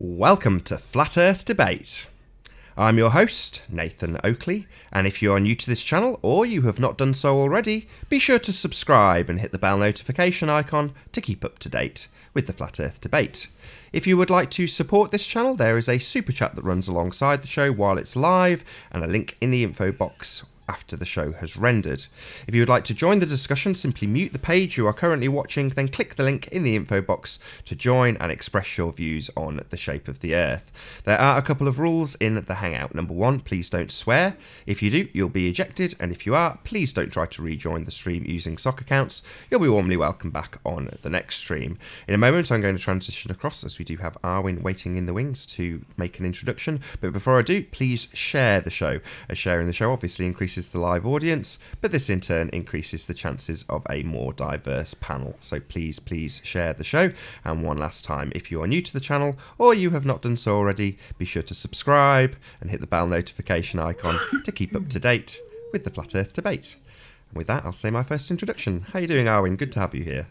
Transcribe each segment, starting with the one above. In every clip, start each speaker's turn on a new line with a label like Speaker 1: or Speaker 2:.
Speaker 1: Welcome to Flat Earth Debate. I'm your host, Nathan Oakley, and if you are new to this channel or you have not done so already, be sure to subscribe and hit the bell notification icon to keep up to date with the Flat Earth Debate. If you would like to support this channel, there is a super chat that runs alongside the show while it's live, and a link in the info box after the show has rendered. If you would like to join the discussion, simply mute the page you are currently watching, then click the link in the info box to join and express your views on the shape of the Earth. There are a couple of rules in the Hangout. Number one, please don't swear. If you do, you'll be ejected, and if you are, please don't try to rejoin the stream using sock accounts. You'll be warmly welcome back on the next stream. In a moment, I'm going to transition across, as we do have Arwin waiting in the wings to make an introduction. But before I do, please share the show, as sharing the show obviously increases the live audience, but this in turn increases the chances of a more diverse panel. So please share the show. And one last time, if you are new to the channel or you have not done so already, be sure to subscribe and hit the bell notification icon to keep up to date with the Flat Earth Debate. And with that, I'll say my first introduction. How are you doing, Arwin? Good to have you here.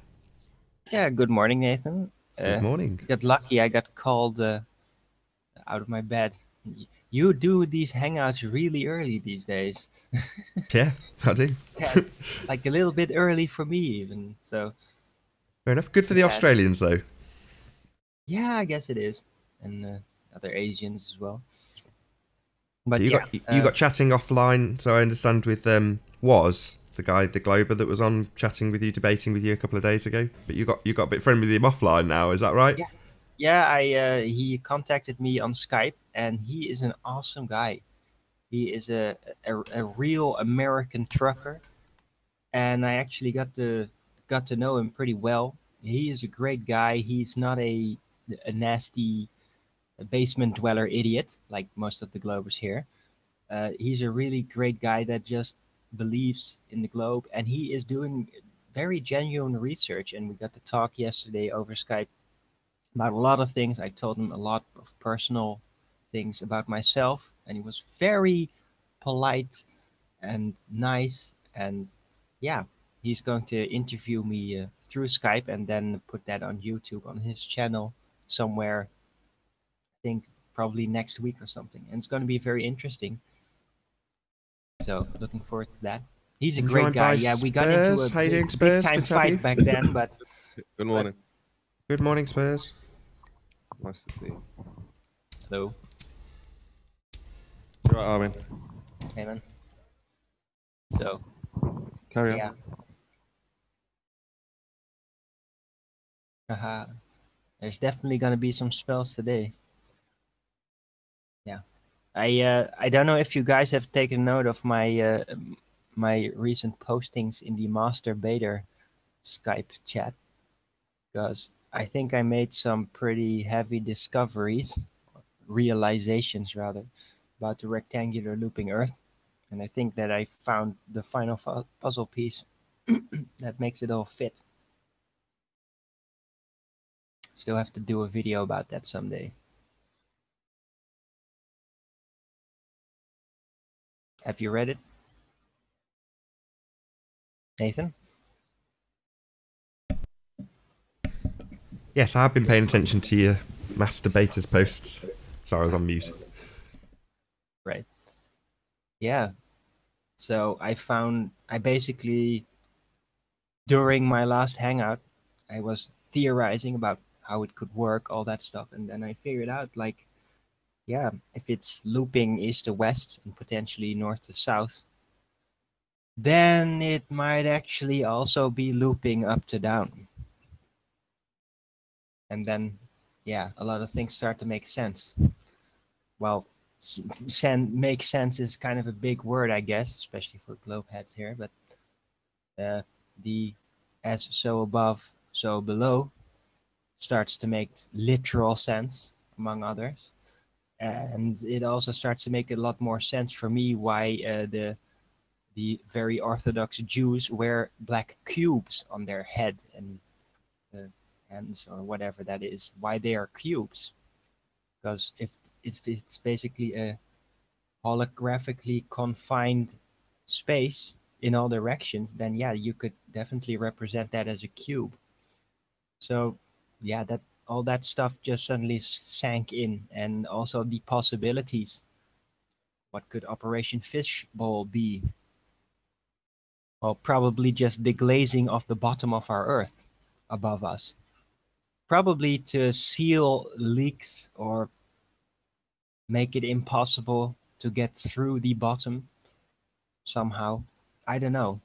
Speaker 2: Yeah, good morning, Nathan.
Speaker 1: Good morning.
Speaker 2: Got lucky. I got called out of my bed. You do these hangouts really early these days.
Speaker 1: Yeah, I do.
Speaker 2: Yeah, like a little bit early for me even. So
Speaker 1: Fair enough. Good for the Australians, though.
Speaker 2: yeah, I guess it is, and other Asians as well. But
Speaker 1: you got chatting offline, so I understand with Was the guy, the Glober that was on chatting with you, debating with you a couple of days ago. But you got a bit friendly with him offline now, is that right?
Speaker 2: Yeah. Yeah, he contacted me on Skype, and he is an awesome guy. He is a real American trucker, and I actually got to know him pretty well. He is a great guy. He's not a nasty basement dweller idiot like most of the Globers here. He's a really great guy that just believes in the globe, and he is doing very genuine research. And we got to talk yesterday over Skype about a lot of things. I told him a lot of personal things about myself, and he was very polite and nice. And yeah, he's going to interview me through Skype and then put that on YouTube on his channel somewhere. I think probably next week or something, and it's going to be very interesting. So looking forward to that. He's a great guy. Yeah, we got into a big time fight back then, but
Speaker 3: good morning.
Speaker 1: Good morning, Spurs.
Speaker 3: Nice to see you.
Speaker 2: Hello.
Speaker 3: You're right, Armin.
Speaker 2: Hey, man. So,
Speaker 3: Carry on.
Speaker 2: yeah. Haha. There's definitely gonna be some spells today. Yeah. I don't know if you guys have taken note of my my recent postings in the Master Bader Skype chat, because I think I made some pretty heavy discoveries, realizations rather, about the rectangular looping Earth. And I think that I found the final puzzle piece that makes it all fit. Still have to do a video about that someday. Have you read it, Nathan?
Speaker 1: Yes, I have been paying attention to your masturbators posts. Sorry, I was on mute.
Speaker 2: Right. Yeah. So I basically, during my last hangout, I was theorizing about how it could work, all that stuff. And then I figured out, like, yeah, if it's looping east to west and potentially north to south, then it might actually also be looping up to down. And then, yeah, a lot of things start to make sense. Well, make sense is kind of a big word, I guess, especially for globe heads here. But the as so above, so below starts to make literal sense, among others. And it also starts to make a lot more sense for me why the very Orthodox Jews wear black cubes on their head and hands or whatever that is. Why they are cubes? Because if it's basically a holographically confined space in all directions, then yeah, you could definitely represent that as a cube. So yeah, that all that stuff just suddenly sank in, and also the possibilities. What could Operation Fishbowl be? Well, probably just deglazing of the bottom of our Earth above us. Probably to seal leaks or make it impossible to get through the bottom somehow. I don't know.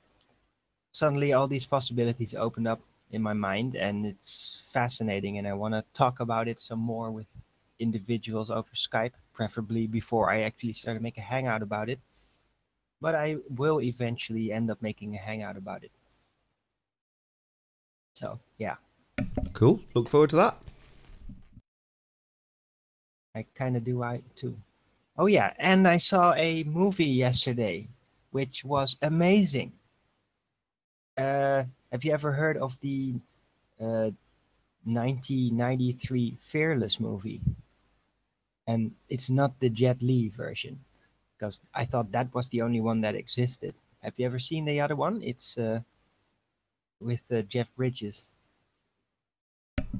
Speaker 2: Suddenly all these possibilities opened up in my mind, and it's fascinating, and I want to talk about it some more with individuals over Skype, preferably before I actually start to make a hangout about it. But I will eventually end up making a hangout about it. So, yeah.
Speaker 1: Cool. Look forward to that.
Speaker 2: I kind of do, I too. Oh yeah, and I saw a movie yesterday, which was amazing. Have you ever heard of the 1993 Fearless movie? And it's not the Jet Li version, because I thought that was the only one that existed. Have you ever seen the other one? It's with Jeff Bridges.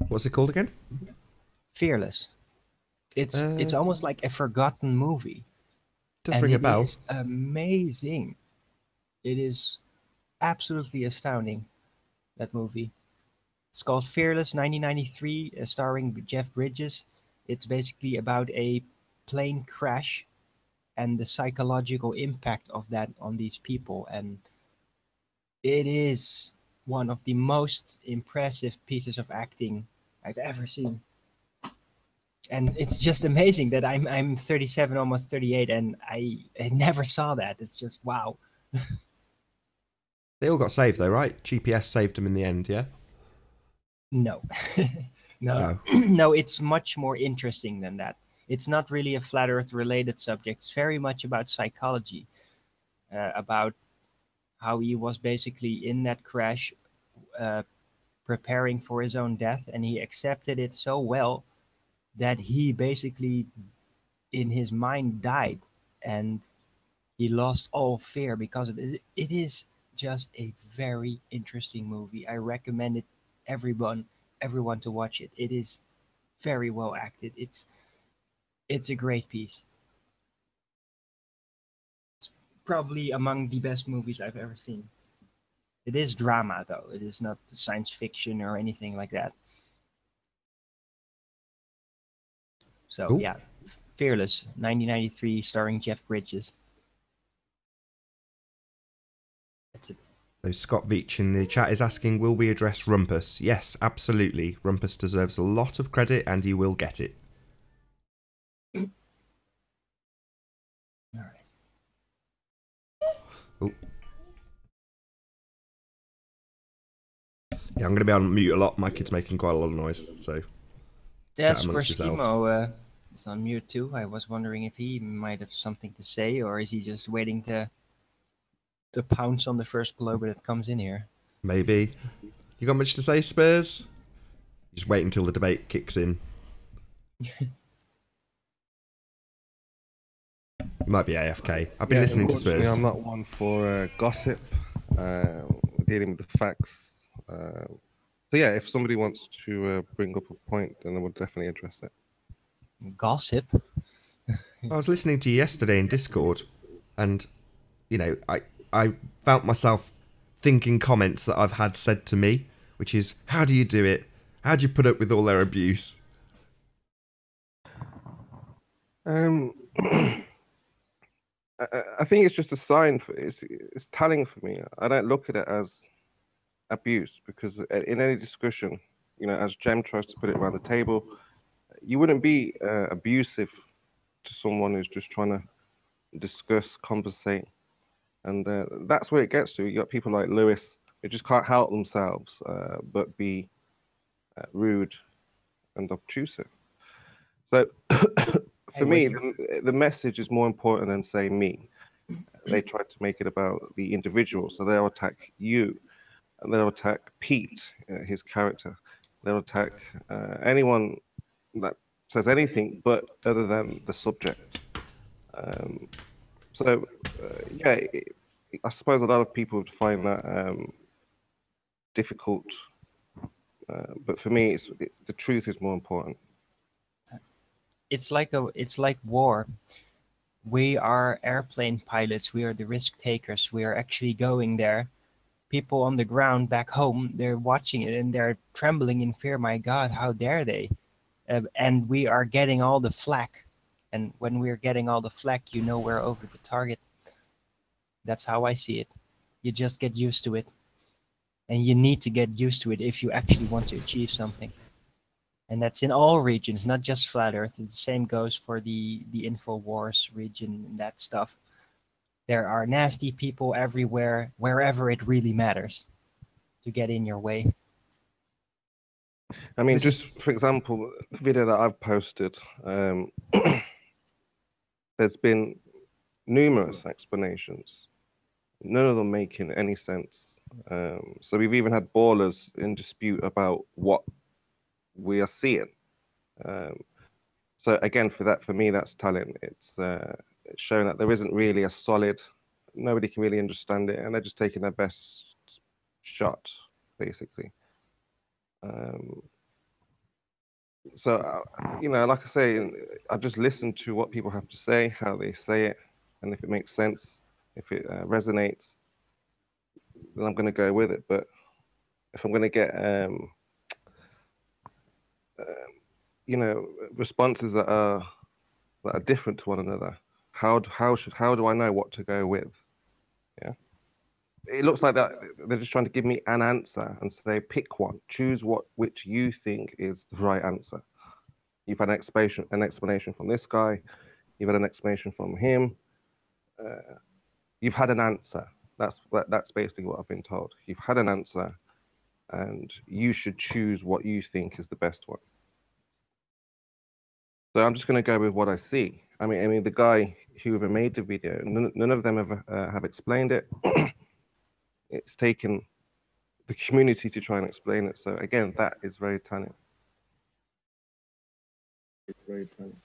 Speaker 1: What's it called again?
Speaker 2: Fearless. It's almost like a forgotten movie.
Speaker 1: Does ring a bell.
Speaker 2: It is amazing. It is absolutely astounding, that movie. It's called Fearless 1993, starring Jeff Bridges. It's basically about a plane crash and the psychological impact of that on these people. And it is one of the most impressive pieces of acting I've ever seen. And it's just amazing that I'm 37, almost 38, and I never saw that. It's just wow.
Speaker 1: They all got saved though, right? GPS saved them in the end, yeah?
Speaker 2: No. No.
Speaker 1: Oh.
Speaker 2: No, it's much more interesting than that. It's not really a flat earth related subject. It's very much about psychology, about how he was basically in that crash, preparing for his own death, and he accepted it so well that he basically in his mind died, and he lost all fear because of it. It is just a very interesting movie. I recommend it everyone to watch it. It is very well acted. It's a great piece. It's probably among the best movies I've ever seen. It is drama though. It is not science fiction or anything like that. So
Speaker 1: Cool.
Speaker 2: yeah, Fearless 1993 starring Jeff Bridges. That's it.
Speaker 1: So Scott Veach in the chat is asking, will we address Rumpus? Yes, absolutely. Rumpus deserves a lot of credit and he will get it.
Speaker 2: All right.
Speaker 1: Oh. Yeah, I'm going to be on mute a lot. My kid's making quite a lot of noise, so...
Speaker 2: Yes,
Speaker 1: amongst
Speaker 2: Skimo is on mute too. I was wondering if he might have something to say, or is he just waiting to pounce on the first globe that comes in here?
Speaker 1: Maybe. You got much to say, Spurs? Just wait until the debate kicks in. You might be AFK. I've been listening to Spurs.
Speaker 3: I'm not one for gossip, dealing with the facts. So yeah, if somebody wants to bring up a point, then I would definitely address it.
Speaker 2: Gossip?
Speaker 1: I was listening to you yesterday in Discord, and, you know, I found myself thinking comments that I've had said to me, which is, how do you do it? How do you put up with all their abuse?
Speaker 3: I think it's just a sign for it's telling for me. I don't look at it as abuse, because in any discussion, you know, as Jem tries to put it around the table, you wouldn't be abusive to someone who's just trying to discuss, conversate, and that's where it gets to. You got people like Lewis who just can't help themselves but be rude and obtrusive. So for me, the message is more important than saying me. They try to make it about the individual, so they'll attack you, and they'll attack Pete, his character. They'll attack anyone that says anything but other than the subject. Yeah, I suppose a lot of people would find that difficult But for me, the truth is more important.
Speaker 2: It's like war. We are airplane pilots. We are the risk takers. We are actually going there. People on the ground back home, they're watching it and they're trembling in fear. My God, how dare they? And we are getting all the flack. And when we're getting all the flack, you know we're over the target. That's how I see it. You just get used to it. And you need to get used to it if you actually want to achieve something. And that's in all regions, not just Flat Earth. The same goes for the InfoWars region and that stuff. There are nasty people everywhere, wherever it really matters, to get in your way.
Speaker 3: I mean, just for example, the video that I've posted, there's been numerous explanations, none of them making any sense. So we've even had ballers in dispute about what we are seeing. So again, for me, that's talent. It's showing that there isn't really a solid, nobody can really understand it, and they're just taking their best shot, basically. So, you know, like I say, I just listen to what people have to say, how they say it, and if it makes sense, if it resonates, then I'm going to go with it. But if I'm going to get, you know, responses that are different to one another, how do I know what to go with? Yeah, it looks like that they're just trying to give me an answer and say pick one, choose which you think is the right answer. You've had an explanation from this guy, you've had an explanation from him, you've had an answer. That's basically what I've been told. You've had an answer, and you should choose what you think is the best one. So I'm just going to go with what I see. I mean, the guy who ever made the video, none of them ever have explained it. It's taken the community to try and explain it. So again, that is very telling. It's very telling.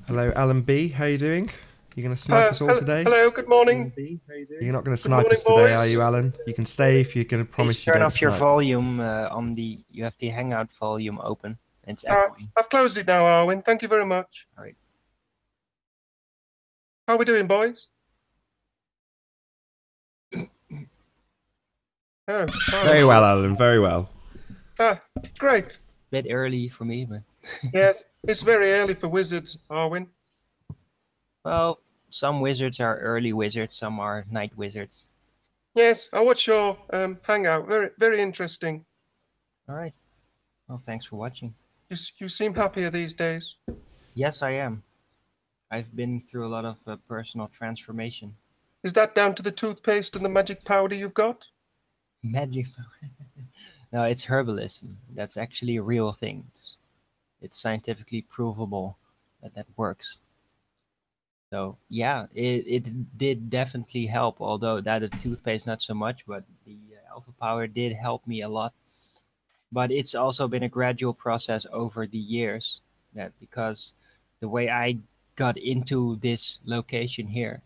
Speaker 1: Hello, Alan B. How you doing? You going to snipe us all today?
Speaker 4: Hello, good morning.
Speaker 1: You're not going to snipe us today, are you, Alan? You can stay if you're going to promise
Speaker 2: Please
Speaker 1: you
Speaker 2: turn
Speaker 1: don't
Speaker 2: off your
Speaker 1: snipe.
Speaker 2: volume on the. You have the Hangout volume open. It's echoing.
Speaker 4: I've closed it now, Arwin. Thank you very much.
Speaker 2: All right.
Speaker 4: How are we doing, boys? Oh,
Speaker 1: Very well, Alan. Very well.
Speaker 4: Great.
Speaker 2: Bit early for me, but
Speaker 4: Yes, it's very early for wizards, Arwin.
Speaker 2: well, some wizards are early wizards, some are night wizards.
Speaker 4: Yes, I watched your hangout. Very, very interesting.
Speaker 2: All right. Well, thanks for watching.
Speaker 4: You seem happier these days.
Speaker 2: Yes, I am. I've been through a lot of personal transformation.
Speaker 4: Is that down to the toothpaste and the magic powder you've got?
Speaker 2: Magic. No, it's herbalism. That's actually a real thing. It's scientifically provable that works. So yeah, it did definitely help. Although the toothpaste not so much, but the alpha power did help me a lot. But it's also been a gradual process over the years. That because the way I got into this location here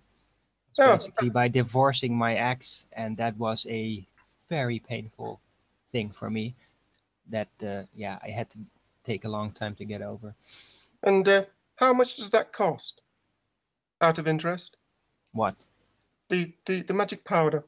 Speaker 2: was basically by divorcing my ex, and that was a very painful thing for me. That yeah, I had to take a long time to get over.
Speaker 4: And how much does that cost? Out of interest?
Speaker 2: What?
Speaker 4: The magic powder.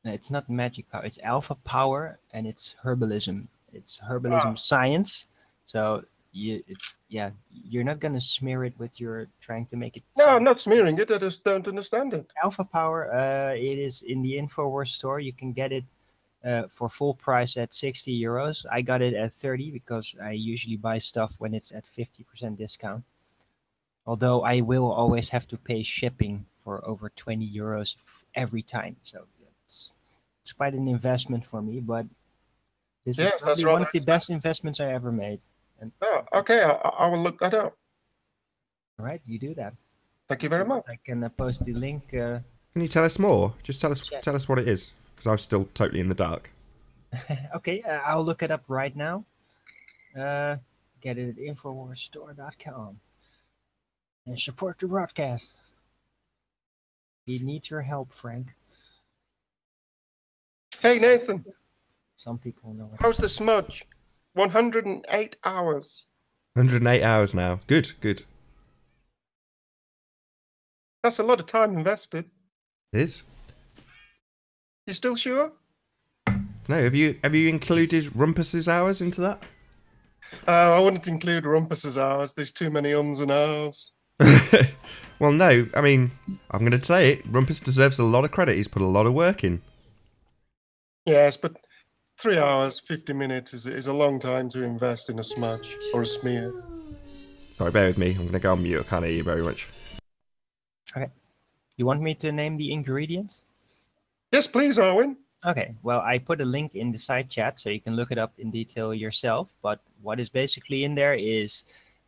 Speaker 2: No, it's not magic power. It's alpha power, and it's herbalism. It's herbalism science. So you're not gonna smear it with your trying to make it.
Speaker 4: No, I'm not smearing it. I just don't understand it.
Speaker 2: Alpha power. It is in the InfoWars store. You can get it for full price at 60 euros. I got it at 30 because I usually buy stuff when it's at 50% discount. Although I will always have to pay shipping for over 20 euros every time. So it's quite an investment for me, but this is probably one of the best investments I ever made. And
Speaker 4: okay. I will look that up.
Speaker 2: all right, you do that.
Speaker 4: Thank you very much.
Speaker 2: I can post the link.
Speaker 1: Can you tell us more? Just tell us what it is, because I'm still totally in the dark.
Speaker 2: Okay, I'll look it up right now. Get it at InfoWarsStore.com. And support the broadcast. We need your help, Frank.
Speaker 4: Hey, Nathan.
Speaker 2: Some people know it.
Speaker 4: How's the smudge? 108 hours.
Speaker 1: 108 hours now. Good, good.
Speaker 4: That's a lot of time invested.
Speaker 1: It is.
Speaker 4: You still sure?
Speaker 1: No, have you included Rumpus's hours into that?
Speaker 4: I wouldn't include Rumpus's hours. There's too many ums and ahs.
Speaker 1: Well, no. I mean, I'm going to say it. Rumpus deserves a lot of credit. He's put a lot of work in.
Speaker 4: Yes, but 3 hours, 50 minutes is a long time to invest in a smudge or a smear.
Speaker 1: Sorry, bear with me. I'm going to go on mute. I can't hear you very much.
Speaker 2: Okay. You want me to name the ingredients?
Speaker 4: Yes, please, Arwen.
Speaker 2: Okay, well, I put a link in the side chat so you can look it up in detail yourself. But what is basically in there is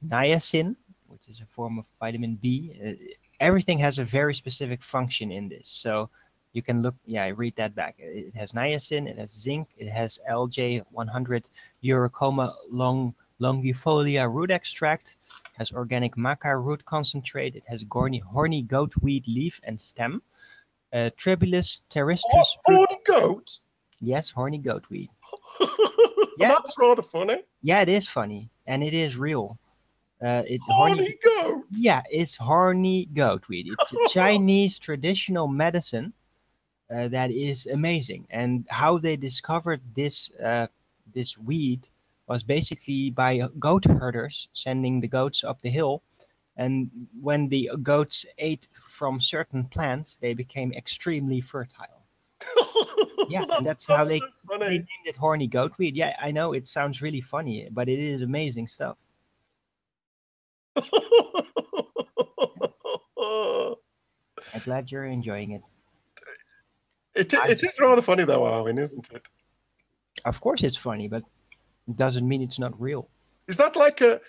Speaker 2: niacin, which is a form of vitamin B. Everything has a very specific function in this. So you can look, read that back. It has niacin, it has zinc, it has LJ100 Eurocoma longifolia root extract, has organic maca root concentrate, it has horny goatweed leaf and stem. Tribulus terrestris.
Speaker 4: Horny goat?
Speaker 2: Yes, horny goatweed.
Speaker 4: Yeah. That's rather funny.
Speaker 2: Yeah, it is funny. And it is real.
Speaker 4: Horny goat?
Speaker 2: Yeah, it's horny goatweed. It's a Chinese traditional medicine that is amazing. And how they discovered this weed was basically by goat herders sending the goats up the hill. And when the goats ate from certain plants, they became extremely fertile. Yeah, and that's how they named it horny goatweed. Yeah, I know it sounds really funny, but it is amazing stuff. I'm glad you're enjoying it.
Speaker 4: It is rather funny though, Arwen, isn't it?
Speaker 2: Of course it's funny, but it doesn't mean it's not real.
Speaker 4: Is that like a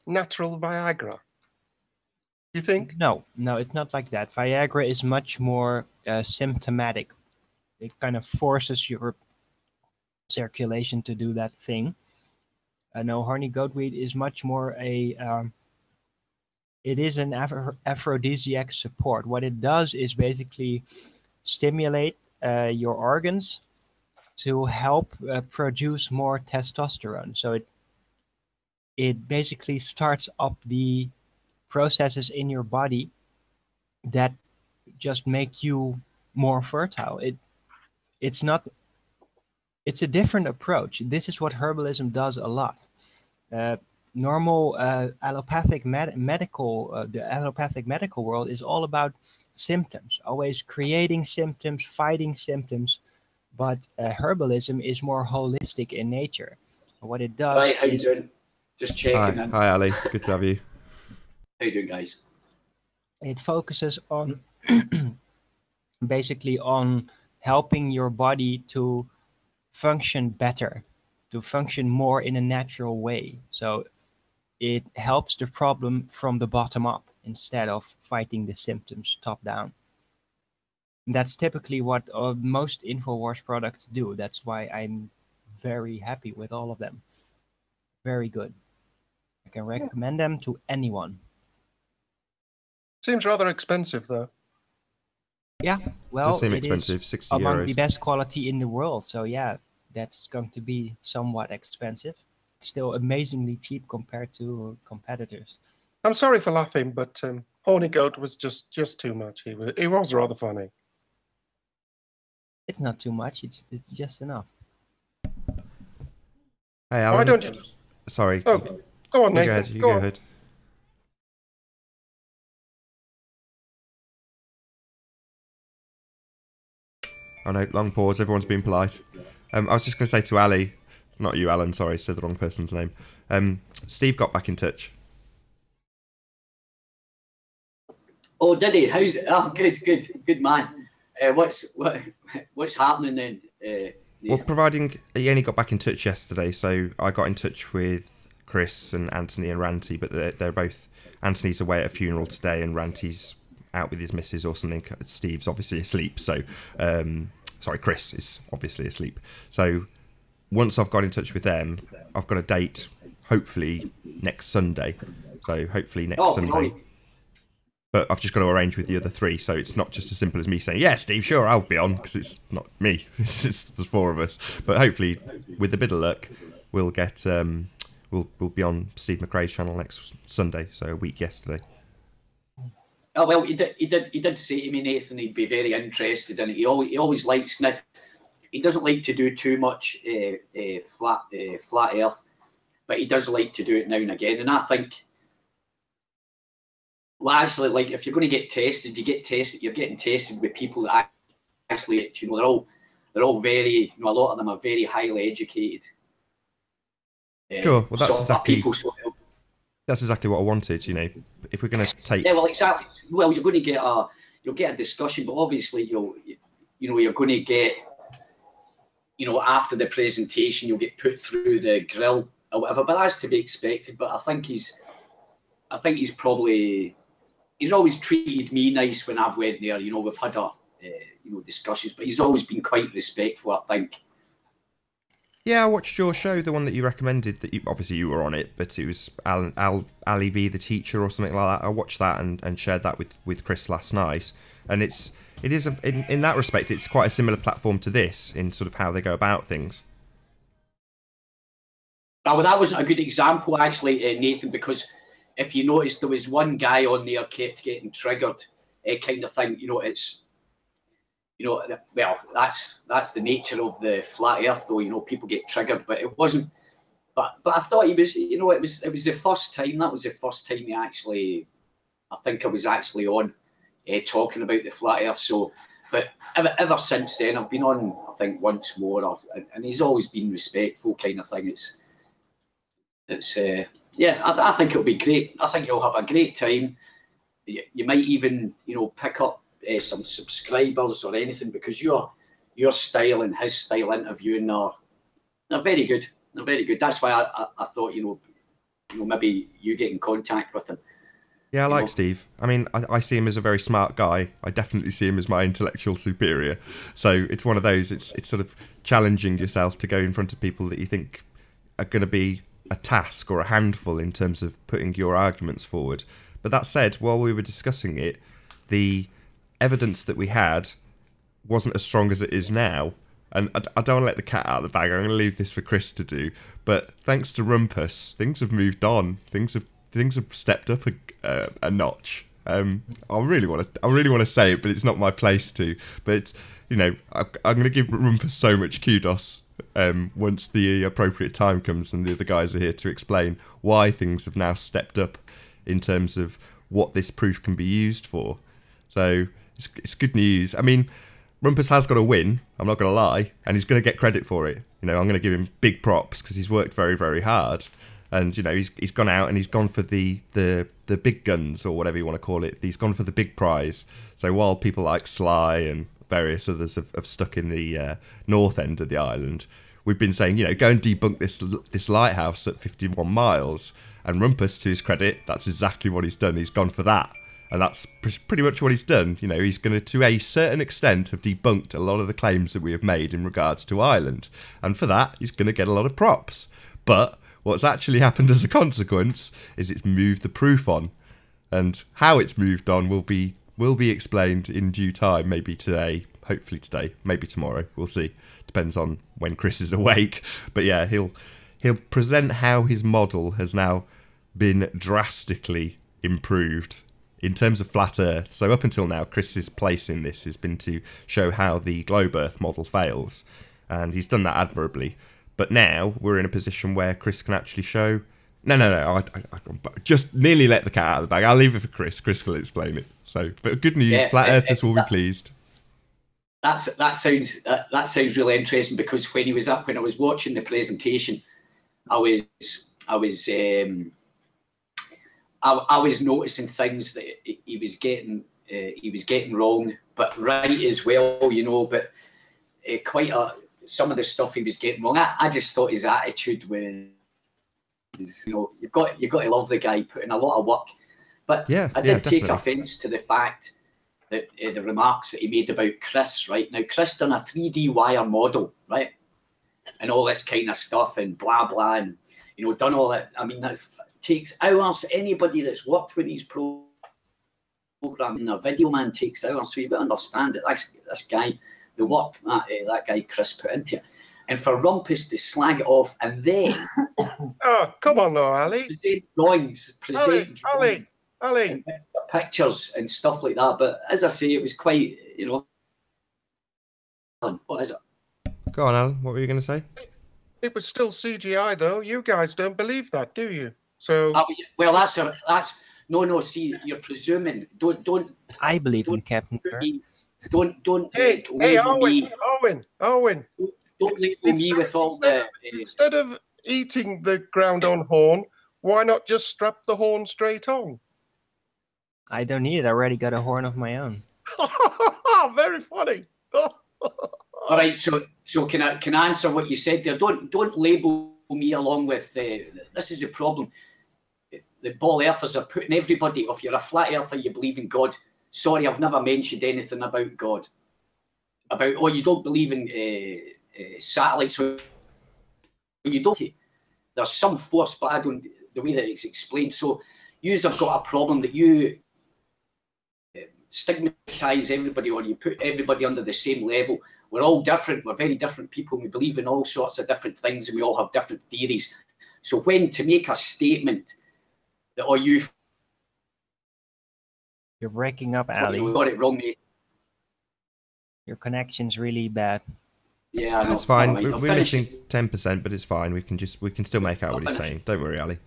Speaker 4: natural Viagra? You think?
Speaker 2: No, it's not like that. Viagra is much more symptomatic. It kind of forces your circulation to do that thing. No, horny goatweed is much more it is an aphrodisiac support. What it does is basically stimulate your organs to help produce more testosterone. So it basically starts up the processes in your body that just make you more fertile. It's a different approach. This is what herbalism does a lot. Normal allopathic medical, the allopathic medical world is all about symptoms, always creating symptoms, fighting symptoms. But herbalism is more holistic in nature. What it does.
Speaker 5: Right, how you doing? Just checking.
Speaker 1: Hi, Ali. Good to have you.
Speaker 5: How you doing, guys?
Speaker 2: It focuses on basically on helping your body to function better, to function more in a natural way. So it helps the problem from the bottom up instead of fighting the symptoms top down. That's typically what most InfoWars products do. That's why I'm very happy with all of them. Very good. I can recommend them to anyone.
Speaker 4: Seems rather expensive, though.
Speaker 2: Yeah, well,
Speaker 1: does seem
Speaker 2: it
Speaker 1: expensive,
Speaker 2: is
Speaker 1: 60
Speaker 2: among
Speaker 1: euros.
Speaker 2: the best quality in the world. So yeah, that's going to be somewhat expensive. It's still amazingly cheap compared to competitors.
Speaker 4: I'm sorry for laughing, but horny goat was just too much. It was rather funny.
Speaker 2: It's not too much. It's just enough.
Speaker 1: Hey, Alan.
Speaker 4: Why don't you?
Speaker 1: Sorry.
Speaker 4: Oh, go on, Nathan.
Speaker 1: Go ahead. You
Speaker 4: go
Speaker 1: go
Speaker 4: on.
Speaker 1: ahead. Oh no, long pause. Everyone's being polite. I was just going to say to Ali, not you, Alan. Sorry, said the wrong person's name. Steve got back in touch.
Speaker 5: Oh, did he? How's it? Oh, good man. What's happening then?
Speaker 1: Well, providing he only got back in touch yesterday, so I got in touch with Chris and Anthony and Ranty, but they're both. Anthony's away at a funeral today, and Ranty's out with his missus or something. Steve's obviously asleep, so sorry, Chris is obviously asleep. So once I've got in touch with them, I've got a date, hopefully next Sunday. So hopefully next Sunday.
Speaker 5: Right.
Speaker 1: but I've just got to arrange with the other 3, so it's not just as simple as me saying, yeah, Steve, sure, I'll be on, because it's not me. It's the 4 of us. But hopefully, with a bit of luck, we'll get we'll be on Steve McRae's channel next Sunday, so a week yesterday.
Speaker 5: Oh well, he did say to me, Nathan, he'd be very interested in it. He always likes, now he doesn't like to do too much flat Earth, but he does like to do it now and again. And I think, well, actually, like, if you're going to get tested, you get tested. You're getting tested with people that actually, you know, they're all very, you know, a lot of them are very highly educated.
Speaker 1: Sure. Well, that's exactly
Speaker 5: people,
Speaker 1: that's exactly what I wanted. You know, if we're going to take,
Speaker 5: yeah, well, exactly. Well, you're going to get you'll get a discussion, but obviously you're going to get, you know, after the presentation, you'll get put through the grill or whatever. But that's to be expected. But I think he's always treated me nice when I've went there. You know, we've had you know, discussions, but he's always been quite respectful, I think.
Speaker 1: Yeah, I watched your show, the one that you recommended. That obviously you were on it, but it was Ali B, the teacher, or something like that. I watched that and shared that with Chris last night, and it is in that respect, it's quite a similar platform to this in sort of how they go about things.
Speaker 5: Well, that wasn't a good example, actually, Nathan, because if you notice, there was one guy on there kept getting triggered, kind of thing. You know, it's, you know, well, that's the nature of the flat Earth, though. You know, people get triggered, but it wasn't. But I thought he was, you know, it was the first time. That was the first time he actually, I think I was actually on talking about the flat Earth. So, but ever since then, I've been on, I think, once more, and he's always been respectful, kind of thing. It's yeah, I think it'll be great. I think you'll have a great time. You might even, you know, pick up some subscribers or anything, because your style and his style interviewing they're very good. They're very good. That's why I thought, you know, maybe you get in contact with him.
Speaker 1: Yeah, I like Steve. I mean, I see him as a very smart guy. I definitely see him as my intellectual superior. So it's one of those, it's sort of challenging yourself to go in front of people that you think are going to be a task or a handful in terms of putting your arguments forward. But that said, while we were discussing it, the evidence that we had wasn't as strong as it is now. And I don't want to let the cat out of the bag. I'm going to leave this for Chris to do. But thanks to Rumpus, things have moved on. Things have stepped up a notch. I really want to say it, but it's not my place to. But it's, you know, I'm going to give Rumpus so much kudos once the appropriate time comes and the other guys are here to explain why things have now stepped up in terms of what this proof can be used for. So it's good news. I mean, Rumpus has got a win, I'm not going to lie, and he's going to get credit for it. You know, I'm going to give him big props because he's worked very, very hard. And, you know, he's gone out and he's gone for the big guns, or whatever you want to call it. He's gone for the big prize. So while people like Sly and various others have stuck in the north end of the island, we've been saying, you know, go and debunk this lighthouse at 51 miles. And Rumpus, to his credit, that's exactly what he's done. He's gone for that. And that's pretty much what he's done. You know, he's going to a certain extent, have debunked a lot of the claims that we have made in regards to Ireland. And for that, he's going to get a lot of props. But what's actually happened as a consequence is it's moved the proof on. And how it's moved on will be explained in due time, maybe today, hopefully today, maybe tomorrow. We'll see. Depends on when Chris is awake. But yeah, he'll present how his model has now been drastically improved in terms of flat Earth. So up until now, Chris's place in this has been to show how the globe Earth model fails, and he's done that admirably. But now we're in a position where Chris can actually show... No, I just nearly let the cat out of the bag. I'll leave it for Chris. Chris will explain it. So, but good news, yeah, flat Earthers will be pleased.
Speaker 5: That sounds really interesting, because when I was watching the presentation, I was noticing things that he was getting wrong, but right as well, you know. But some of the stuff he was getting wrong, I just thought his attitude was, you know, you've got to love the guy, putting a lot of work. But yeah, I did take offence to the fact that the remarks that he made about Chris. Right now, Chris done a 3D wire model, right, and all this kind of stuff, and blah blah, and, you know, done all that. I mean, that takes hours. Anybody that's worked with these programming a video man takes hours, so you better understand it. This guy, the work that guy Chris put into it, and for Rumpus to slag it off and then
Speaker 4: Oh, come on now, Ali.
Speaker 5: present drawings,
Speaker 4: Ali.
Speaker 5: and pictures and stuff like that. But as I say, it was quite, you know. What is it?
Speaker 1: Go on, Alan. What were you going to say?
Speaker 4: It was still CGI, though. You guys don't believe that, do you? So.
Speaker 5: Well, that's no. See, you're presuming. Don't.
Speaker 2: I believe in Captain Kirk.
Speaker 5: Don't.
Speaker 4: Hey, Owen.
Speaker 5: Don't label me with all the.
Speaker 4: Instead of eating the ground-on horn, why not just strap the horn straight on?
Speaker 2: I don't need it. I already got a horn of my own.
Speaker 4: Very funny.
Speaker 5: All right, so can I answer what you said there? Don't label me along with this is a problem. The ball earthers are putting everybody. If you're a flat earther, you believe in God. Sorry, I've never mentioned anything about God. You don't believe in satellites, so you don't. There's some force, but I don't. The way that it's explained, so you have got a problem that you stigmatize everybody, or you put everybody under the same level. We're all different. We're very different people. We believe in all sorts of different things, and we all have different theories. So when to make a statement that,
Speaker 2: You're breaking up, Ali.
Speaker 5: we got it wrong, mate.
Speaker 2: Your connection's really bad.
Speaker 5: Yeah,
Speaker 1: That's fine.
Speaker 5: Right.
Speaker 1: We're missing 10%, but it's fine. We can still make out what he's saying. Don't worry, Ali.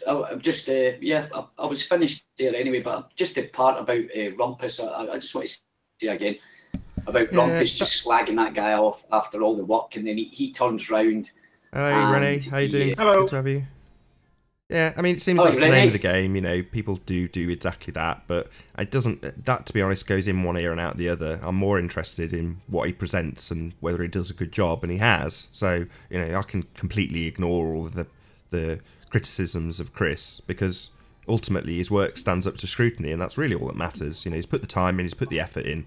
Speaker 5: I was finished there anyway, but just the part about Rumpus, I just want to say again about Rumpus just slagging that guy off after all the work, and then he turns round.
Speaker 1: Hello, Renee. How you doing?
Speaker 4: Hello.
Speaker 1: Good to have you. Yeah, I mean, it seems
Speaker 5: Hello,
Speaker 1: that's the
Speaker 5: Renee.
Speaker 1: name of the game. You know, people do exactly that, but it doesn't. That, to be honest, goes in one ear and out the other. I'm more interested in what he presents and whether he does a good job, and he has. So, you know, I can completely ignore all of the criticisms of Chris, because ultimately his work stands up to scrutiny, and that's really all that matters. You know, he's put the time in, he's put the effort in,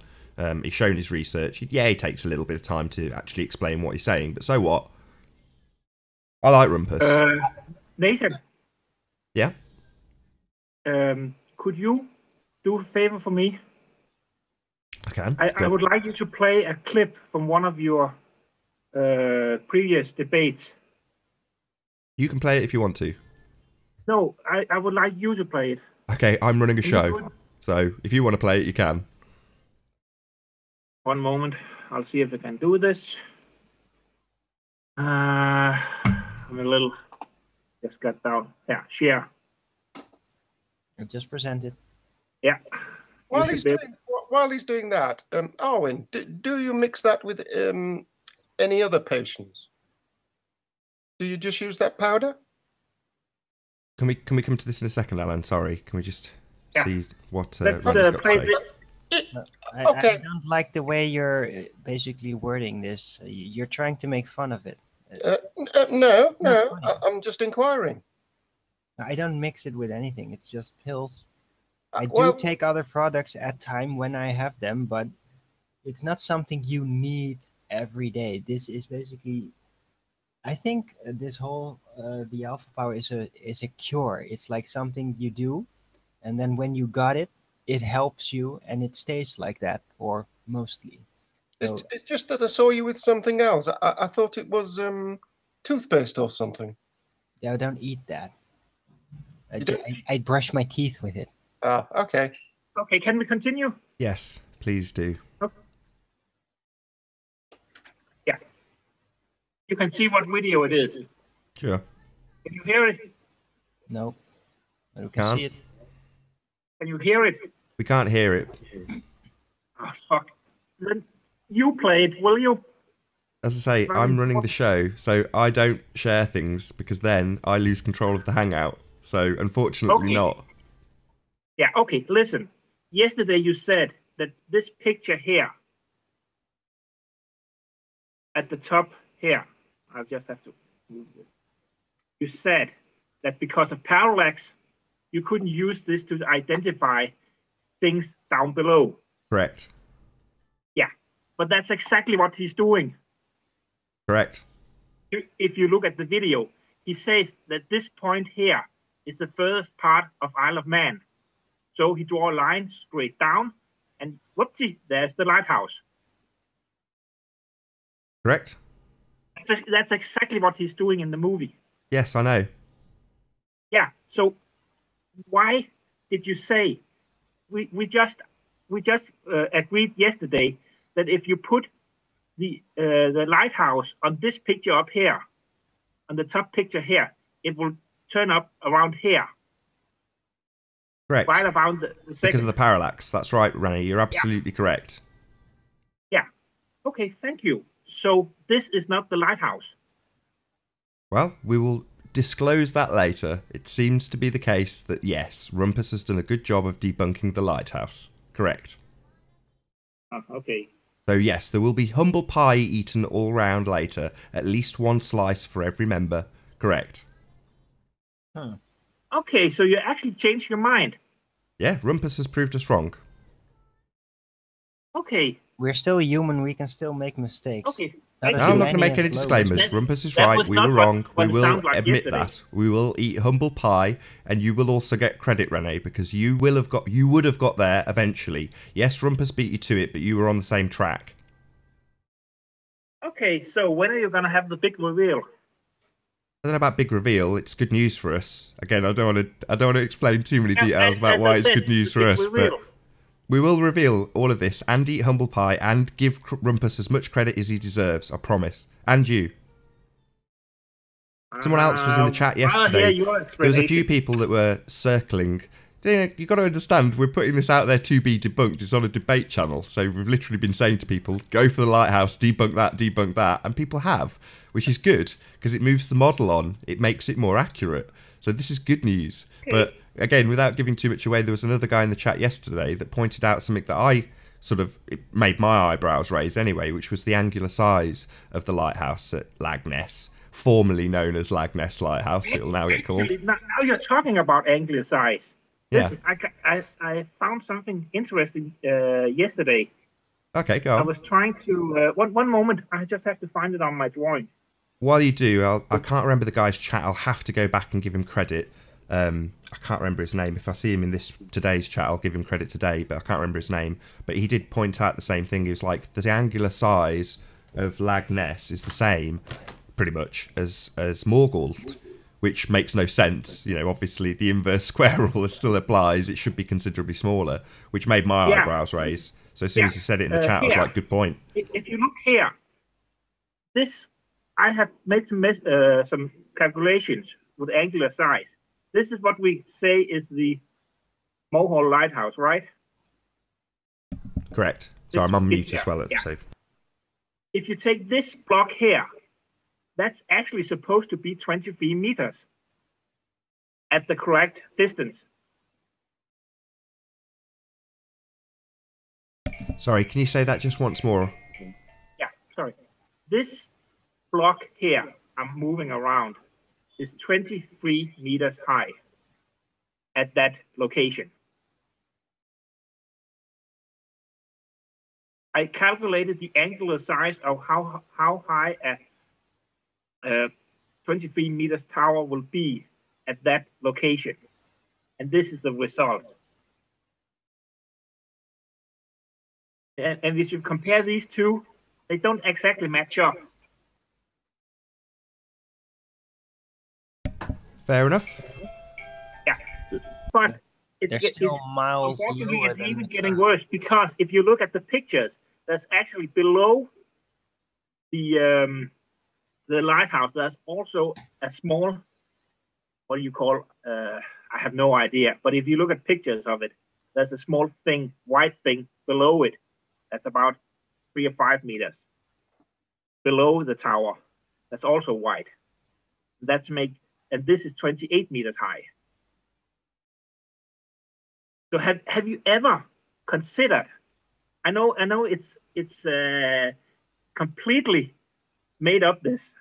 Speaker 1: he's shown his research. He takes a little bit of time to actually explain what he's saying, but so what? I like Rumpus.
Speaker 6: Nathan.
Speaker 1: Yeah?
Speaker 6: Could you do a favor for me?
Speaker 1: I can.
Speaker 6: I would like you to play a clip from one of your previous debates.
Speaker 1: You can play it if you want to.
Speaker 6: No, I would like you to play it.
Speaker 1: Okay, I'm running a show, so if you want to play it, you can.
Speaker 6: One moment. I'll see if I can do this. I'm a little... Just got down. Yeah, share.
Speaker 2: I just presented.
Speaker 6: Yeah.
Speaker 4: While he's doing that, Arwen, do you mix that with any other potions? Do you just use that powder?
Speaker 1: Can we come to this in a second, Alan? Sorry, can we just see what
Speaker 6: Let's
Speaker 1: Randy's got to
Speaker 6: play
Speaker 1: say?
Speaker 6: Okay.
Speaker 2: I don't like the way you're basically wording this. You're trying to make fun of it.
Speaker 4: No,
Speaker 2: Not funny.
Speaker 4: I'm just inquiring.
Speaker 2: I don't mix it with anything. It's just pills. I do
Speaker 4: well-
Speaker 2: take other products at time when I have them, but it's not something you need every day. This is basically, I think this whole the alpha power is a cure. It's like something you do, and then when you got it, it helps you, and it stays like that, or mostly. So,
Speaker 4: It's just that I saw you with something else. I thought it was toothpaste or something.
Speaker 2: yeah, I don't eat that.
Speaker 4: You don't?
Speaker 2: I brush my teeth with it.
Speaker 4: Ah, okay.
Speaker 6: Okay, can we continue?
Speaker 1: Yes, please do.
Speaker 6: Yeah. You can see what video it is.
Speaker 1: Sure.
Speaker 6: Can you hear it?
Speaker 2: No, but you can
Speaker 1: Can't.
Speaker 2: see it.
Speaker 6: Can you hear it?
Speaker 1: We can't hear it.
Speaker 6: Oh, fuck. Then you play it, will you?
Speaker 1: As I say, I'm running the show, so I don't share things, because then I lose control of the Hangout. So, unfortunately,
Speaker 6: Okay.
Speaker 1: not.
Speaker 6: Yeah, okay, listen. Yesterday you said that this picture here, at the top here, I'll just have to move this. You said that because of parallax, you couldn't use this to identify things down below.
Speaker 1: Correct.
Speaker 6: Yeah, but that's exactly what he's doing.
Speaker 1: Correct.
Speaker 6: If you look at the video, he says that this point here is the first part of Isle of Man. So he draw a line straight down, and whoopsie, there's the lighthouse.
Speaker 1: Correct?
Speaker 6: That's exactly what he's doing in the movie.
Speaker 1: Yes, I know.
Speaker 6: Yeah. So why did you say we just agreed yesterday that if you put the lighthouse on this picture up here, on the top picture here, it will turn up around here.
Speaker 1: Correct.
Speaker 6: Right around the second.
Speaker 1: Because of the parallax. That's right, Rennie. You're absolutely correct.
Speaker 6: Yeah. Okay, thank you. So this is not the lighthouse.
Speaker 1: Well, we will disclose that later. It seems to be the case that, yes, Rumpus has done a good job of debunking the lighthouse. Correct.
Speaker 6: Oh, okay.
Speaker 1: So, yes, there will be humble pie eaten all round later. At least one slice for every member. Correct.
Speaker 2: Huh.
Speaker 6: Okay, so you actually changed your mind.
Speaker 1: Yeah, Rumpus has proved us wrong.
Speaker 6: Okay.
Speaker 2: We're still human. We can still make mistakes.
Speaker 6: Okay.
Speaker 2: Not
Speaker 1: No,
Speaker 2: as
Speaker 1: I'm not going to
Speaker 2: many
Speaker 1: make any
Speaker 2: as Logan.
Speaker 1: disclaimers. Rumpus is
Speaker 6: that
Speaker 1: right.
Speaker 6: was
Speaker 1: We
Speaker 6: not
Speaker 1: were
Speaker 6: what-
Speaker 1: wrong.
Speaker 6: what
Speaker 1: We
Speaker 6: it
Speaker 1: will
Speaker 6: sounded like
Speaker 1: admit
Speaker 6: yesterday.
Speaker 1: that. We will eat humble pie, and you will also get credit, Renee, because you would have got there eventually. Yes, Rumpus beat you to it, but you were on the same track.
Speaker 6: Okay, so when are you gonna have the big reveal?
Speaker 1: I don't know about big reveal. It's good news for us. Again, I don't want to explain too many details about
Speaker 6: As
Speaker 1: why
Speaker 6: I
Speaker 1: it's
Speaker 6: said,
Speaker 1: good news
Speaker 6: the
Speaker 1: for
Speaker 6: big
Speaker 1: us,
Speaker 6: reveal.
Speaker 1: but we will reveal all of this and eat humble pie and give Rumpus as much credit as he deserves. I promise. And you. Someone else was in the chat yesterday. There was a few people that were circling. You got to understand, we're putting this out there to be debunked. It's on a debate channel, so we've literally been saying to people, go for the lighthouse, debunk that, and people have, which is good because it moves the model on. It makes it more accurate. So this is good news.
Speaker 6: Okay.
Speaker 1: But again, without giving too much away, there was another guy in the chat yesterday that pointed out something that I sort of it made my eyebrows raise anyway, which was the angular size of the lighthouse at Lagness, formerly known as Lagness Lighthouse. It'll now get called.
Speaker 6: Now you're talking about angular size.
Speaker 1: Yeah.
Speaker 6: I found something interesting yesterday.
Speaker 1: Okay, go
Speaker 6: I
Speaker 1: on.
Speaker 6: was trying to one moment. I just have to find it on my drawing.
Speaker 1: While you do, I can't remember the guy's chat. I'll have to go back and give him credit. I can't remember his name. If I see him in today's chat, I'll give him credit today, but I can't remember his name. But he did point out the same thing. He was like, the angular size of Lagness is the same, pretty much, as Morgold, which makes no sense. You know, obviously the inverse square rule still applies. It should be considerably smaller, which made my eyebrows raise. So as soon as he said it in the chat, I was like, good point.
Speaker 6: If you look here, this I have made some calculations with angular size. This is what we say is the Mohall Lighthouse, right?
Speaker 1: Correct. So I'm on mute as well.
Speaker 6: Yeah.
Speaker 1: So
Speaker 6: If you take this block here, that's actually supposed to be 23 meters at the correct distance.
Speaker 1: sorry, can you say that just once more?
Speaker 6: Yeah, sorry. This block here I'm moving around is 23 meters high at that location. I calculated the angular size of how high a 23 meters tower will be at that location. And this is the result. And if you compare these two, they don't exactly match up.
Speaker 1: Fair enough.
Speaker 6: Yeah, but
Speaker 2: They're still miles
Speaker 6: unfortunately,
Speaker 2: lower
Speaker 6: it's
Speaker 2: than
Speaker 6: even
Speaker 2: the
Speaker 6: getting
Speaker 2: Earth.
Speaker 6: worse because if you look at the pictures, that's actually below the lighthouse. There's also a small, what do you call? I have no idea. But if you look at pictures of it, there's a small thing, white thing below it. That's about 3 or 5 meters below the tower. That's also white. And this is 28 meters high. So have you ever considered? I know it's completely made up this,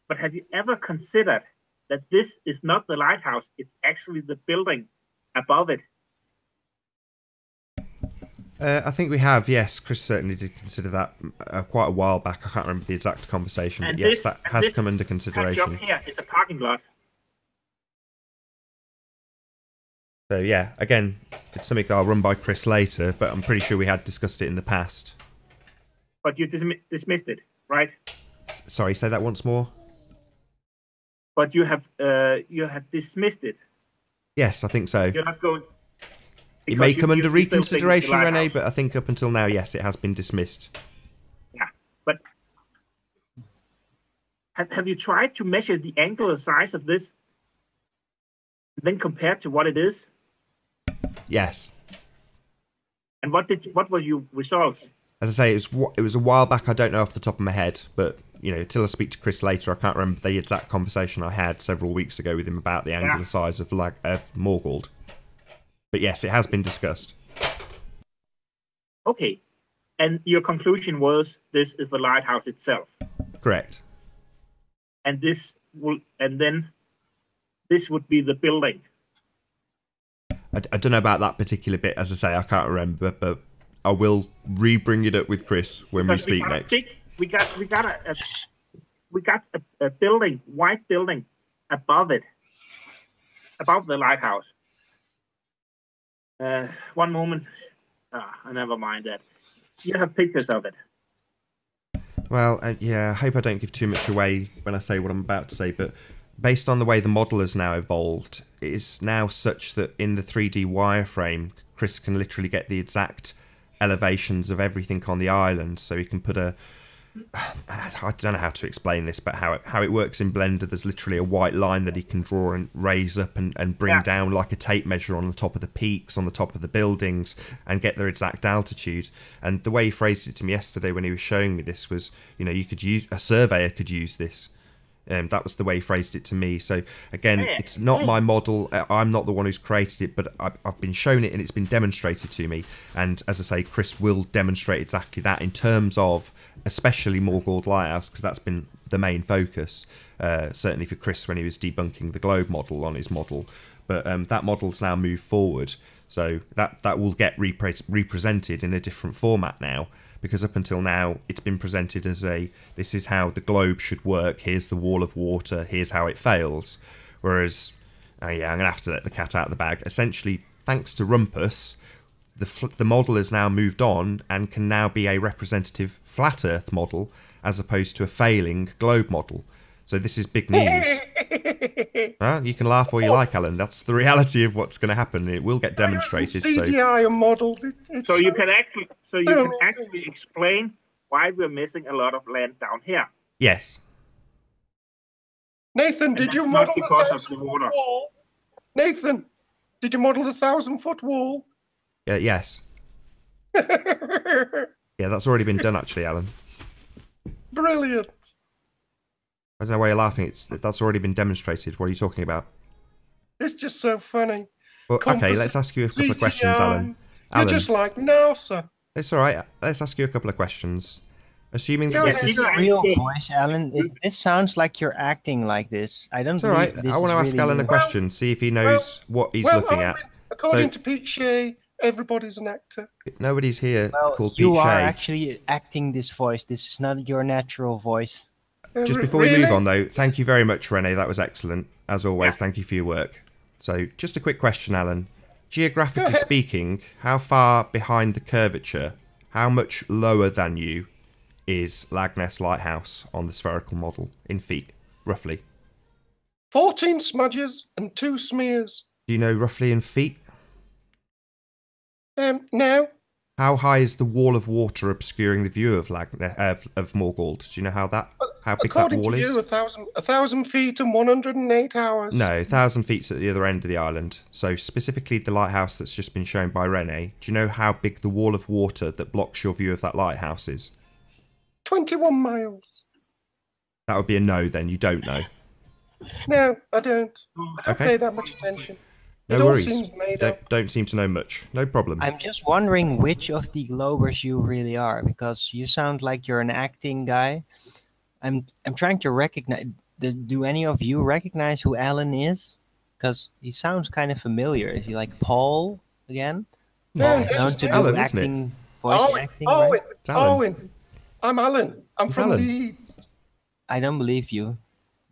Speaker 6: but have you ever considered that this is not the lighthouse? It's actually the building above it.
Speaker 1: I think we have, yes. Chris certainly did consider that quite a while back. I can't remember the exact conversation, but yes, that has come under consideration.
Speaker 6: Here is a parking lot.
Speaker 1: So yeah, again, it's something that I'll run by Chris later, but I'm pretty sure we had discussed it in the past.
Speaker 6: But you dismissed it, right?
Speaker 1: Sorry, say that once more.
Speaker 6: But you have dismissed it.
Speaker 1: Yes, I think so.
Speaker 6: You're not going.
Speaker 1: It may come under
Speaker 6: still think
Speaker 1: reconsideration,
Speaker 6: the
Speaker 1: Rene,
Speaker 6: lighthouse.
Speaker 1: but I think up until now, yes, it has been dismissed.
Speaker 6: Yeah, but have you tried to measure the angular size of this, then compare to what it is?
Speaker 1: Yes.
Speaker 6: And what was your results?
Speaker 1: As I say, it was a while back. I don't know off the top of my head, but until I speak to Chris later, I can't remember the exact conversation I had several weeks ago with him about the angular size of Morgold. But yes, it has been discussed.
Speaker 6: Okay, and your conclusion was this is the lighthouse itself.
Speaker 1: Correct.
Speaker 6: And this would be the building.
Speaker 1: I don't know about that particular bit. As I say, I can't remember, but I will re-bring it up with Chris when we speak next.
Speaker 6: We got a building, white building, above the lighthouse. One moment. Never mind that. You have pictures of it.
Speaker 1: Well, yeah, I hope I don't give too much away when I say what I'm about to say, but based on the way the model has now evolved, it is now such that in the 3D wireframe, Chris can literally get the exact elevations of everything on the island, so he can put I don't know how to explain this, but how it works in Blender, there's literally a white line that he can draw and raise up and bring down like a tape measure on the top of the peaks, on the top of the buildings, and get their exact altitude. And the way he phrased it to me yesterday when he was showing me this was, you could use, a surveyor could use this. That was the way he phrased it to me. So again, it's not my model. I'm not the one who's created it, but I've been shown it and it's been demonstrated to me. And as I say, Chris will demonstrate exactly that in terms of especially Morgold Lighthouse, because that's been the main focus, certainly for Chris when he was debunking the globe model on his model. But that model's now moved forward, so that will get represented in a different format now. Because up until now, it's been presented as this is how the globe should work, here's the wall of water, here's how it fails. Whereas, I'm going to have to let the cat out of the bag. Essentially, thanks to Rumpus, the model has now moved on and can now be a representative flat Earth model as opposed to a failing globe model. So this is big news. You can laugh all you like, Alan. That's the reality of what's going to happen. It will get demonstrated.
Speaker 4: CGI and models.
Speaker 6: So you can actually explain why we're missing a lot of land down here.
Speaker 1: Yes.
Speaker 4: Nathan, did you model the 1,000-foot wall? Nathan, did you model the 1,000-foot wall?
Speaker 1: Yes. Yeah, that's already been done, actually, Alan.
Speaker 4: Brilliant.
Speaker 1: I don't know why you're laughing. That's already been demonstrated. What are you talking about?
Speaker 4: It's just so funny.
Speaker 1: Well, okay, let's ask you a couple of questions, Alan.
Speaker 4: You're just like NASA.
Speaker 1: It's all right. Let's ask you a couple of questions. Assuming that
Speaker 2: Is
Speaker 1: this is
Speaker 2: your real voice, Alan? This sounds like you're acting like this. I don't.
Speaker 1: It's all right. I want to ask Alan a question. See if he knows what he's looking at.
Speaker 4: According to Pete Shea, everybody's an actor.
Speaker 1: Nobody's here called Pete Shea.
Speaker 2: You are actually acting this voice. This is not your natural voice.
Speaker 1: Just before we move on, though, thank you very much, Rene. That was excellent. As always, thank you for your work. So, just a quick question, Alan. Geographically speaking, how far behind the curvature, how much lower than you is Lagness Lighthouse on the spherical model in feet, roughly?
Speaker 4: 14 smudges and 2 smears.
Speaker 1: Do you know roughly in feet?
Speaker 4: No.
Speaker 1: How high is the wall of water obscuring the view of of Morgold? Do you know how big that wall is?
Speaker 4: According to you, 1,000 feet and 108 hours.
Speaker 1: No, 1,000 feet's at the other end of the island. So specifically the lighthouse that's just been shown by Rene, do you know how big the wall of water that blocks your view of that lighthouse is?
Speaker 4: 21 miles.
Speaker 1: That would be a no then, you don't know.
Speaker 4: No, I don't. I don't pay that much attention.
Speaker 1: No worries. Don't seem to know much. No problem.
Speaker 2: I'm just wondering which of the Globers you really are, because you sound like you're an acting guy. I'm trying to recognize. Do any of you recognize who Alan is? Because he sounds kind of familiar. Is he like Paul again?
Speaker 4: No,
Speaker 2: it's
Speaker 4: just
Speaker 2: to
Speaker 1: Alan,
Speaker 2: do
Speaker 1: isn't it?
Speaker 2: acting, voice acting. Right?
Speaker 4: Owen. I'm Alan. I'm from
Speaker 1: Alan.
Speaker 4: Leeds.
Speaker 2: I don't believe you.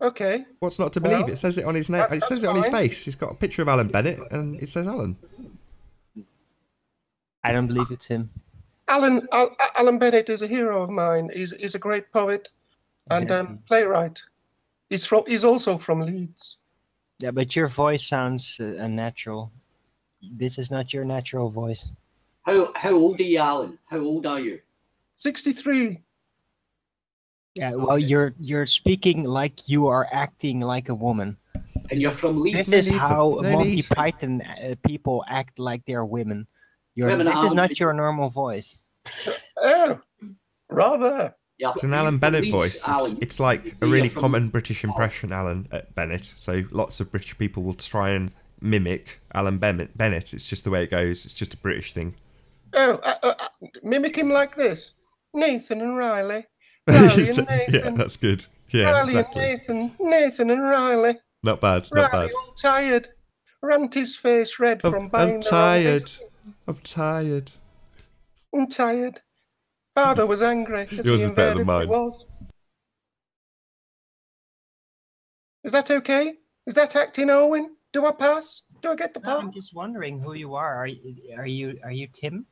Speaker 4: Okay.
Speaker 1: What's not to believe?
Speaker 4: Well,
Speaker 1: It says it on his name. It says it on his
Speaker 4: fine.
Speaker 1: face. He's got a picture of Alan Bennett, and it says Alan.
Speaker 2: I don't believe it's him.
Speaker 4: Alan Bennett is a hero of mine. He's a great poet and
Speaker 2: Exactly.
Speaker 4: playwright. He's also from Leeds.
Speaker 2: Yeah, but your voice sounds unnatural. This is not your natural voice.
Speaker 5: How old are you, Alan? How old are you?
Speaker 4: 63.
Speaker 2: Yeah, well, you're speaking like you are acting like a woman.
Speaker 5: And you're from Leeds?
Speaker 2: This is
Speaker 1: need for-
Speaker 2: how
Speaker 1: no
Speaker 2: Monty
Speaker 1: need.
Speaker 2: Python people act like they're women.
Speaker 5: Women
Speaker 2: This is
Speaker 5: are-
Speaker 2: not your normal voice.
Speaker 4: Oh, rather.
Speaker 5: Yeah,
Speaker 1: It's an
Speaker 5: are you
Speaker 1: Alan
Speaker 5: from
Speaker 1: Bennett
Speaker 5: Leeds,
Speaker 1: voice.
Speaker 5: Alan?
Speaker 1: It's like a
Speaker 5: You're
Speaker 1: really
Speaker 5: from-
Speaker 1: common British impression, Alan Bennett. So lots of British people will try and mimic Alan Bennett. It's just the way it goes. It's just a British thing.
Speaker 4: Oh, mimic him like this. Nathan and Riley. Riley and
Speaker 1: Yeah,
Speaker 4: Nathan.
Speaker 1: that's good. Yeah,
Speaker 4: Riley
Speaker 1: exactly.
Speaker 4: and Nathan. Nathan and Riley.
Speaker 1: Not bad. Not
Speaker 4: Riley
Speaker 1: bad.
Speaker 4: all tired. Rant his face red from
Speaker 1: I'm
Speaker 4: buying the wrong
Speaker 1: tired.
Speaker 4: biscuit.
Speaker 1: I'm tired.
Speaker 4: I'm tired. Father was angry because
Speaker 1: Yours
Speaker 4: he
Speaker 1: is better than
Speaker 4: invariably
Speaker 1: mine.
Speaker 4: was. Is that okay? Is that acting, Owen? Do I pass? Do I get the
Speaker 2: No, I'm
Speaker 4: pass?
Speaker 2: just wondering who you are. Are you Tim,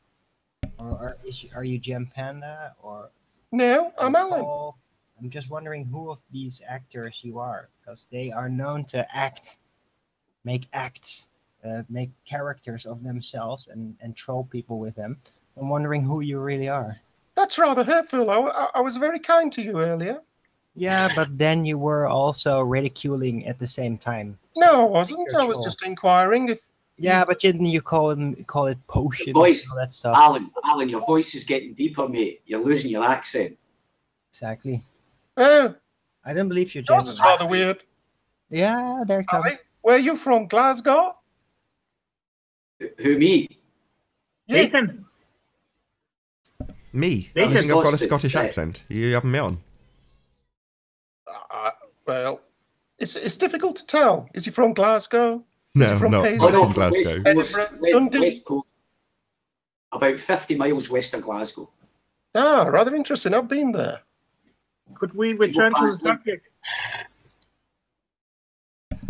Speaker 2: or are you Gem Panda, or
Speaker 4: No, I'm Alan.
Speaker 2: Paul? I'm just wondering who of these actors you are, because they are known to act, make acts, make characters of themselves, and troll people with them. I'm wondering who you really are.
Speaker 4: That's rather hurtful. I was very kind to you earlier.
Speaker 2: Yeah, but then you were also ridiculing at the same time.
Speaker 4: No, I wasn't.
Speaker 2: You're
Speaker 4: I was
Speaker 2: troll.
Speaker 4: just inquiring if.
Speaker 2: Yeah, but didn't you call it potion
Speaker 5: Boys,
Speaker 2: and all that stuff?
Speaker 5: Alan, your voice is getting deeper, mate. You're losing your accent.
Speaker 2: Exactly.
Speaker 4: Oh,
Speaker 2: I don't believe you're
Speaker 4: yours is
Speaker 2: genuine.
Speaker 4: rather weird.
Speaker 2: Yeah, there it comes.
Speaker 4: Hi, where are you from? Glasgow?
Speaker 5: Who, me?
Speaker 4: Yeah.
Speaker 6: Nathan,
Speaker 1: Me?
Speaker 6: Nathan,
Speaker 1: You think I've got a
Speaker 5: what's it?
Speaker 1: Scottish accent? You having me on?
Speaker 4: Well, it's difficult to tell. Is he from Glasgow?
Speaker 1: No,
Speaker 4: Is he
Speaker 1: I'm
Speaker 4: from
Speaker 1: not.
Speaker 4: Paisley?
Speaker 1: I'm from Glasgow.
Speaker 4: Dundee.
Speaker 5: About 50 miles west of Glasgow.
Speaker 4: Ah, rather interesting. I've been there.
Speaker 6: could we return to the
Speaker 5: past them?
Speaker 6: subject?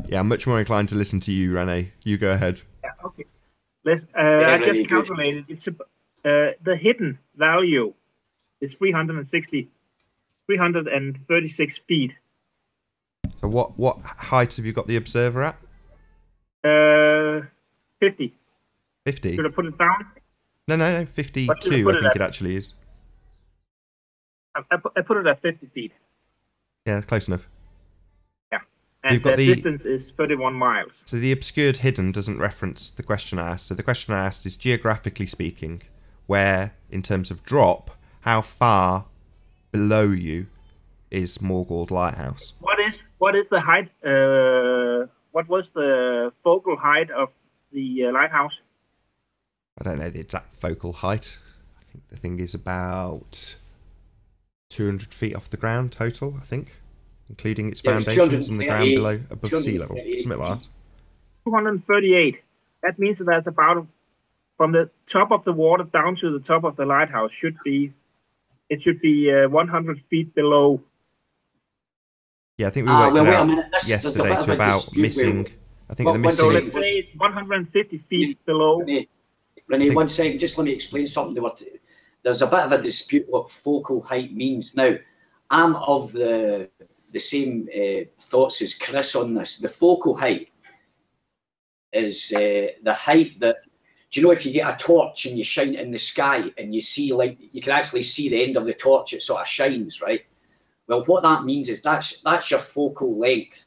Speaker 1: Yeah, I'm much more inclined to listen to you, Rene. You go ahead.
Speaker 6: Yeah, okay. Let's. I
Speaker 5: really
Speaker 6: just
Speaker 5: good.
Speaker 6: calculated. It's the hidden value is 336 feet.
Speaker 1: So what height have you got the observer at?
Speaker 6: 50.
Speaker 1: 50?
Speaker 6: Should I put it down?
Speaker 1: No, 52
Speaker 6: What should I
Speaker 1: I
Speaker 6: put it
Speaker 1: think
Speaker 6: at?
Speaker 1: it actually is.
Speaker 6: I put it at 50 feet.
Speaker 1: Yeah, close enough.
Speaker 6: And
Speaker 1: You've got
Speaker 6: the
Speaker 1: the-
Speaker 6: distance is 31 miles.
Speaker 1: So the obscured hidden doesn't reference the question I asked. So the question I asked is, geographically speaking, where, in terms of drop, how far below you is Morgord Lighthouse?
Speaker 6: What is the height? What was the focal height of the lighthouse?
Speaker 1: I don't know the exact focal height. I think the thing is about 200 feet off the ground total, I think, including its
Speaker 5: Yeah, it's
Speaker 1: foundations and the ground
Speaker 5: 238
Speaker 1: below, above sea level,
Speaker 5: 238
Speaker 1: something like that.
Speaker 6: 238. That means that that's about from the top of the water down to the top of the lighthouse should be 100 feet below.
Speaker 1: Yeah, I think we worked
Speaker 5: well,
Speaker 1: it
Speaker 5: wait a
Speaker 1: out
Speaker 5: minute. There's a
Speaker 1: yesterday
Speaker 5: bit
Speaker 1: to
Speaker 5: of a
Speaker 1: about
Speaker 5: dispute
Speaker 1: missing.
Speaker 5: where-
Speaker 1: I think
Speaker 5: Well,
Speaker 1: the
Speaker 5: when
Speaker 6: So
Speaker 1: missing.
Speaker 6: let's say it's 150 feet below.
Speaker 5: Renee,
Speaker 1: think-
Speaker 5: 1 second. Just let me explain something. There's a bit of a dispute what focal height means. Now, I'm of the same thoughts as Chris on this. The focal height is the height that. Do you know if you get a torch and you shine it in the sky and you see, like, you can actually see the end of the torch, it sort of shines, right? Well, what that means is that's your focal length.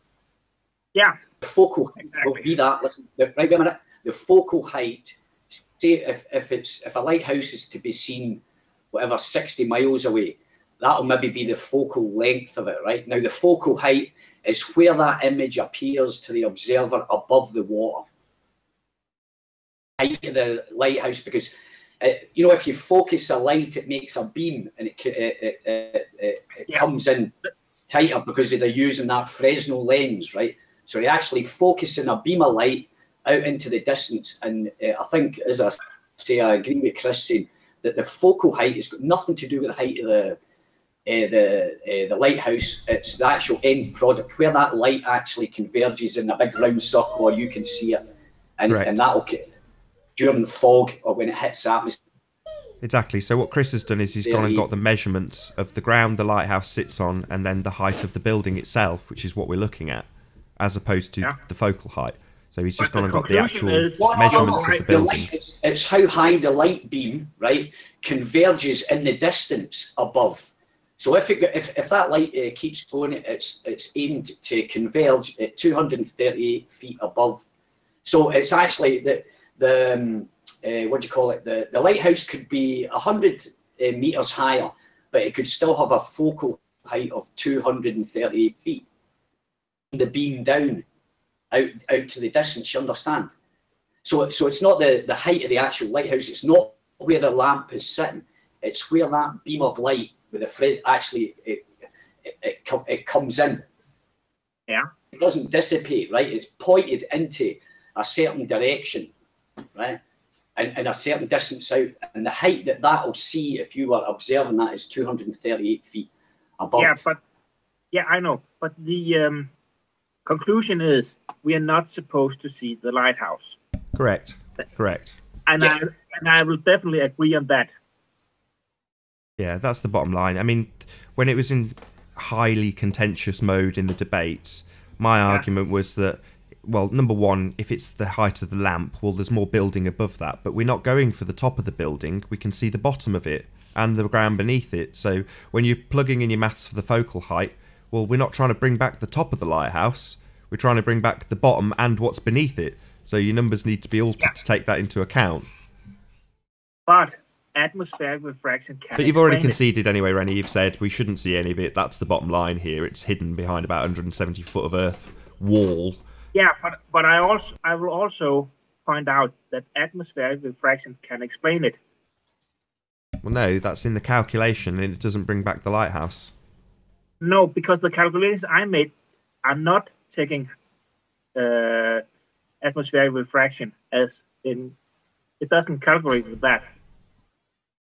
Speaker 6: Yeah,
Speaker 5: The focal height
Speaker 6: Exactly.
Speaker 5: will be that. Listen, right, wait a minute. The focal height. Say if a lighthouse is to be seen, whatever 60 miles away, that'll maybe be the focal length of it, right? Now the focal height is where that image appears to the observer above the water. Height of the lighthouse, because you know, if you focus a light, it makes a beam, and it
Speaker 6: Yeah.
Speaker 5: comes in tighter because they're using that Fresnel lens, right? So you're actually focusing a beam of light out into the distance, and I think, as I say, I agree with Chris saying that the focal height has got nothing to do with the height of the lighthouse. It's the actual end product where that light actually converges in a big round circle, or you can see it, and that'll during fog or when it hits the atmosphere.
Speaker 1: Exactly. So what Chris has done is he's gone and got the measurements of the ground the lighthouse sits on, and then the height of the building itself, which is what we're looking at, as opposed to the focal height. So he's just gone and got the actual measurements of the building.
Speaker 5: It's how high the light beam, right, converges in the distance above. So if that light keeps going, it's aimed to converge at 238 feet above. So it's actually the what do you call it? The lighthouse could be 100 meters higher, but it could still have a focal height of 238 feet. The beam down out to the distance, you understand? So it's not the height of the actual lighthouse. It's not where the lamp is sitting. It's where that beam of light with the actually it comes in.
Speaker 6: Yeah.
Speaker 5: It doesn't dissipate, right? It's pointed into a certain direction, right? And a certain distance out, and the height that will see if you were observing that is 238 feet above.
Speaker 6: Yeah, I know. But the conclusion is we are not supposed to see the lighthouse.
Speaker 1: Correct.
Speaker 6: And I will definitely agree on that.
Speaker 1: Yeah, that's the bottom line. I mean, when it was in highly contentious mode in the debates, my argument was that, well, number one, if it's the height of the lamp, well, there's more building above that, but we're not going for the top of the building. We can see the bottom of it and the ground beneath it. So when you're plugging in your maths for the focal height, well, we're not trying to bring back the top of the lighthouse. We're trying to bring back the bottom and what's beneath it. So your numbers need to be altered to take that into account.
Speaker 6: But atmospheric refraction can.
Speaker 1: But you've already conceded anyway, Rennie. You've said we shouldn't see any of it. That's the bottom line here. It's hidden behind about 170 foot of earth wall.
Speaker 6: Yeah, but I will also point out that atmospheric refraction can explain it.
Speaker 1: Well, no, that's in the calculation, and it doesn't bring back the lighthouse.
Speaker 6: No, because the calculations I made are not taking atmospheric refraction as in. It doesn't calculate with that.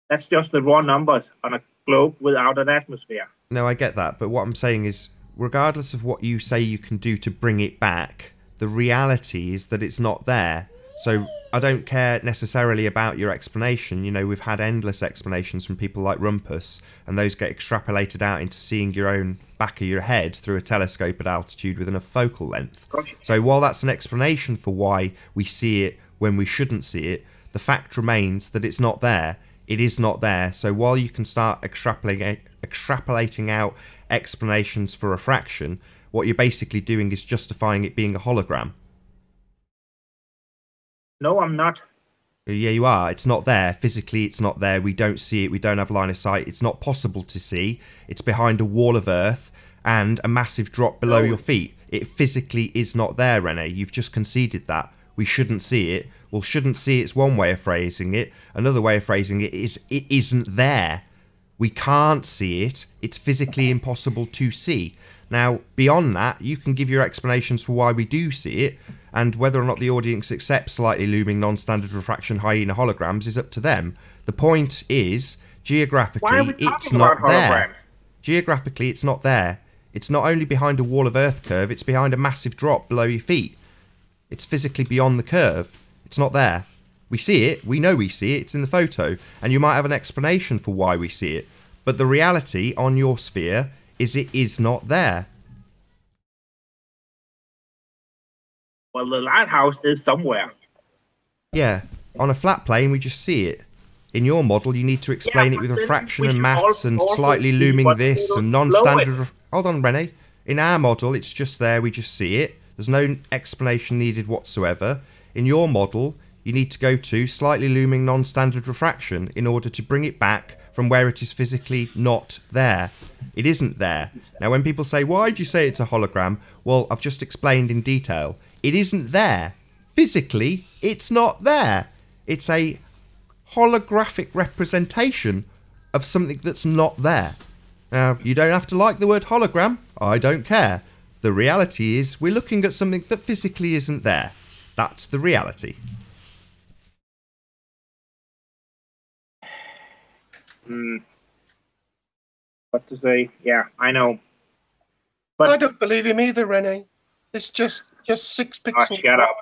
Speaker 6: That's just the raw numbers on a globe without an atmosphere.
Speaker 1: No, I get that, but what I'm saying is, regardless of what you say you can do to bring it back, the reality is that it's not there. So I don't care necessarily about your explanation. You know, we've had endless explanations from people like Rumpus, and those get extrapolated out into seeing your own back of your head through a telescope at altitude with enough focal length. So while that's an explanation for why we see it when we shouldn't see it, the fact remains that it's not there. It is not there. So while you can start extrapolating out explanations for refraction, what you're basically doing is justifying it being a hologram.
Speaker 6: No, I'm not.
Speaker 1: Yeah, you are. It's not there. Physically, it's not there. We don't see it. We don't have line of sight. It's not possible to see. It's behind a wall of earth and a massive drop below your feet. It physically is not there, Rene. You've just conceded that. We shouldn't see it. Well, shouldn't see it's one way of phrasing it. Another way of phrasing it is it isn't there. We can't see it. It's physically impossible to see. Now, beyond that, you can give your explanations for why we do see it, and whether or not the audience accepts slightly looming non-standard refraction hyena holograms is up to them. The point is, geographically, it's not there. Geographically, it's not there. It's not only behind a wall of earth curve, it's behind a massive drop below your feet. It's physically beyond the curve. It's not there. We see it, we know we see it, it's in the photo, and you might have an explanation for why we see it, but the reality on your sphere is it is not there.
Speaker 6: Well, the lighthouse is somewhere.
Speaker 1: Yeah, on a flat plane we just see it. In your model you need to explain it with refraction and maths and slightly looming this and non-standard... Hold on, Rene. In our model it's just there, we just see it. There's no explanation needed whatsoever. In your model, you need to go to slightly looming non-standard refraction in order to bring it back from where it is physically not there. It isn't there. Now, when people say, why do you say it's a hologram? Well, I've just explained in detail. It isn't there. Physically, it's not there. It's a holographic representation of something that's not there. Now, you don't have to like the word hologram. I don't care. The reality is we're looking at something that physically isn't there. That's the reality.
Speaker 6: what to say. Yeah, I know. But
Speaker 4: I don't believe him either, Rene. It's just 6
Speaker 6: oh,
Speaker 4: pixels.
Speaker 6: shut up.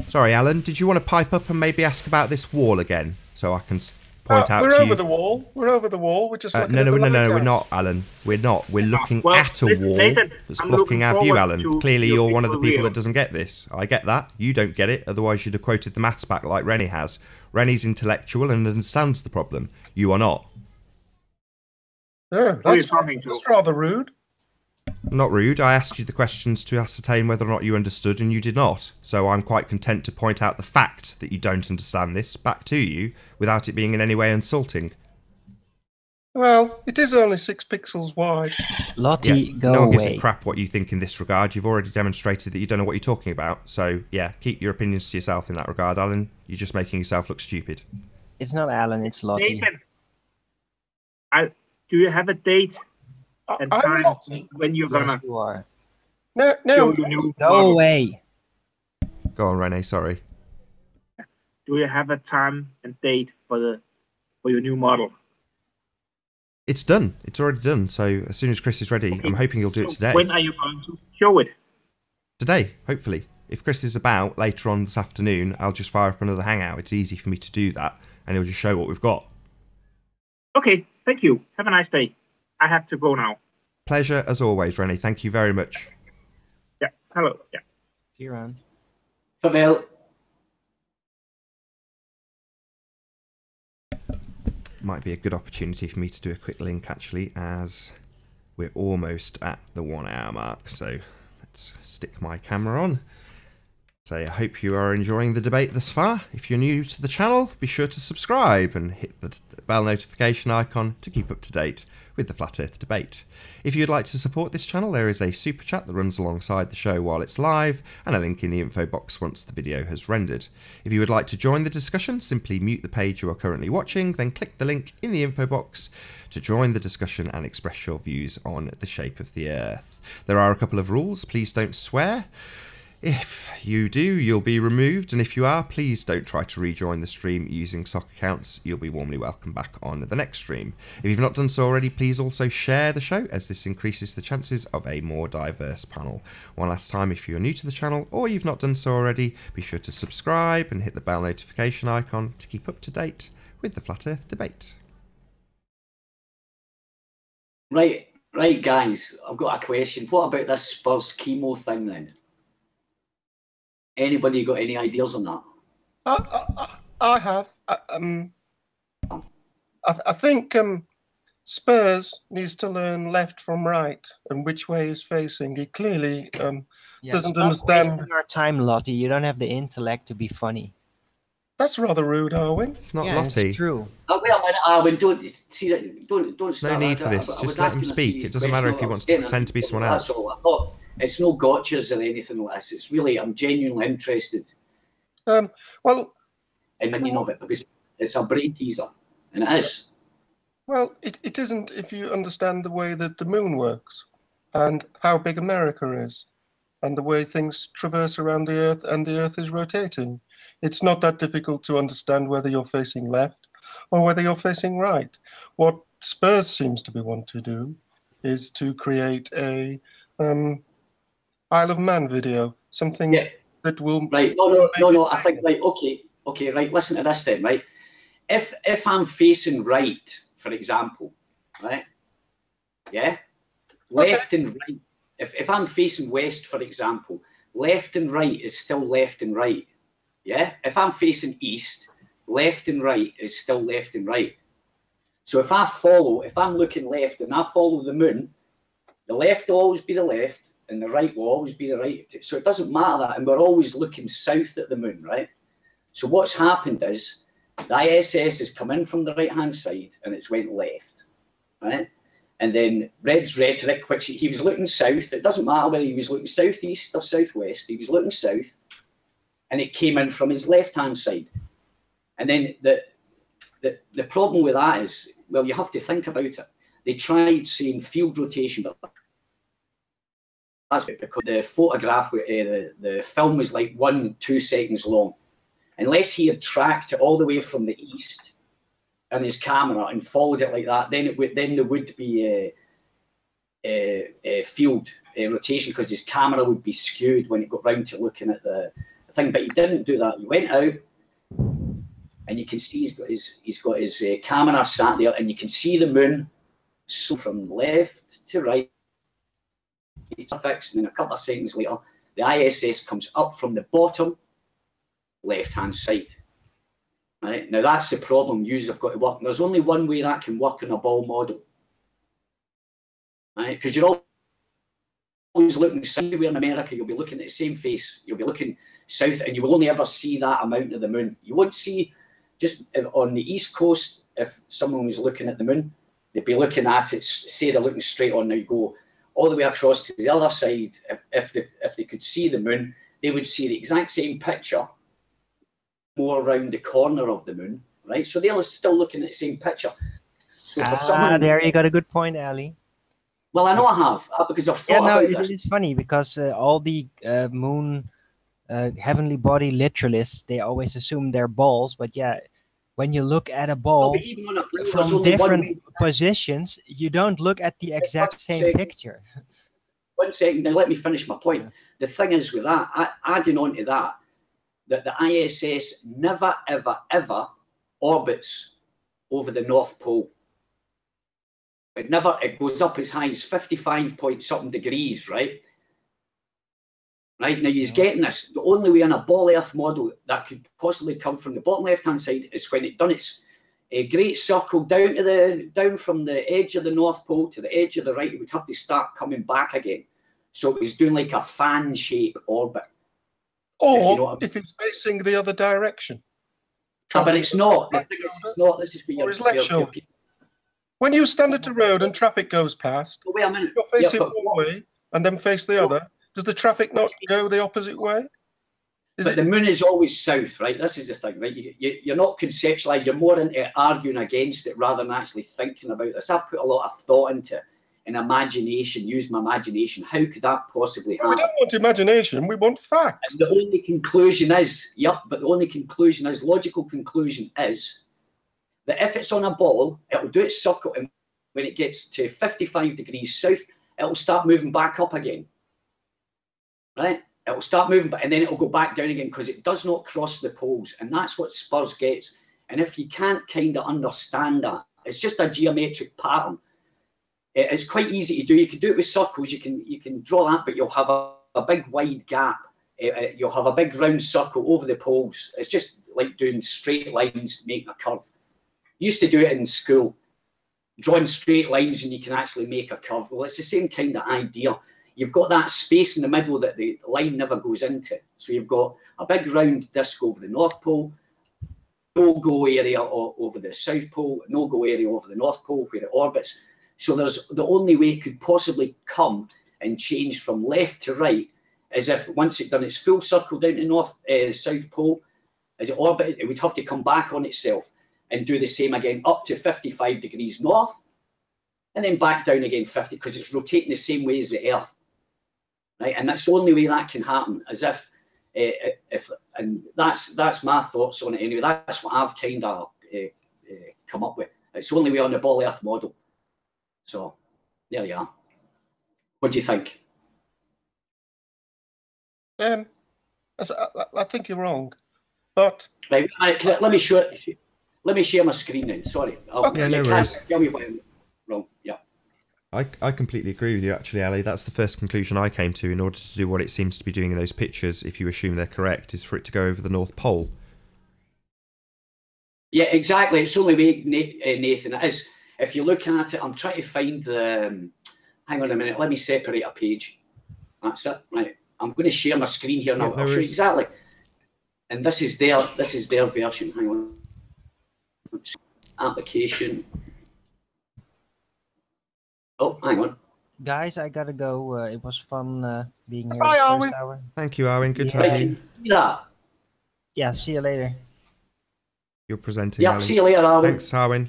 Speaker 1: Sorry, Alan, did you want to pipe up and maybe ask about this wall again, so I can point out
Speaker 4: we're
Speaker 1: to
Speaker 4: over
Speaker 1: you?
Speaker 4: the wall. We're over the wall. We're just looking
Speaker 1: No,
Speaker 4: at
Speaker 1: no,
Speaker 4: the
Speaker 1: no, no,
Speaker 4: lighthouse.
Speaker 1: we're not, Alan. We're not. We're looking
Speaker 6: Well,
Speaker 1: at a
Speaker 6: listen,
Speaker 1: wall
Speaker 6: Nathan,
Speaker 1: that's
Speaker 6: I'm
Speaker 1: blocking
Speaker 6: looking
Speaker 1: our view,
Speaker 6: forward
Speaker 1: Alan.
Speaker 6: to
Speaker 1: Clearly,
Speaker 6: your
Speaker 1: you're one of the people
Speaker 6: reveal.
Speaker 1: that doesn't get this. I get that. You don't get it. Otherwise, you'd have quoted the maths back like Rennie has. Rennie's intellectual and understands the problem. You are not.
Speaker 4: Yeah,
Speaker 6: Who are you talking to?
Speaker 4: that's rather rude.
Speaker 1: Not rude. I asked you the questions to ascertain whether or not you understood, and you did not. So I'm quite content to point out the fact that you don't understand this back to you without it being in any way insulting.
Speaker 4: Well, it is only 6 pixels wide.
Speaker 2: Lottie, go
Speaker 1: no one gives
Speaker 2: away.
Speaker 1: a crap what you think in this regard. You've already demonstrated that you don't know what you're talking about. So, yeah, keep your opinions to yourself in that regard, Alan. You're just making yourself look stupid.
Speaker 2: It's not Alan, it's Lottie.
Speaker 6: Nathan, do you have a date and
Speaker 4: I'm
Speaker 6: time
Speaker 4: Lottie.
Speaker 6: when you're
Speaker 2: Yes,
Speaker 6: gonna
Speaker 2: you are.
Speaker 4: No,
Speaker 6: show your new
Speaker 2: Go
Speaker 6: model?
Speaker 2: away.
Speaker 1: Go on, Rene, sorry.
Speaker 6: Do you have a time and date for your new model?
Speaker 1: It's done. It's already done. So as soon as Chris is ready, I'm hoping he'll do it
Speaker 6: So
Speaker 1: today.
Speaker 6: when are you going to show it?
Speaker 1: Today, hopefully. If Chris is about later on this afternoon, I'll just fire up another hangout. It's easy for me to do that, and he'll just show what we've got.
Speaker 6: Okay, thank you. Have a nice day. I have to go now.
Speaker 1: Pleasure as always, Rene. Thank you very much.
Speaker 6: Yeah, hello. Yeah.
Speaker 2: See you around.
Speaker 5: Farewell.
Speaker 1: Might be a good opportunity for me to do a quick link, actually, as we're almost at the 1 hour mark. So let's stick my camera on. So I hope you are enjoying the debate thus far. If you're new to the channel, be sure to subscribe and hit the bell notification icon to keep up to date with the Flat Earth debate. If you'd like to support this channel, there is a super chat that runs alongside the show while it's live, and a link in the info box once the video has rendered. If you would like to join the discussion, simply mute the page you are currently watching, then click the link in the info box to join the discussion and express your views on the shape of the Earth. There are a couple of rules. Please don't swear. If you do, you'll be removed, and if you are, please don't try to rejoin the stream using sock accounts. You'll be warmly welcome back on the next stream. If you've not done so already, please also share the show, as this increases the chances of a more diverse panel. One last time, if you're new to the channel or you've not done so already, be sure to subscribe and hit the bell notification icon to keep up to date with the Flat Earth debate.
Speaker 5: Right, guys. I've got a question. What about this Spurs chemo thing then? Anybody got any ideas on that?
Speaker 4: I have. I think Spurs needs to learn left from right and which way he's facing. He clearly doesn't
Speaker 2: stop
Speaker 4: understand.
Speaker 2: wasting your time, Lottie. You don't have the intellect to be funny.
Speaker 4: That's rather rude, Arwen.
Speaker 1: It's not
Speaker 2: Yeah,
Speaker 1: Lottie.
Speaker 2: it's true.
Speaker 5: Oh, wait a minute, Arwen, don't see that. Don't start.
Speaker 1: No need for this. Just let him speak. It doesn't matter if he wants to pretend to be someone else.
Speaker 5: That's all. I thought it's no gotchas or anything like this. It's really, I'm genuinely interested
Speaker 4: Well,
Speaker 5: in many of it because it's a brain teaser, and it is.
Speaker 4: well, it isn't if you understand the way that the moon works and how big America is and the way things traverse around the Earth and the Earth is rotating. It's not that difficult to understand whether you're facing left or whether you're facing right. What Spurs seems to be wanting to do is to create a Isle of Man video, something that will...
Speaker 5: Right, no, I think, right, okay, right, listen to this then, right? If I'm facing right, for example, right, yeah, left and right, if I'm facing west, for example, left and right is still left and right, yeah? If I'm facing east, left and right is still left and right. So if I'm looking left and I follow the moon, the left will always be the left, and the right will always be the right. So it doesn't matter that, and we're always looking south at the moon, right? So what's happened is the ISS has come in from the right-hand side, and it's went left, right? And then Red's rhetoric, which he was looking south, it doesn't matter whether he was looking southeast or southwest, he was looking south, and it came in from his left-hand side. And then the problem with that is, well, you have to think about it. They tried saying field rotation, but that's because the photograph, the film was like 1-2 seconds long. Unless he had tracked it all the way from the east in his camera and followed it like that, then there would be field rotation, because his camera would be skewed when it got round to looking at the thing. But he didn't do that. He went out, and you can see he's got his camera sat there, and you can see the moon so from left to right. It's fixed, and then a couple of seconds later, the ISS comes up from the bottom left-hand side. Right? Now that's the problem you've got to work. There's only one way that can work in a ball model. Right? Because you're always looking somewhere in America, you'll be looking at the same face. You'll be looking south, and you will only ever see that amount of the moon. You won't see, just on the East Coast, if someone was looking at the moon, they'd be looking at it, say they're looking straight on, now you go all the way across to the other side. If they could see the moon, they would see the exact same picture, more around the corner of the moon, right? So they're still looking at the same picture. So
Speaker 2: there you got a good point, Ali.
Speaker 5: Well, I know I have, because I've thought about this.
Speaker 2: It is funny because all the moon heavenly body literalists, they always assume they're balls, but yeah, when you look at a ball from different positions, you don't look at the exact same picture.
Speaker 5: 1 second, now let me finish my point. The thing is with that, adding on to that the ISS never, ever, ever orbits over the North Pole. It goes up as high as 55 point something degrees, right? Right, now you're getting this. The only way in a ball Earth model that could possibly come from the bottom left-hand side is when it done its great circle down from the edge of the North Pole to the edge of the right. It would have to start coming back again. So it was doing like a fan shape orbit.
Speaker 4: Or if it's facing the other direction.
Speaker 5: But it's not. It's not. This is for
Speaker 4: his left shoulder. When you stand at a road and traffic goes past,
Speaker 5: wait a minute.
Speaker 4: You're facing one way and then face the other. Does the traffic not go the opposite way?
Speaker 5: But the moon is always south, right? This is the thing, right? You're not conceptualizing. You're more into arguing against it rather than actually thinking about this. I've put a lot of thought into it and imagination, use my imagination. How could that possibly happen?
Speaker 4: We don't want imagination. We want facts.
Speaker 5: And the only conclusion is, but the only conclusion is, logical conclusion is, that if it's on a ball, it will do its circle, and when it gets to 55 degrees south, it will start moving back up again. Right? It will start moving, and then it will go back down again because it does not cross the poles, and that's what Spurs gets. And if you can't kind of understand that, it's just a geometric pattern. It's quite easy to do. You can do it with circles. You can draw that, but you'll have a big wide gap. You'll have a big round circle over the poles. It's just like doing straight lines, making a curve. Used to do it in school, drawing straight lines, and you can actually make a curve. Well, it's the same kind of idea. You've got that space in the middle that the line never goes into. So you've got a big round disc over the North Pole, no-go area over the South Pole, no-go area over the North Pole where it orbits. So there's the only way it could possibly come and change from left to right is if once it's done its full circle down to South Pole, as it orbited, it would have to come back on itself and do the same again up to 55 degrees north, and then back down again 50, because it's rotating the same way as the Earth, right? And that's the only way that can happen, as if and that's my thoughts on it anyway. That's what I've kind of come up with. It's the only way on the ball Earth model. So there you are. What do you think?
Speaker 4: I think you're wrong, but
Speaker 5: right, let me share my screen then. Sorry.
Speaker 1: Yeah, no worries.
Speaker 5: Tell me why I'm wrong. Yeah.
Speaker 1: I completely agree with you, actually, Ali. That's the first conclusion I came to. In order to do what it seems to be doing in those pictures, if you assume they're correct, is for it to go over the North Pole.
Speaker 5: Yeah, exactly. It's the only way, Nathan. It is. If you look at it, I'm trying to find the... hang on a minute. Let me separate a page. That's it. Right. I'm going to share my screen here now.
Speaker 1: Yeah, no
Speaker 5: I'll show you exactly. And this is their version. Hang on. Application. Oh, hang on.
Speaker 2: Guys, I gotta go. It was fun being here.
Speaker 4: Bye,
Speaker 2: the first
Speaker 4: Arwin.
Speaker 2: hour.
Speaker 1: Thank you, Arwin. Good to
Speaker 5: Right,
Speaker 1: have
Speaker 5: can
Speaker 1: you.
Speaker 5: you see that?
Speaker 2: Yeah, see you later.
Speaker 1: You're presenting,
Speaker 5: Yeah,
Speaker 1: Ali.
Speaker 5: see you later, Arwin.
Speaker 1: Thanks, Arwin.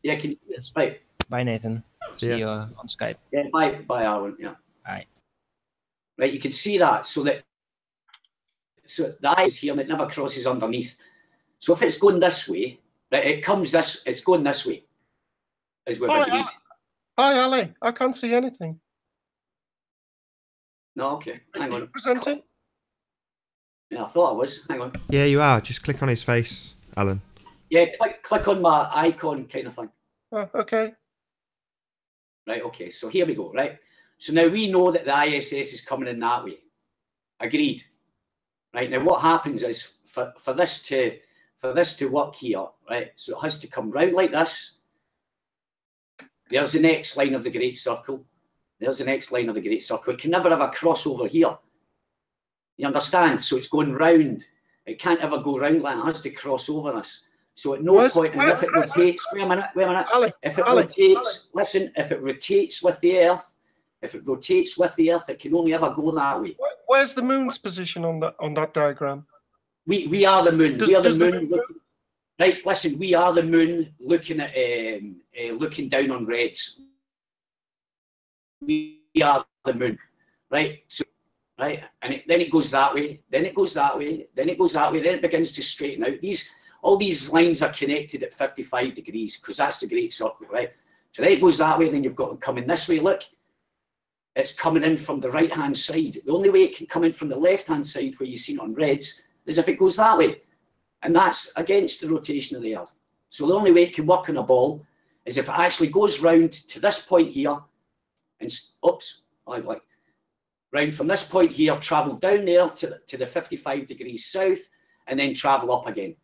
Speaker 5: Yeah, can you
Speaker 2: Yes.
Speaker 5: right.
Speaker 2: Bye, Nathan.
Speaker 1: See
Speaker 2: See
Speaker 1: ya.
Speaker 2: you on Skype.
Speaker 5: Yeah, bye, Arwin. Yeah.
Speaker 2: Alright.
Speaker 5: Right, you can see that. So the eye is here and it never crosses underneath. So if it's going this way, Right, it comes this. It's going this way, as we've agreed.
Speaker 4: Hi, Ali. I can't see anything.
Speaker 5: No, okay. Hang
Speaker 4: Are you
Speaker 5: on.
Speaker 4: presenting?
Speaker 5: Yeah, I thought I was. Hang on.
Speaker 1: Yeah, you are. Just click on his face, Alan.
Speaker 5: Yeah, click on my icon kind of thing.
Speaker 4: Oh, okay.
Speaker 5: Right, okay. So here we go, right? So now we know that the ISS is coming in that way. Agreed. Right, now what happens is for this to work here, right? So it has to come round like this. There's the next line of the Great Circle. There's the next line of the Great Circle. It can never have a crossover here. You understand? So it's going round. It can't ever go round like it has to cross over us. So at no point, and if it rotates, wait a minute.
Speaker 4: Ali,
Speaker 5: If it
Speaker 4: Ali,
Speaker 5: rotates, listen, if it rotates with the Earth, it can only ever go that way.
Speaker 4: Where's the moon's position on that diagram?
Speaker 5: We are the moon. We are the moon.
Speaker 4: moon...
Speaker 5: Right, listen, we are the moon looking at looking down on reds. We are the moon, right? So, right, and then it goes that way, then it goes that way, then it goes that way, then it begins to straighten out. All these lines are connected at 55 degrees because that's the Great Circle, right? So then it goes that way, then you've got it coming this way. Look, it's coming in from the right-hand side. The only way it can come in from the left-hand side where you see it on reds is if it goes that way. And that's against the rotation of the Earth. So the only way it can work on a ball is if it actually goes round to this point here, and round from this point here, travel down there to the 55 degrees south, and then travel up again.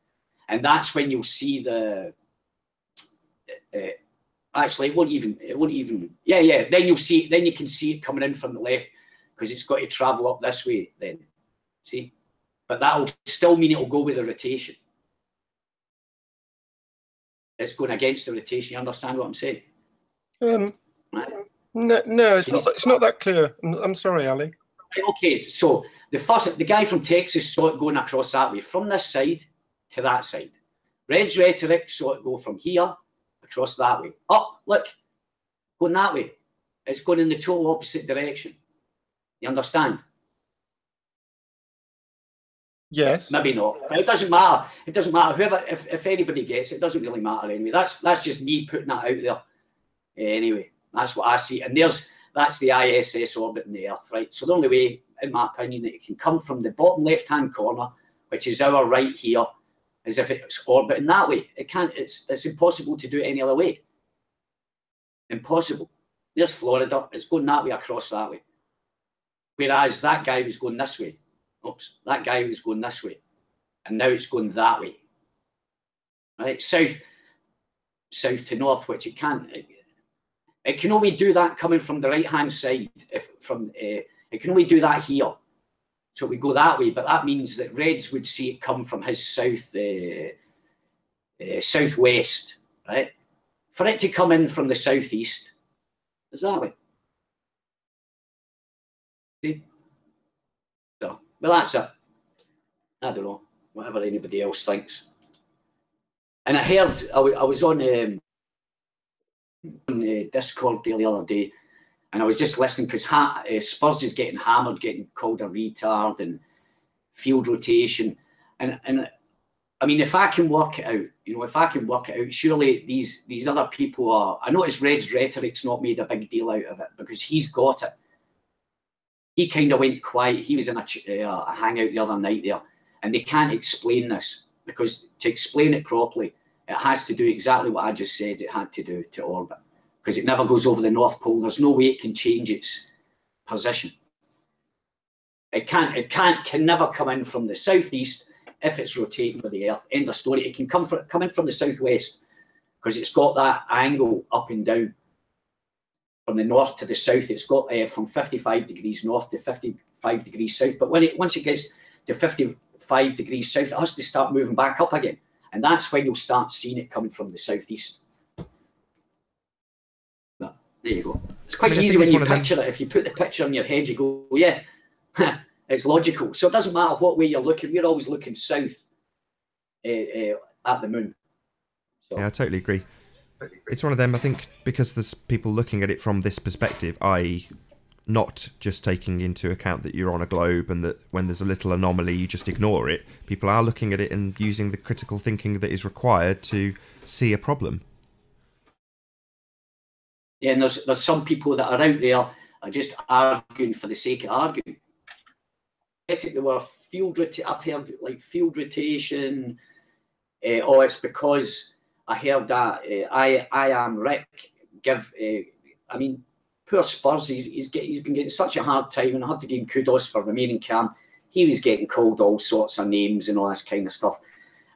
Speaker 5: And that's when you'll see the. Actually, it won't even. Yeah. Then you'll see. Then you can see it coming in from the left because it's got to travel up this way. Then, see, but that'll still mean it'll go with the rotation. It's going against the rotation. You understand what I'm saying? Right.
Speaker 4: No, it's not that clear. I'm sorry, Ali.
Speaker 5: Okay, so the guy from Texas saw it going across that way, from this side to that side. Red's rhetoric saw it go from here across that way. Up, look, going that way. It's going in the total opposite direction. You understand?
Speaker 4: Yes.
Speaker 5: Maybe not. But it doesn't matter. It doesn't matter. Whoever, if anybody gets it, it doesn't really matter anyway. That's just me putting that out there. Anyway, that's what I see. And that's the ISS orbiting the Earth, right? So the only way, in my opinion, that it can come from the bottom left-hand corner, which is our right here, is if it's orbiting that way. It can't. It's impossible to do it any other way. Impossible. There's Florida. It's going that way across that way. Whereas that guy was going this way. Oops, that guy was going this way, and now it's going that way. Right, south to north, which it can't. It can only do that coming from the right-hand side. It can only do that here. So we go that way, but that means that Reds would see it come from his southwest, right? For it to come in from the southeast, exactly. See? So, well, that's it. I don't know, whatever anybody else thinks. And I heard, I was on Discord the other day, and I was just listening because Spurs is getting hammered, getting called a retard and field rotation. And I mean, if I can work it out, surely these other people are. I notice Red's rhetoric's not made a big deal out of it because he's got it. He kind of went quiet. He was in a hangout the other night there, and they can't explain this because to explain it properly, it has to do exactly what I just said it had to do to orbit, because it never goes over the North Pole. There's no way it can change its position. It can never come in from the southeast if it's rotating with the Earth. End of story. It can come in from the southwest because it's got that angle up and down. From the north to the south, it's got from 55 degrees north to 55 degrees south. But once it gets to 55 degrees south, it has to start moving back up again. And that's when you'll start seeing it coming from the southeast. But there you go. It's quite easy when you picture it. If you put the picture in your head, you go, oh, yeah, it's logical. So it doesn't matter what way you're looking. We're always looking south at the moon. So.
Speaker 1: Yeah, I totally agree. It's one of them, I think, because there's people looking at it from this perspective, i.e. not just taking into account that you're on a globe and that when there's a little anomaly you just ignore it. People are looking at it and using the critical thinking that is required to see a problem.
Speaker 5: Yeah, and there's some people that are out there are just arguing for the sake of arguing. They were I've heard like field rotation. Oh, it's because I heard that I am Rick. I mean, poor Spurs. He's been getting such a hard time, and I have to give him kudos for remaining calm. He was getting called all sorts of names and all this kind of stuff,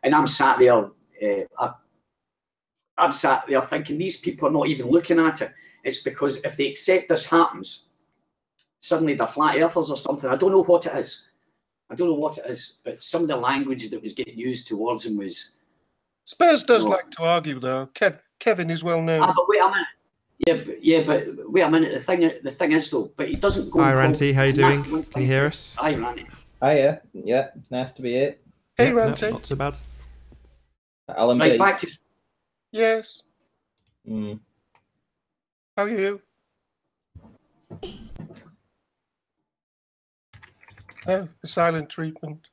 Speaker 5: and I'm sat there. I'm sat there thinking these people are not even looking at it. It's because if they accept this happens, suddenly they're flat earthers or something. I don't know what it is. But some of the language that was getting used towards him was.
Speaker 4: Spurs does like to argue, though. Kevin is well known.
Speaker 5: But wait a minute. But wait a minute. The thing is though, but he doesn't go.
Speaker 1: Hi, Ranty. How you doing? Can you hear us?
Speaker 5: Hi, Ranty.
Speaker 7: Hiya. Yeah, nice to be here.
Speaker 4: Hey,
Speaker 1: Yeah,
Speaker 4: Ranty.
Speaker 1: no, not so bad.
Speaker 7: Alan
Speaker 5: Right,
Speaker 7: B.
Speaker 5: back to.
Speaker 4: Yes.
Speaker 7: Mm.
Speaker 4: How are you? Oh, the silent treatment.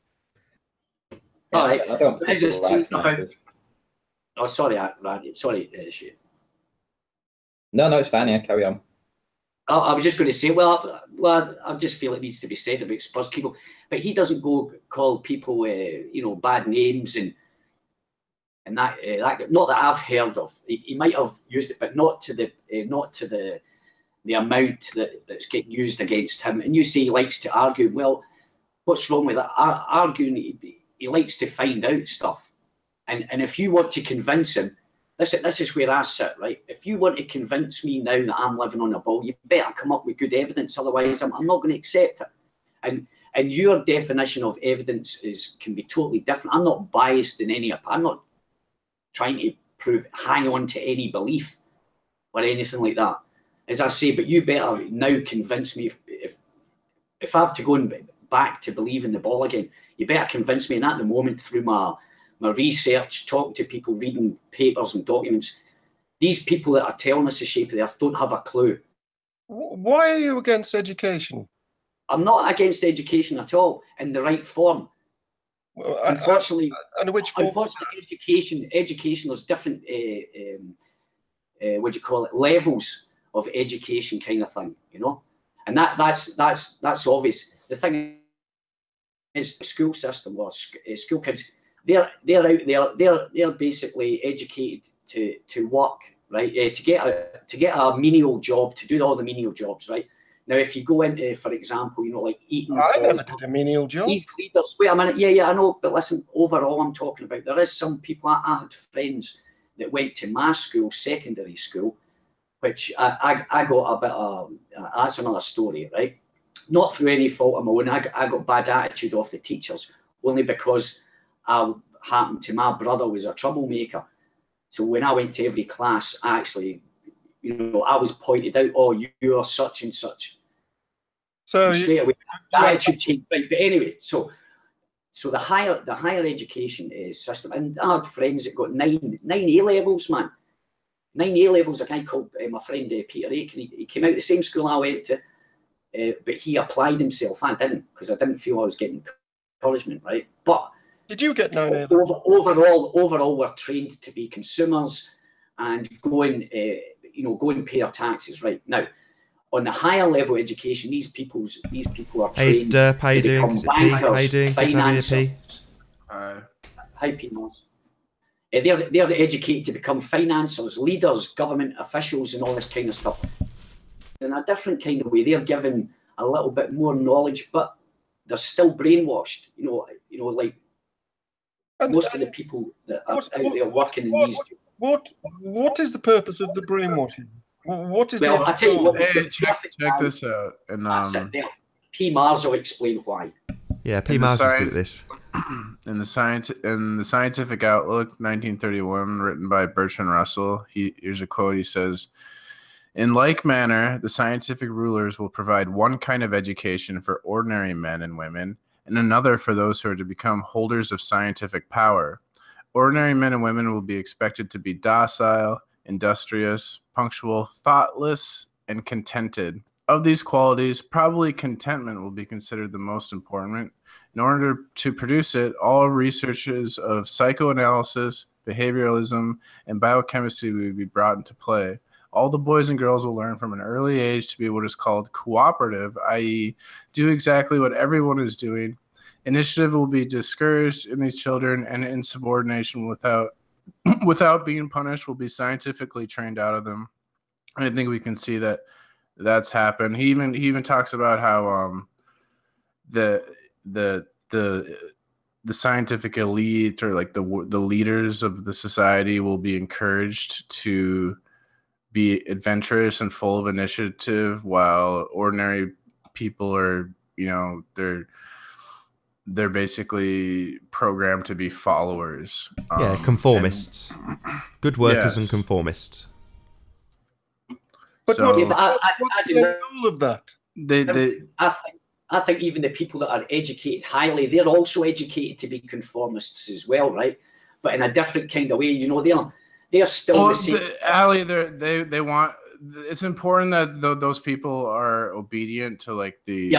Speaker 5: All right.
Speaker 7: I don't
Speaker 5: Is this
Speaker 7: particularly like
Speaker 5: about?
Speaker 7: language.
Speaker 5: Oh, sorry, Ranty. Sorry, shit.
Speaker 7: No, it's fine. Yeah, carry on.
Speaker 5: I was just going to say, well, I just feel it needs to be said about Spurs people, but he doesn't go call people, bad names and that. Not that I've heard of. He might have used it, but not to the amount that's getting used against him. And you say he likes to argue. Well, what's wrong with that? Arguing, he likes to find out stuff, and if you want to convince him. This is where I sit, right? If you want to convince me now that I'm living on a ball, you better come up with good evidence. Otherwise, I'm not going to accept it. And your definition of evidence can be totally different. I'm not biased in any. I'm not trying to hang on to any belief or anything like that. As I say, but you better now convince me if I have to go back to believe in the ball again. You better convince me. And at the moment, through my research, talking to people, reading papers and documents, these people that are telling us the shape of the earth don't have a clue.
Speaker 4: Why are you against education?
Speaker 5: I'm not against education at all in the right form.
Speaker 4: Well,
Speaker 5: Unfortunately,
Speaker 4: which form?
Speaker 5: Unfortunately, education there's different what do you call it, levels of education kind of thing, and that's obvious. The thing is, the school system or school kids. They're out there. They're basically educated to work, right? To get a menial job, to do all the menial jobs, right? Now, if you go into, for example, like eating.
Speaker 4: I never did a menial job.
Speaker 5: Leaders. Wait a minute. Yeah, I know. But listen, overall, I'm talking about there is some people. I had friends that went to my school, secondary school, which I got a bit of. That's another story, right? Not through any fault of my own. I got bad attitude off the teachers only because. My brother was a troublemaker. So when I went to every class, I actually, I was pointed out, oh, you are such and such. So straight away, the attitude changed. Right, but anyway, so the higher education system, and I had friends that got nine A levels, man. 9 A levels. A guy called my friend Peter Aiken. He came out the same school I went to, but he applied himself. I didn't, because I didn't feel I was getting encouragement, right? But
Speaker 4: did you get 9 A?
Speaker 5: Overall, we're trained to be consumers and go and pay our taxes. Right now, on the higher level education, these people are trained to become bankers, financiers. Hi, P. Moss. They're educated to become financiers, leaders, government officials, and all this kind of stuff. In a different kind of way, they're given a little bit more knowledge, but they're still brainwashed. Like. Most of the people that are out there working in these.
Speaker 4: What is the purpose of the brainwashing? What is?
Speaker 5: Well, I tell you what.
Speaker 8: Hey, check this out. And
Speaker 5: P. Mars will explain why.
Speaker 1: Yeah, P. Mars is good at this.
Speaker 8: In the Scientific Outlook, 1931, written by Bertrand Russell. Here's a quote. He says, "In like manner, the scientific rulers will provide one kind of education for ordinary men and women, and another for those who are to become holders of scientific power. Ordinary men and women will be expected to be docile, industrious, punctual, thoughtless, and contented, Of these qualities, probably contentment will be considered the most important. In order to produce it, all researches of psychoanalysis, behavioralism, and biochemistry will be brought into play. All the boys and girls will learn from an early age to be what is called cooperative, i.e., do exactly what everyone is doing. Initiative will be discouraged in these children, and insubordination without being punished will be scientifically trained out of them. I think we can see that that's happened. He even talks about how the scientific elite, or like the leaders of the society, will be encouraged to be adventurous and full of initiative, while ordinary people are, they're basically programmed to be followers.
Speaker 1: Yeah, conformists. Good workers and
Speaker 8: Yes.
Speaker 1: conformists.
Speaker 4: But
Speaker 8: So-
Speaker 4: what's,
Speaker 5: Yeah, but I
Speaker 4: what's
Speaker 5: do
Speaker 4: the
Speaker 5: know-
Speaker 4: goal of that?
Speaker 5: I think even the people that are educated highly, they're also educated to be conformists as well, right? But in a different kind of way. They're still the same.
Speaker 8: Ali, they want. It's important that those people are obedient to like the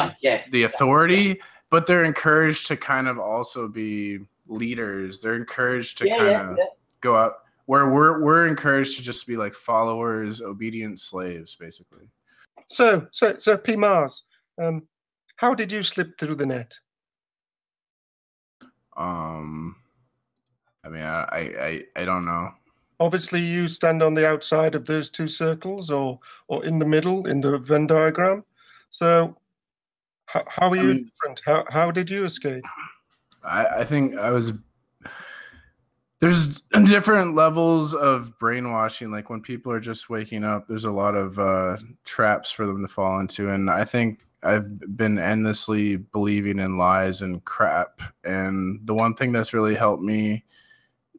Speaker 8: authority, but they're encouraged to kind of also be leaders. They're encouraged to go out. Where we're encouraged to just be like followers, obedient slaves, basically.
Speaker 4: So P. Mars, how did you slip through the net?
Speaker 8: I mean, I don't know.
Speaker 4: Obviously, you stand on the outside of those two circles, or in the middle in the Venn diagram. So, how are you different? How did you escape?
Speaker 8: I think I was. There's different levels of brainwashing. Like when people are just waking up, there's a lot of traps for them to fall into, and I think I've been endlessly believing in lies and crap. And the one thing that's really helped me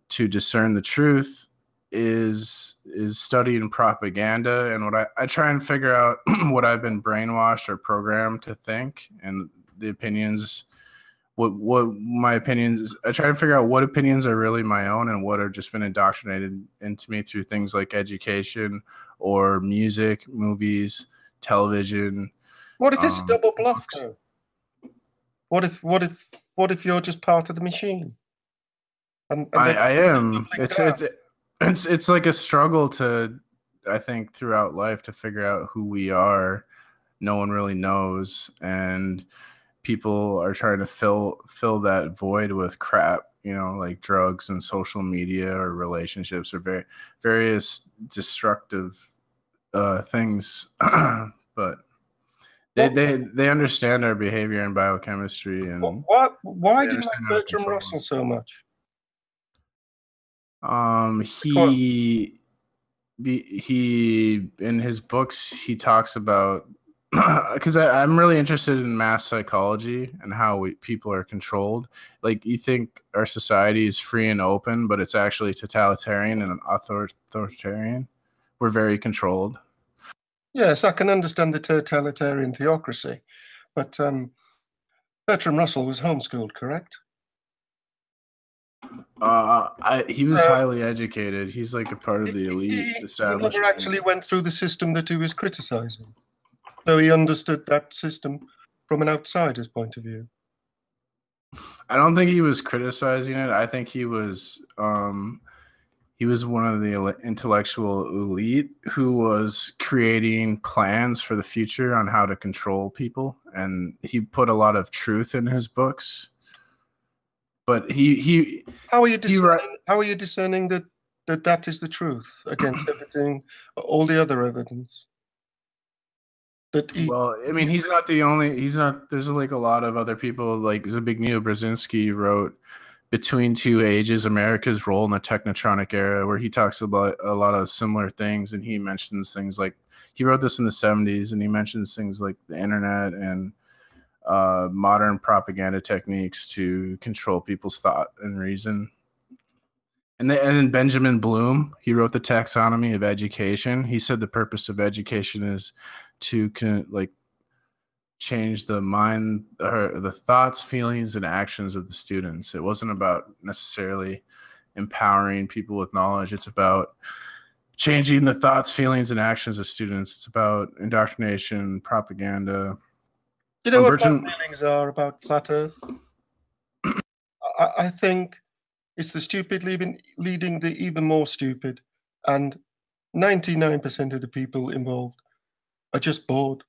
Speaker 8: to discern the truth is studying propaganda, and what I try and figure out what I've been brainwashed or programmed to think, and the opinions, what my opinions. I try to figure out what opinions are really my own and what have just been indoctrinated into me through things like education or music, movies, television.
Speaker 4: What if it's a double bluff, though? What if you're just part of the machine? And
Speaker 8: I am. It's like a struggle to, I think, throughout life to figure out who we are. No one really knows, and people are trying to fill that void with crap, like drugs and social media or relationships or various destructive things. But they understand our behavior and biochemistry. And
Speaker 4: why do you like Bertrand Russell so much?
Speaker 8: He in his books he talks about, because I'm really interested in mass psychology and how people are controlled. Like, you think our society is free and open, but it's actually totalitarian and authoritarian. We're very controlled.
Speaker 4: Yes, I can understand the totalitarian theocracy, but Bertrand Russell was homeschooled, correct?
Speaker 8: He was highly educated. He's like a part of the elite establishment.
Speaker 4: He never actually went through the system that he was criticizing. So he understood that system from an outsider's point of view.
Speaker 8: I don't think he was criticizing it. I think he was one of the intellectual elite who was creating plans for the future on how to control people, and he put a lot of truth in his books. But
Speaker 4: how are you discerning that is the truth against everything, all the other evidence?
Speaker 8: Well, I mean, he's not the only. He's not. There's like a lot of other people. Like Zbigniew Brzezinski wrote "Between Two Ages: America's Role in the Technotronic Era," where he talks about a lot of similar things, and he mentions things like, he wrote this in the 70s, and he mentions things like the internet and modern propaganda techniques to control people's thought and reason. And then Benjamin Bloom, he wrote the Taxonomy of Education. He said the purpose of education is to change the mind, or the thoughts, feelings, and actions of the students. It wasn't about necessarily empowering people with knowledge. It's about changing the thoughts, feelings, and actions of students. It's about indoctrination, propaganda.
Speaker 4: You know what my
Speaker 8: Virgin-
Speaker 4: feelings are about flat Earth? I think it's the stupid leading the even more stupid, and 99% of the people involved are just bored.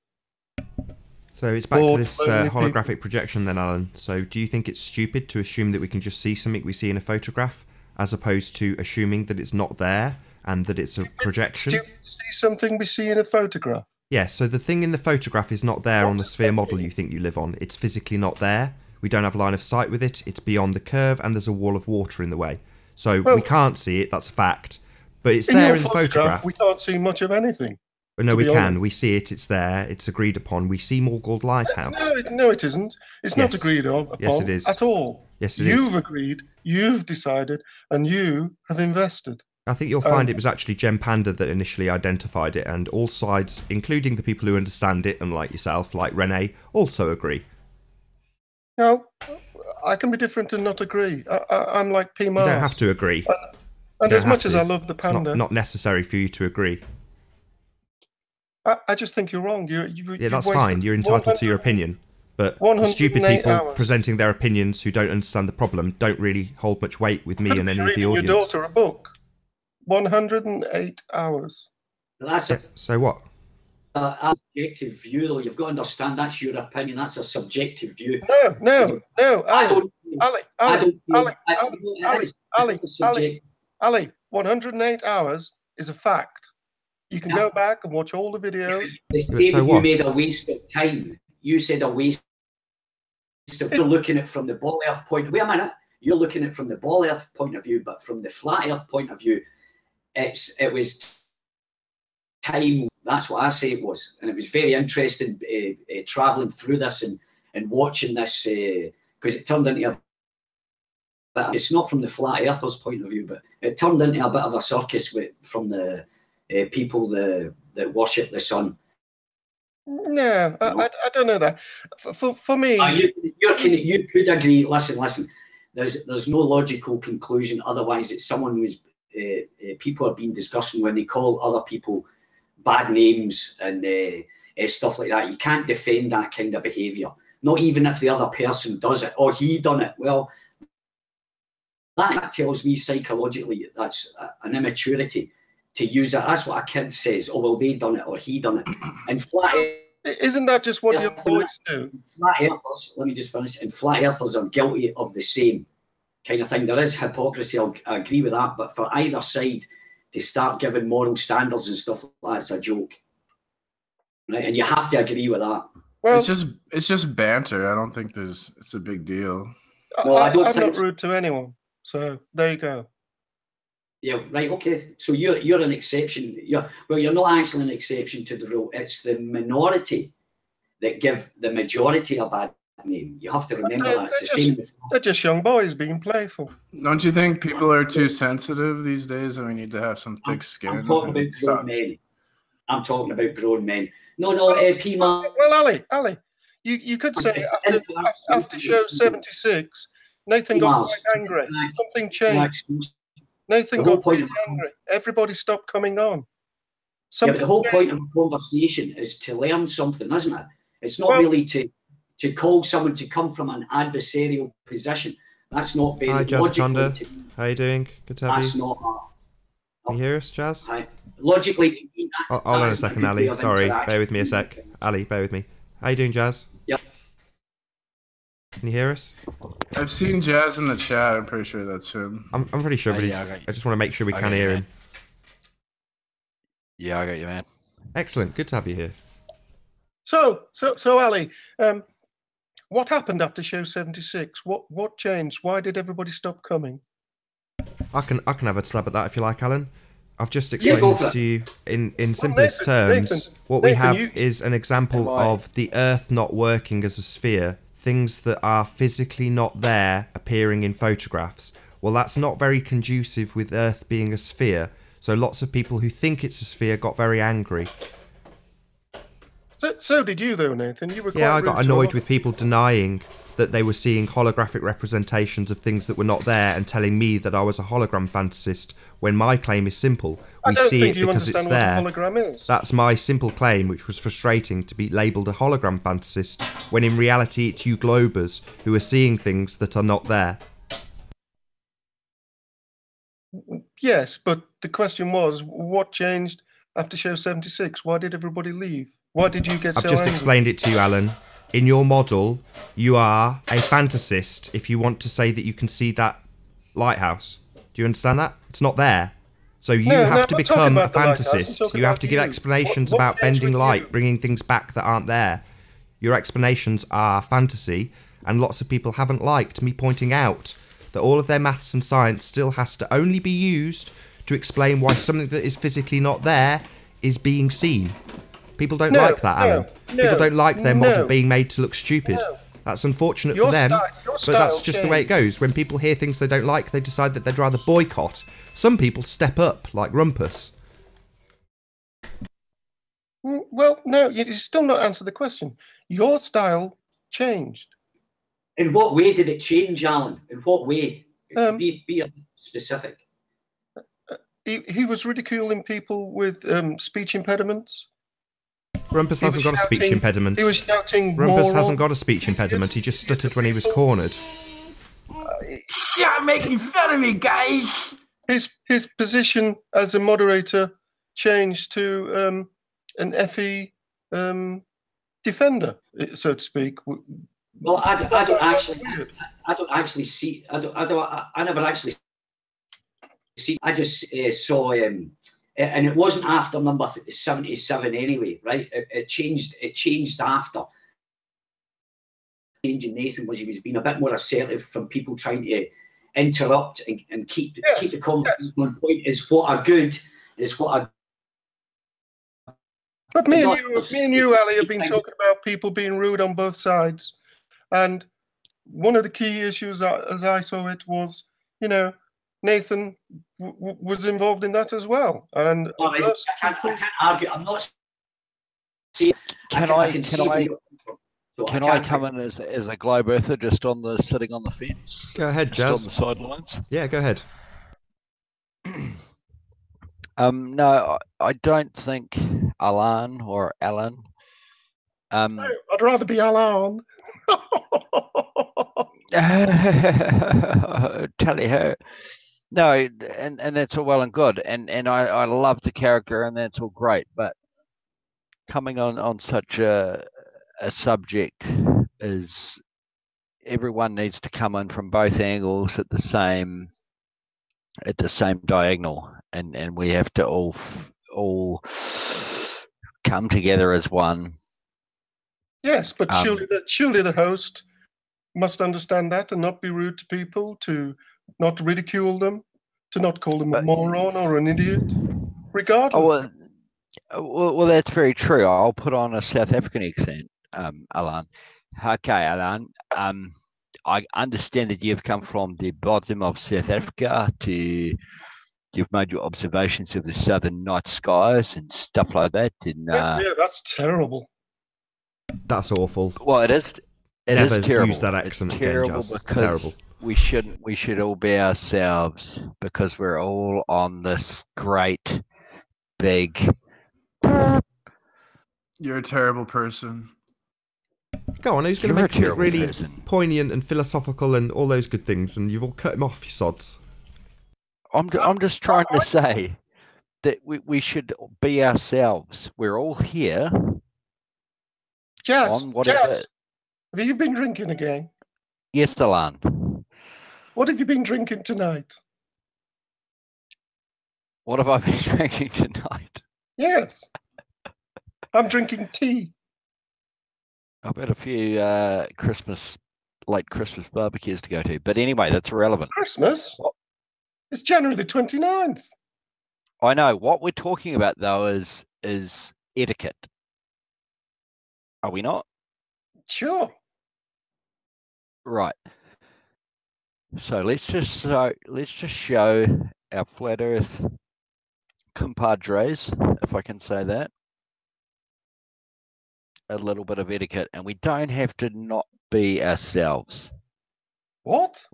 Speaker 1: So it's back to
Speaker 4: Bored,
Speaker 1: this
Speaker 4: lonely
Speaker 1: holographic projection then, Alan. So do you think it's stupid to assume that we can just see something we see in a photograph, as opposed to assuming that it's not there and that it's a projection?
Speaker 4: Do you see something we see in a photograph?
Speaker 1: Yeah, so the thing in the photograph is not there on the sphere model you think you live on. It's physically not there. We don't have line of sight with it. It's beyond the curve, and there's a wall of water in the way. So we can't see it, that's a fact. But it's there in the photograph.
Speaker 4: We can't see much of anything.
Speaker 1: No, we can. We see it. It's there. It's agreed upon. We see Morgold Lighthouse.
Speaker 4: No, it isn't. It's not agreed upon
Speaker 1: Yes, it is.
Speaker 4: at all.
Speaker 1: Yes, it is.
Speaker 4: You've agreed, you've decided, and you have invested.
Speaker 1: I think you'll find it was actually Gem Panda that initially identified it, and all sides, including the people who understand it, unlike yourself, like Renee, also agree.
Speaker 4: No, I can be different and not agree. I'm like P. Mars.
Speaker 1: You don't have to agree.
Speaker 4: And as much as I love the panda,
Speaker 1: it's not necessary for you to agree.
Speaker 4: I just think you're wrong.
Speaker 1: Yeah, that's fine. You're entitled to your opinion. But stupid people presenting their opinions who don't understand the problem don't really hold much weight with me and any of the audience.
Speaker 4: Your daughter a book. 108 hours.
Speaker 5: That's
Speaker 1: so what?
Speaker 5: A subjective view, though. You've got to understand that's your opinion. That's a subjective view.
Speaker 4: No, Ali, 108 hours is a fact. You can go back and watch all the videos.
Speaker 1: So what?
Speaker 5: You made a waste of time. You said a waste of. You're looking at it from the ball earth point. Wait a minute. You're looking at it from the ball earth point of view, but from the flat earth point of view, it was time. That's what I say it was, and it was very interesting traveling through this and watching this because it turned into a. But it's not from the flat earthers' point of view, but it turned into a bit of a circus from the people that worship the sun.
Speaker 4: No, I don't know that. For me,
Speaker 5: you could agree. Listen. There's no logical conclusion. Otherwise, it's someone who's people have been discussing when they call other people bad names and stuff like that. You can't defend that kind of behaviour. Not even if the other person does it or he done it. Well, that tells me psychologically that's an immaturity to use it. That's what a kid says. Oh, well, they done it or he done it. And flat
Speaker 4: isn't that just what your boys do?
Speaker 5: Flat earthers, let me just finish. And flat earthers are guilty of the same kind of thing. There is hypocrisy, I agree with that. But for either side to start giving moral standards and stuff like that, it's a joke. Right? And you have to agree with that.
Speaker 8: Well, it's just banter. I don't think it's a big deal.
Speaker 5: No, I'm
Speaker 4: not rude to anyone. So there you go.
Speaker 5: Yeah, right, okay. So you're an exception. You're not actually an exception to the rule. It's the minority that give the majority a bad name. You have to remember that. It's the same.
Speaker 4: They're just young boys being playful.
Speaker 8: Don't you think people are too sensitive these days and we need to have some thick skin?
Speaker 5: I'm talking about grown men. I'm talking about grown men. No, P-Man.
Speaker 4: Well, Ali, you could say after show 76, Nathan got quite angry. Something changed. Nathan got quite angry. Everybody stopped coming on.
Speaker 5: Yeah, but the whole point of a conversation is to learn something, isn't it? It's not really to call someone to come from an adversarial position. That's not very logical.
Speaker 1: How are you doing? Good to have you.
Speaker 5: That's not.
Speaker 1: Can you hear us, Jazz?
Speaker 5: Logically, to me,
Speaker 1: hold on a second, Ali. Sorry, bear with me a sec. Ali, bear with me. How you doing, Jazz?
Speaker 5: Yep.
Speaker 1: Can you hear us?
Speaker 8: I've seen Jazz in the chat. I'm pretty sure that's him.
Speaker 1: I'm pretty sure, but I just want to make sure we can hear him.
Speaker 9: Yeah, I got you, man.
Speaker 1: Excellent. Good to have you here.
Speaker 4: So Ali, what happened after show 76? What changed? Why did everybody stop coming?
Speaker 1: I can have a slab at that if you like, Alan. I've just explained this to you in simplest terms. What we have is an example of the Earth not working as a sphere. Things that are physically not there appearing in photographs. Well, that's not very conducive with Earth being a sphere. So lots of people who think it's a sphere got very angry.
Speaker 4: So did you, though, Nathan. You were
Speaker 1: I got annoyed with people denying that they were seeing holographic representations of things that were not there and telling me that I was a hologram fantasist, when my claim is simple. We see it because it's there.
Speaker 4: What a hologram is.
Speaker 1: That's my simple claim, which was frustrating, to be labelled a hologram fantasist, when in reality it's you globers who are seeing things that are not there.
Speaker 4: Yes, but the question was, what changed after show 76? Why did everybody leave? Why did you get so
Speaker 1: I've just
Speaker 4: angry?
Speaker 1: explained it to you, Alan. In your model, you are a fantasist if you want to say that you can see that lighthouse. Do you understand that? It's not there. So you have to become a fantasist. You have to give explanations about bending light, bringing things back that aren't there. Your explanations are fantasy, and lots of people haven't liked me pointing out that all of their maths and science still has to only be used to explain why something that is physically not there is being seen. People don't like that, Alan. People don't like their model being made to look stupid. That's unfortunate for them, but that's just the way it goes. When people hear things they don't like, they decide that they'd rather boycott. Some people step up, like Rumpus.
Speaker 4: Well, no, you still not answer the question. Your style changed.
Speaker 5: In what way did it change, Alan? In what way? Be specific.
Speaker 4: He was ridiculing people with speech impediments.
Speaker 1: Rumpus hasn't got a speech impediment.
Speaker 4: He was shouting.
Speaker 1: Rumpus hasn't got a speech impediment. He just stuttered when he was cornered.
Speaker 8: You're making fun of me, guys.
Speaker 4: His position as a moderator changed to an FE defender, so to speak.
Speaker 5: Well, I don't actually see. I never actually see. I just saw him, and it wasn't after number 77 anyway, right? It changed. It changed after. Changing Nathan was he was being a bit more assertive from people trying to interrupt and keep the conversation on point. Is what are good. Is what are.
Speaker 4: But me and you, Ali, have been talking about people being rude on both sides. And one of the key issues, as I saw it, was, Nathan was involved in that as well. And
Speaker 5: I can't argue. I'm not saying.
Speaker 9: Can I come in as a globe earther, just sitting on the fence?
Speaker 1: Go ahead, Jazz.
Speaker 9: Just on the sidelines.
Speaker 1: Yeah, go ahead.
Speaker 9: No, I don't think Alan or Alan.
Speaker 4: No, I'd rather be Alan.
Speaker 9: Tally ho. No, and that's all well and good, and I love the character, and that's all great. But coming on such a subject is everyone needs to come in from both angles at the same diagonal, and we have to all come together as one.
Speaker 4: Yes, but surely the host must understand that and not be rude to people, to not ridicule them, to not call them a moron or an idiot, regardless.
Speaker 9: Well, that's very true. I'll put on a South African accent, Alan. Okay, Alan. I understand that you've come from the bottom of South Africa you've made your observations of the southern night skies and stuff like that. And
Speaker 4: yeah, that's terrible.
Speaker 1: That's awful.
Speaker 9: Well, it is. It is terrible.
Speaker 1: Never use that accent again, Jazz. Terrible.
Speaker 9: We should all be ourselves, because we're all on this great big.
Speaker 8: You're a terrible person.
Speaker 1: Go on, who's going to make it really poignant and philosophical and all those good things, and you've all cut him off, you sods.
Speaker 9: I'm just trying to say that we should be ourselves. We're all here.
Speaker 4: Jazz, have you been drinking again?
Speaker 9: Yes, Alan.
Speaker 4: What have you been drinking tonight?
Speaker 9: What have I been drinking tonight?
Speaker 4: Yes. I'm drinking tea.
Speaker 9: I've got a few late Christmas barbecues to go to. But anyway, that's irrelevant.
Speaker 4: Christmas? It's January the 29th.
Speaker 9: I know. What we're talking about, though, is etiquette. Are we not?
Speaker 4: Sure.
Speaker 9: Right. So let's just show our flat Earth compadres, if I can say that, a little bit of etiquette, and we don't have to not be ourselves.
Speaker 4: What?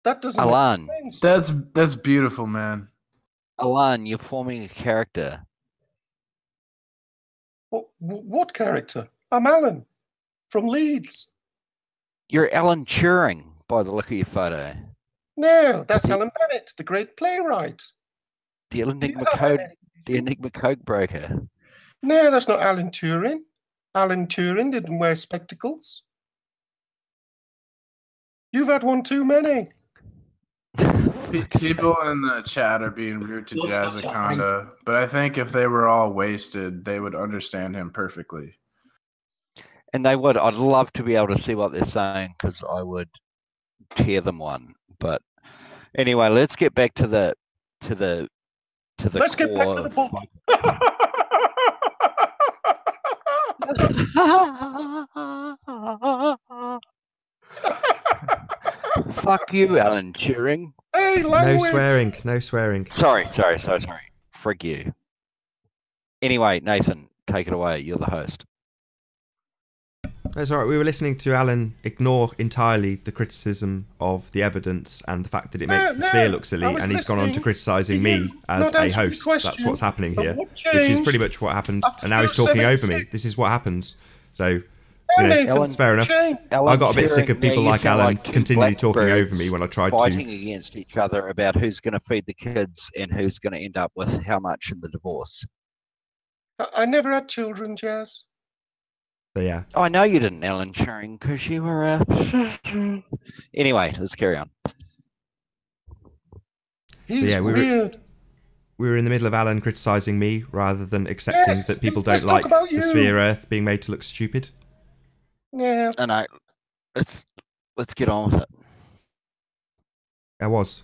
Speaker 4: That doesn't
Speaker 9: Alan,
Speaker 4: make sense.
Speaker 8: That's beautiful, man.
Speaker 9: Alan, you're forming a character.
Speaker 4: What character? I'm Alan from Leeds.
Speaker 9: You're Alan Turing, by the look of your photo.
Speaker 4: No, that's Alan Bennett, the great playwright.
Speaker 9: The Enigma Code Broker.
Speaker 4: No, that's not Alan Turing. Alan Turing didn't wear spectacles. You've had one too many.
Speaker 8: People in the chat are being rude to Jazz Akonda, but I think if they were all wasted, they would understand him perfectly.
Speaker 9: And they would. I'd love to be able to see what they're saying because I would tear them one. But anyway, let's get back to the
Speaker 4: Let's get back to the book.
Speaker 9: Fuck you, Alan Turing.
Speaker 4: Hey,
Speaker 1: No
Speaker 4: language.
Speaker 1: swearing. No swearing.
Speaker 9: Sorry. Frig you. Anyway, Nathan, take it away. You're the host.
Speaker 1: That's all right. We were listening to Alan ignore entirely the criticism of the evidence and the fact that it makes the sphere look silly, and he's gone on to criticising me as a host. That's what's happening here, which is pretty much what happened. And now he's talking over me. This is what happens. So, you know, it's fair enough. I got a bit sick of people like Alan continually talking over me when I tried
Speaker 9: fighting
Speaker 1: to.
Speaker 9: against each other about who's going to feed the kids and who's going to end up with how much in the divorce.
Speaker 4: I never had children, Jazz.
Speaker 1: So, yeah.
Speaker 9: Oh, I know you didn't, Alan Turing, because you were Anyway, let's carry on.
Speaker 4: He's
Speaker 1: yeah,
Speaker 4: weird.
Speaker 1: We were in the middle of Alan criticising me rather than accepting that people don't like the sphere Earth being made to look stupid.
Speaker 4: Yeah.
Speaker 9: And let's get on with it.
Speaker 1: I was.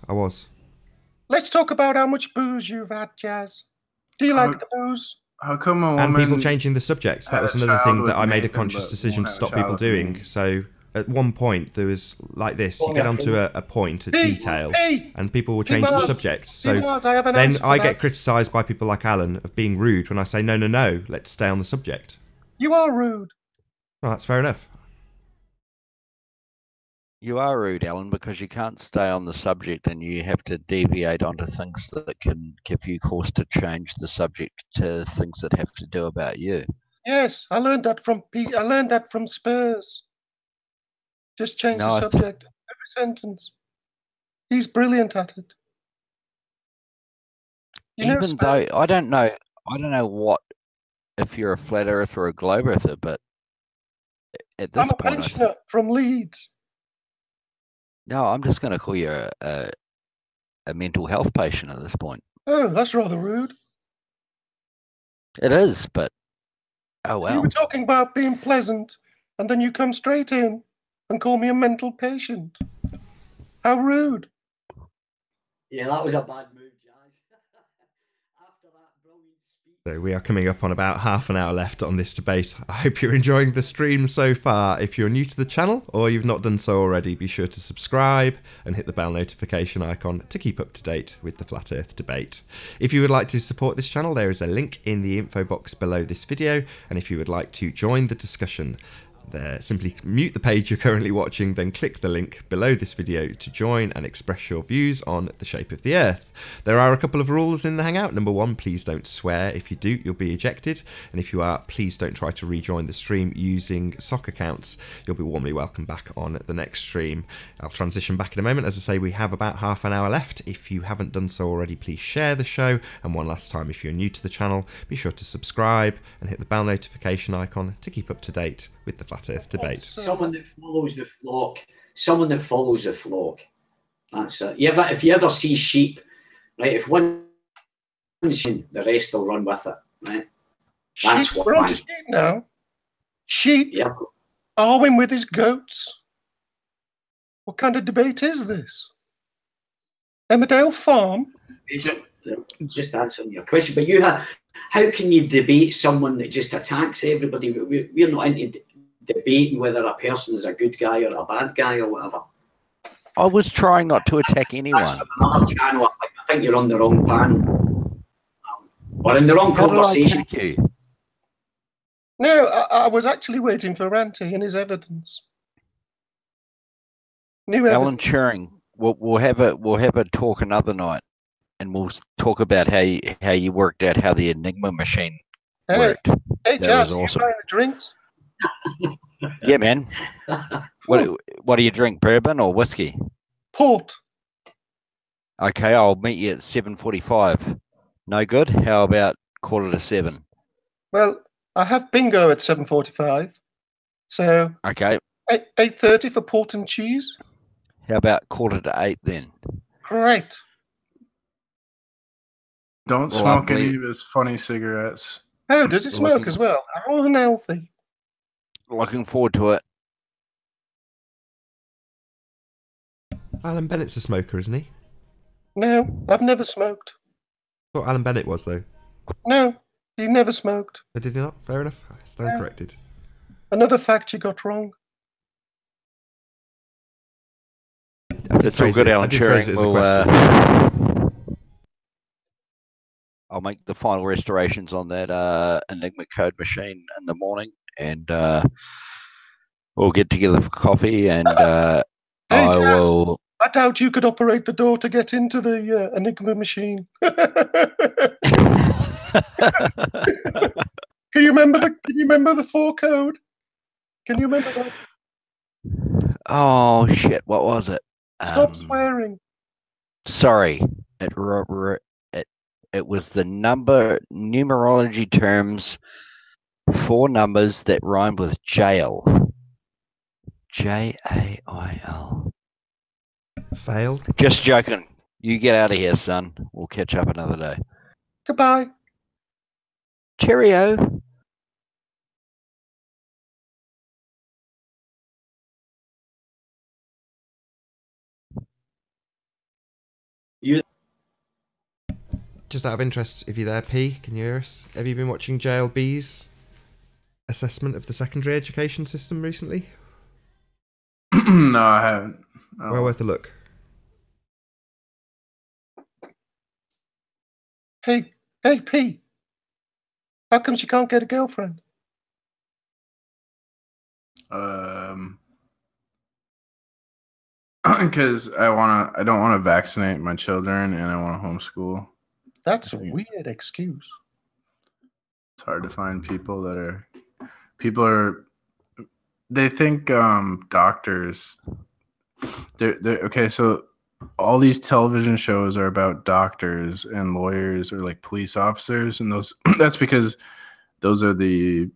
Speaker 4: Let's talk about how much booze you've had, Jazz. Do you like the booze?
Speaker 8: How come a woman
Speaker 1: And people changing the subjects. That was another thing that I made a
Speaker 8: Nathan,
Speaker 1: conscious
Speaker 8: but
Speaker 1: decision
Speaker 8: won't
Speaker 1: to
Speaker 8: have a
Speaker 1: stop
Speaker 8: child
Speaker 1: people
Speaker 8: with
Speaker 1: doing.
Speaker 8: me?
Speaker 1: So at one point there was like this. You get onto a point, a detail, and people will change the subject. So then I get criticised by people like Alan of being rude when I say, no, let's stay on the subject.
Speaker 4: You are rude.
Speaker 1: Well, that's fair enough.
Speaker 9: You are rude, Alan, because you can't stay on the subject and you have to deviate onto things that can give you cause to change the subject to things that have to do about you.
Speaker 4: Yes, I learned that from Pete. I learned that from Spurs. Just change the subject every sentence. He's brilliant at it.
Speaker 9: Even though I don't know what if you're a flat earther or a globe earther, but at this
Speaker 4: I'm a
Speaker 9: point,
Speaker 4: pensioner from Leeds.
Speaker 9: No, I'm just going to call you a mental health patient at this point.
Speaker 4: Oh, that's rather rude.
Speaker 9: It is, but oh well.
Speaker 4: You were talking about being pleasant, and then you come straight in and call me a mental patient. How rude.
Speaker 5: Yeah, that was a bad move, Jazz. After that brilliant speech.
Speaker 1: So we are coming up on about half an hour left on this debate. I hope you're enjoying the stream so far. If you're new to the channel or you've not done so already, be sure to subscribe and hit the bell notification icon to keep up to date with the Flat Earth debate. If you would like to support this channel, there is a link in the info box below this video, and if you would like to join the discussion, simply mute the page you're currently watching, then click the link below this video to join and express your views on the shape of the Earth. There are a couple of rules in the Hangout. Number one, please don't swear. If you do, you'll be ejected. And if you are, please don't try to rejoin the stream using sock accounts. You'll be warmly welcome back on the next stream. I'll transition back in a moment. As I say, we have about half an hour left. If you haven't done so already, please share the show. And one last time, if you're new to the channel, be sure to subscribe and hit the bell notification icon to keep up to date with the Flat Earth debate.
Speaker 5: Someone that follows the flock. Someone that follows the flock. That's it. If you ever see sheep, right? If one's in, the rest will run with it, right? That's
Speaker 4: sheep,
Speaker 5: what.
Speaker 4: We're on to sheep now. Sheep.
Speaker 5: Yeah.
Speaker 4: Arwen with his goats. What kind of debate is this? Emmerdale Farm.
Speaker 5: Just answering your question, but how can you debate someone that just attacks everybody? We're not into debating whether a person is a good guy or a bad guy or whatever.
Speaker 9: I was trying not to attack anyone.
Speaker 5: That's from another channel. I think you're on the wrong plan. Or in the wrong conversation.
Speaker 9: You?
Speaker 4: No, I was actually waiting for Ranty and his evidence. New
Speaker 9: Alan
Speaker 4: evidence.
Speaker 9: Turing, we'll have a talk another night, and we'll talk about how you worked out how the Enigma machine
Speaker 4: Hey,
Speaker 9: worked.
Speaker 4: hey,
Speaker 9: That
Speaker 4: Jazz,
Speaker 9: was awesome.
Speaker 4: you buying the drinks?
Speaker 9: Yeah, man. What do you drink? Bourbon or whiskey?
Speaker 4: Port.
Speaker 9: Okay, I'll meet you at 7:45. No good. How about 6:45?
Speaker 4: Well, I have bingo at 7:45, so
Speaker 9: Okay.
Speaker 4: 8:30 for port and cheese.
Speaker 9: How about 7:45 then?
Speaker 4: Great.
Speaker 8: Don't
Speaker 9: Well,
Speaker 8: smoke any of his funny cigarettes.
Speaker 4: Oh, does it smoke as well? How unhealthy.
Speaker 9: Looking forward to it.
Speaker 1: Alan Bennett's a smoker, isn't he?
Speaker 4: No, I've never smoked.
Speaker 1: I thought Alan Bennett was, though.
Speaker 4: No, he never smoked.
Speaker 1: Oh, did he not? Fair enough. I stand corrected.
Speaker 4: Another fact you got wrong.
Speaker 9: It's all good, Alan Turing. I'll make the final restorations on that Enigma code machine in the morning, and we'll get together for coffee, and
Speaker 4: Hey,
Speaker 9: I
Speaker 4: Jazz,
Speaker 9: will.
Speaker 4: I doubt you could operate the door to get into the Enigma machine. Can you remember the 4 code? Can you remember that?
Speaker 9: Oh shit! What was it?
Speaker 4: Stop swearing.
Speaker 9: Sorry, it was the numerology terms, 4 numbers that rhymed with jail. Jail.
Speaker 1: Fail.
Speaker 9: Just joking. You get out of here, son. We'll catch up another day.
Speaker 4: Goodbye.
Speaker 9: Cheerio.
Speaker 1: Just out of interest, if you're there, P, can you hear us? Have you been watching JLB's assessment of the secondary education system recently?
Speaker 8: No, I haven't. Oh.
Speaker 1: Well worth a look.
Speaker 4: Hey, P. How come she can't get a girlfriend?
Speaker 8: Because I don't want to vaccinate my children, and I want to homeschool.
Speaker 4: That's a weird excuse.
Speaker 8: It's hard to find people they think doctors. They're okay. So all these television shows are about doctors and lawyers or like police officers, and those that's because those are the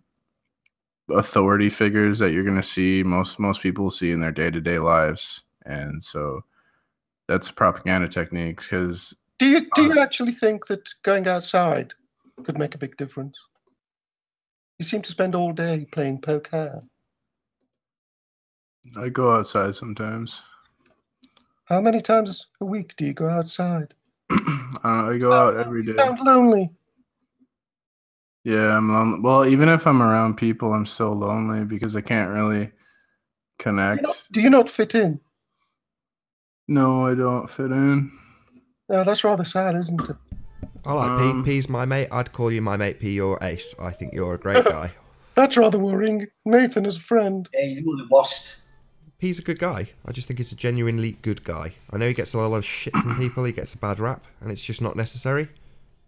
Speaker 8: authority figures that you're going to see most people see in their day-to-day lives, and so that's propaganda techniques. Because
Speaker 4: do you actually think that going outside could make a big difference? You seem to spend all day playing poker.
Speaker 8: I go outside sometimes.
Speaker 4: How many times a week do you go outside?
Speaker 8: I go out every day.
Speaker 4: You sound lonely.
Speaker 8: Yeah, I'm lonely. Well, even if I'm around people, I'm still lonely because I can't really connect.
Speaker 4: Do you not fit in?
Speaker 8: No, I don't fit in.
Speaker 4: No, that's rather sad, isn't it?
Speaker 1: I like P. P's my mate. I'd call you my mate P. You're ace. I think you're a great guy.
Speaker 4: That's rather worrying. Nathan is a friend.
Speaker 5: Yeah, he's one of the worst.
Speaker 1: P's a good guy. I just think he's a genuinely good guy. I know he gets a lot of shit from people. He gets a bad rap, and it's just not necessary.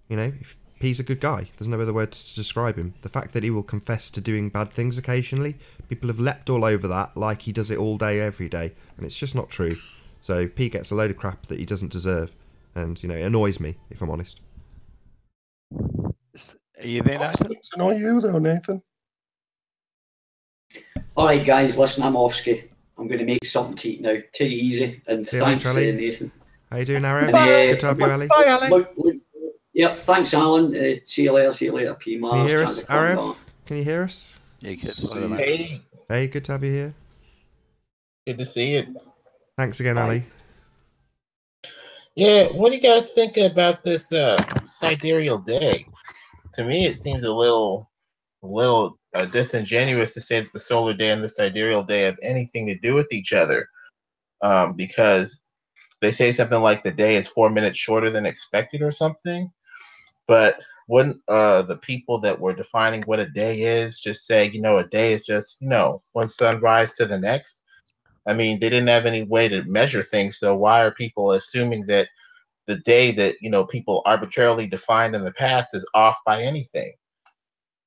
Speaker 1: You know, P's a good guy. There's no other word to describe him. The fact that he will confess to doing bad things occasionally, people have leapt all over that like he does it all day, every day, and it's just not true. So P gets a load of crap that he doesn't deserve, and, you know, it annoys me, if I'm honest.
Speaker 9: Are you there, Nathan?
Speaker 4: It's annoy you, though, Nathan.
Speaker 5: All right, guys, listen, I'm off ski. I'm going to make something to eat now. Take it easy, and
Speaker 1: See you
Speaker 5: thanks,
Speaker 1: later, Ali.
Speaker 5: Nathan.
Speaker 1: How you doing, Aaron?
Speaker 5: And,
Speaker 1: Good to have you, Ali.
Speaker 4: Bye, Ali.
Speaker 5: Yep, thanks, Alan. See you later, P. Mars.
Speaker 1: Can you hear us, Arif? Can you hear us?
Speaker 9: Yeah, good.
Speaker 10: Hey,
Speaker 1: Hey, good to have you here.
Speaker 10: good to see you.
Speaker 1: Thanks again, Ali.
Speaker 10: Yeah, what do you guys think about this sidereal day? To me, it seems a little disingenuous to say that the solar day and the sidereal day have anything to do with each other, because they say something like the day is 4 minutes shorter than expected or something. But wouldn't the people that were defining what a day is just say, a day is just, one sunrise to the next? I mean, they didn't have any way to measure things, so why are people assuming that the day that, people arbitrarily defined in the past is off by anything?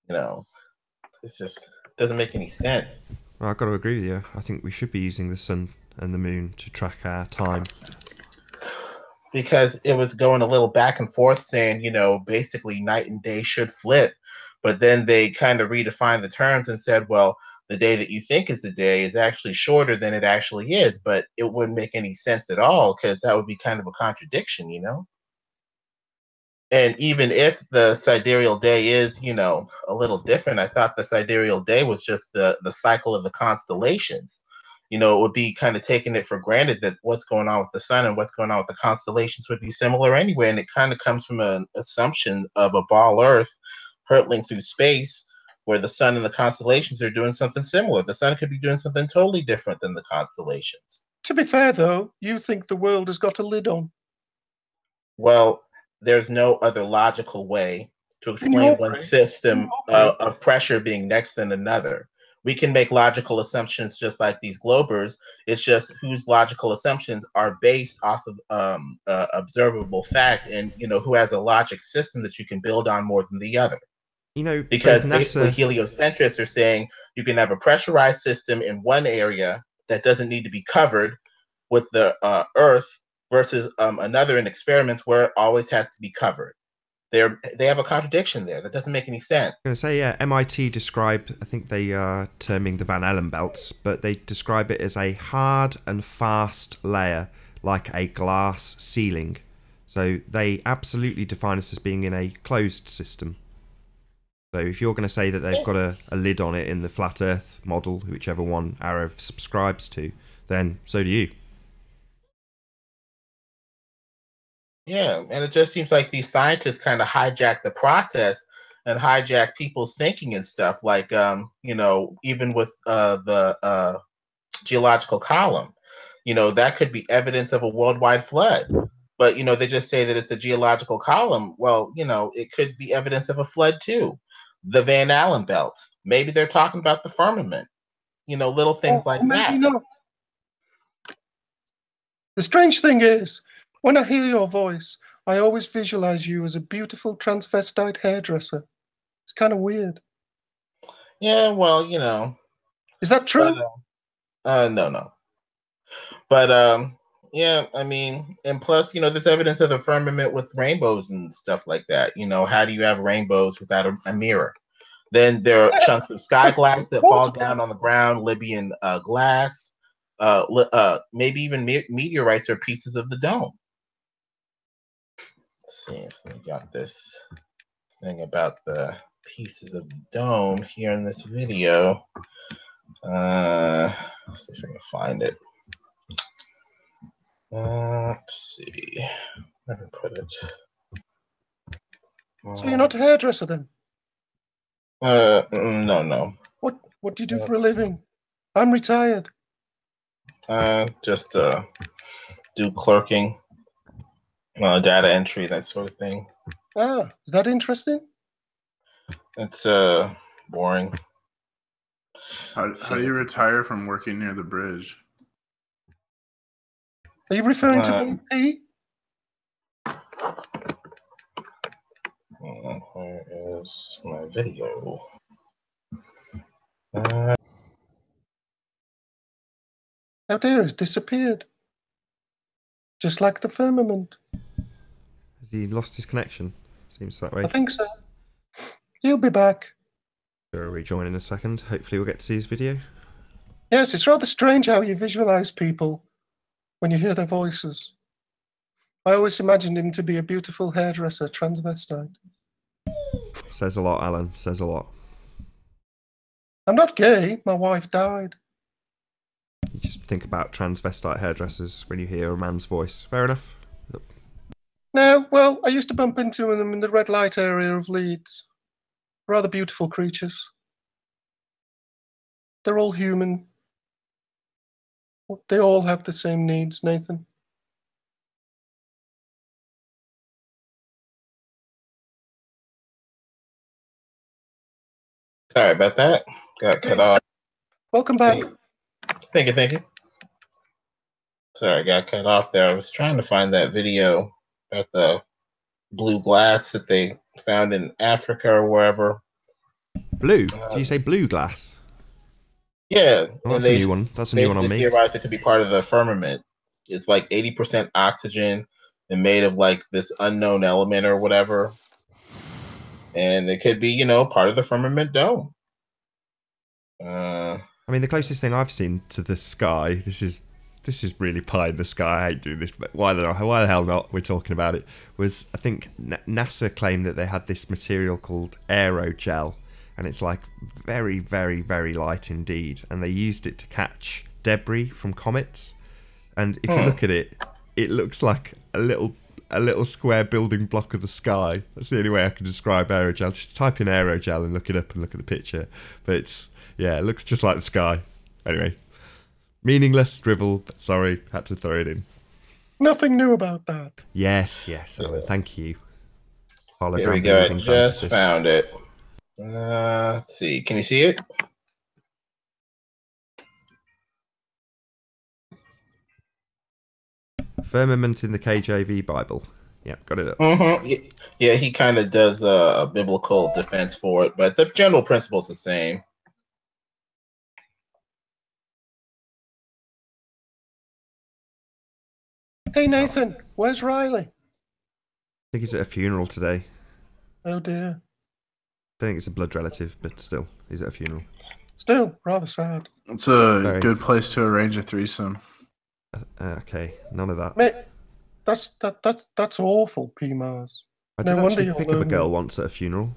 Speaker 10: It's just doesn't make any sense.
Speaker 1: Well, I've got to agree with you. I think we should be using the sun and the moon to track our time.
Speaker 10: Because it was going a little back and forth saying, basically night and day should flip. But then they kind of redefined the terms and said, well, the day that you think is the day is actually shorter than it actually is. But it wouldn't make any sense at all, because that would be kind of a contradiction, And even if the sidereal day is, a little different, I thought the sidereal day was just the cycle of the constellations. It would be kind of taking it for granted that what's going on with the sun and what's going on with the constellations would be similar anyway. And it kind of comes from an assumption of a ball Earth hurtling through space, where the sun and the constellations are doing something similar. The sun could be doing something totally different than the constellations.
Speaker 4: To be fair, though, you think the world has got a lid on.
Speaker 10: Well, there's no other logical way to explain one system of pressure being next than another. We can make logical assumptions just like these globers. It's just whose logical assumptions are based off of observable fact, and who has a logic system that you can build on more than the other. Because basically heliocentrists are saying you can have a pressurized system in one area that doesn't need to be covered with the Earth versus another in experiments where it always has to be covered. They have a contradiction there. That doesn't make any sense.
Speaker 1: I'm going to say, yeah, MIT described, I think they are terming the Van Allen belts, but they describe it as a hard and fast layer, like a glass ceiling. So they absolutely define us as being in a closed system. So if you're going to say that they've got a lid on it in the flat Earth model, whichever one Arrow subscribes to, then so do you.
Speaker 10: Yeah, and it just seems like these scientists kind of hijack the process and hijack people's thinking and stuff. Like, even with the geological column, that could be evidence of a worldwide flood. But, they just say that it's a geological column. Well, it could be evidence of a flood too. The Van Allen belts. Maybe they're talking about the firmament. Little things like that.
Speaker 4: Not. The strange thing is, when I hear your voice, I always visualize you as a beautiful transvestite hairdresser. It's kind of weird.
Speaker 10: Yeah, well,
Speaker 4: Is that true?
Speaker 10: But, no. But, yeah, I mean, and plus, there's evidence of the firmament with rainbows and stuff like that. How do you have rainbows without a mirror? Then there are chunks of sky glass that fall down on the ground, Libyan glass, maybe even meteorites or pieces of the dome. Let's see if we got this thing about the pieces of the dome here in this video. Let's see if I can find it. Let's see. Where did I put it?
Speaker 4: So you're not a hairdresser then?
Speaker 10: No.
Speaker 4: What do you do for a living? I'm retired.
Speaker 10: Just do clerking, data entry, that sort of thing.
Speaker 4: Ah, is that interesting?
Speaker 10: It's boring.
Speaker 8: How do you retire from working near the bridge?
Speaker 4: Are you referring to BP?
Speaker 10: Where is my video?
Speaker 4: Oh dear, it's disappeared. Just like the firmament.
Speaker 1: Has he lost his connection? Seems that way.
Speaker 4: I think so. He'll be back.
Speaker 1: He'll rejoin in a second. Hopefully we'll get to see his video.
Speaker 4: Yes, it's rather strange how you visualize people when you hear their voices. I always imagined him to be a beautiful hairdresser, transvestite.
Speaker 1: Says a lot, Alan. Says a lot.
Speaker 4: I'm not gay. My wife died.
Speaker 1: You just think about transvestite hairdressers when you hear a man's voice. Fair enough. Yep.
Speaker 4: No, well, I used to bump into them in the red light area of Leeds. Rather beautiful creatures. They're all human. They all have the same needs, Nathan.
Speaker 10: Sorry about that. Got cut off.
Speaker 4: Welcome back.
Speaker 10: Thank you. Sorry, got cut off there. I was trying to find that video about the blue glass that they found in Africa or wherever.
Speaker 1: Blue? Do you say blue glass?
Speaker 10: Yeah.
Speaker 1: Oh, that's a new one. That's a new one on me.
Speaker 10: Theorized it could be part of the firmament. It's like 80% oxygen and made of like this unknown element or whatever. And it could be, you know, part of the firmament dome.
Speaker 1: I mean, the closest thing I've seen to the sky, this is really pie in the sky. I hate doing this, but why the hell not? We're talking about it. Was, I think NASA claimed that they had this material called aerogel, and it's like very, very, very light indeed. And they used it to catch debris from comets. And if you look at it, it looks like a little square building block of the sky. That's the only way I can describe aerogel. Just type in aerogel and look it up and look at the picture. But it's, yeah, it looks just like the sky. Anyway, meaningless drivel, but sorry, had to throw it in.
Speaker 4: Nothing new about that.
Speaker 1: Yes, Alan, thank you.
Speaker 10: Here we go, I just found it. Let's see, can you see it?
Speaker 1: Firmament in the KJV Bible. Yep, got it up.
Speaker 10: Mm-hmm. Yeah, he kind of does a biblical defense for it, but the general principle is the same.
Speaker 4: Hey, Nathan, where's Riley?
Speaker 1: I think he's at a funeral today.
Speaker 4: Oh, dear.
Speaker 1: I don't think it's a blood relative, but still, he's at a funeral.
Speaker 4: Still, rather sad.
Speaker 8: It's a good place to arrange a threesome.
Speaker 1: Okay, none of that.
Speaker 4: Mate, that's awful, P-Mars.
Speaker 1: I did actually pick up a girl once at a funeral.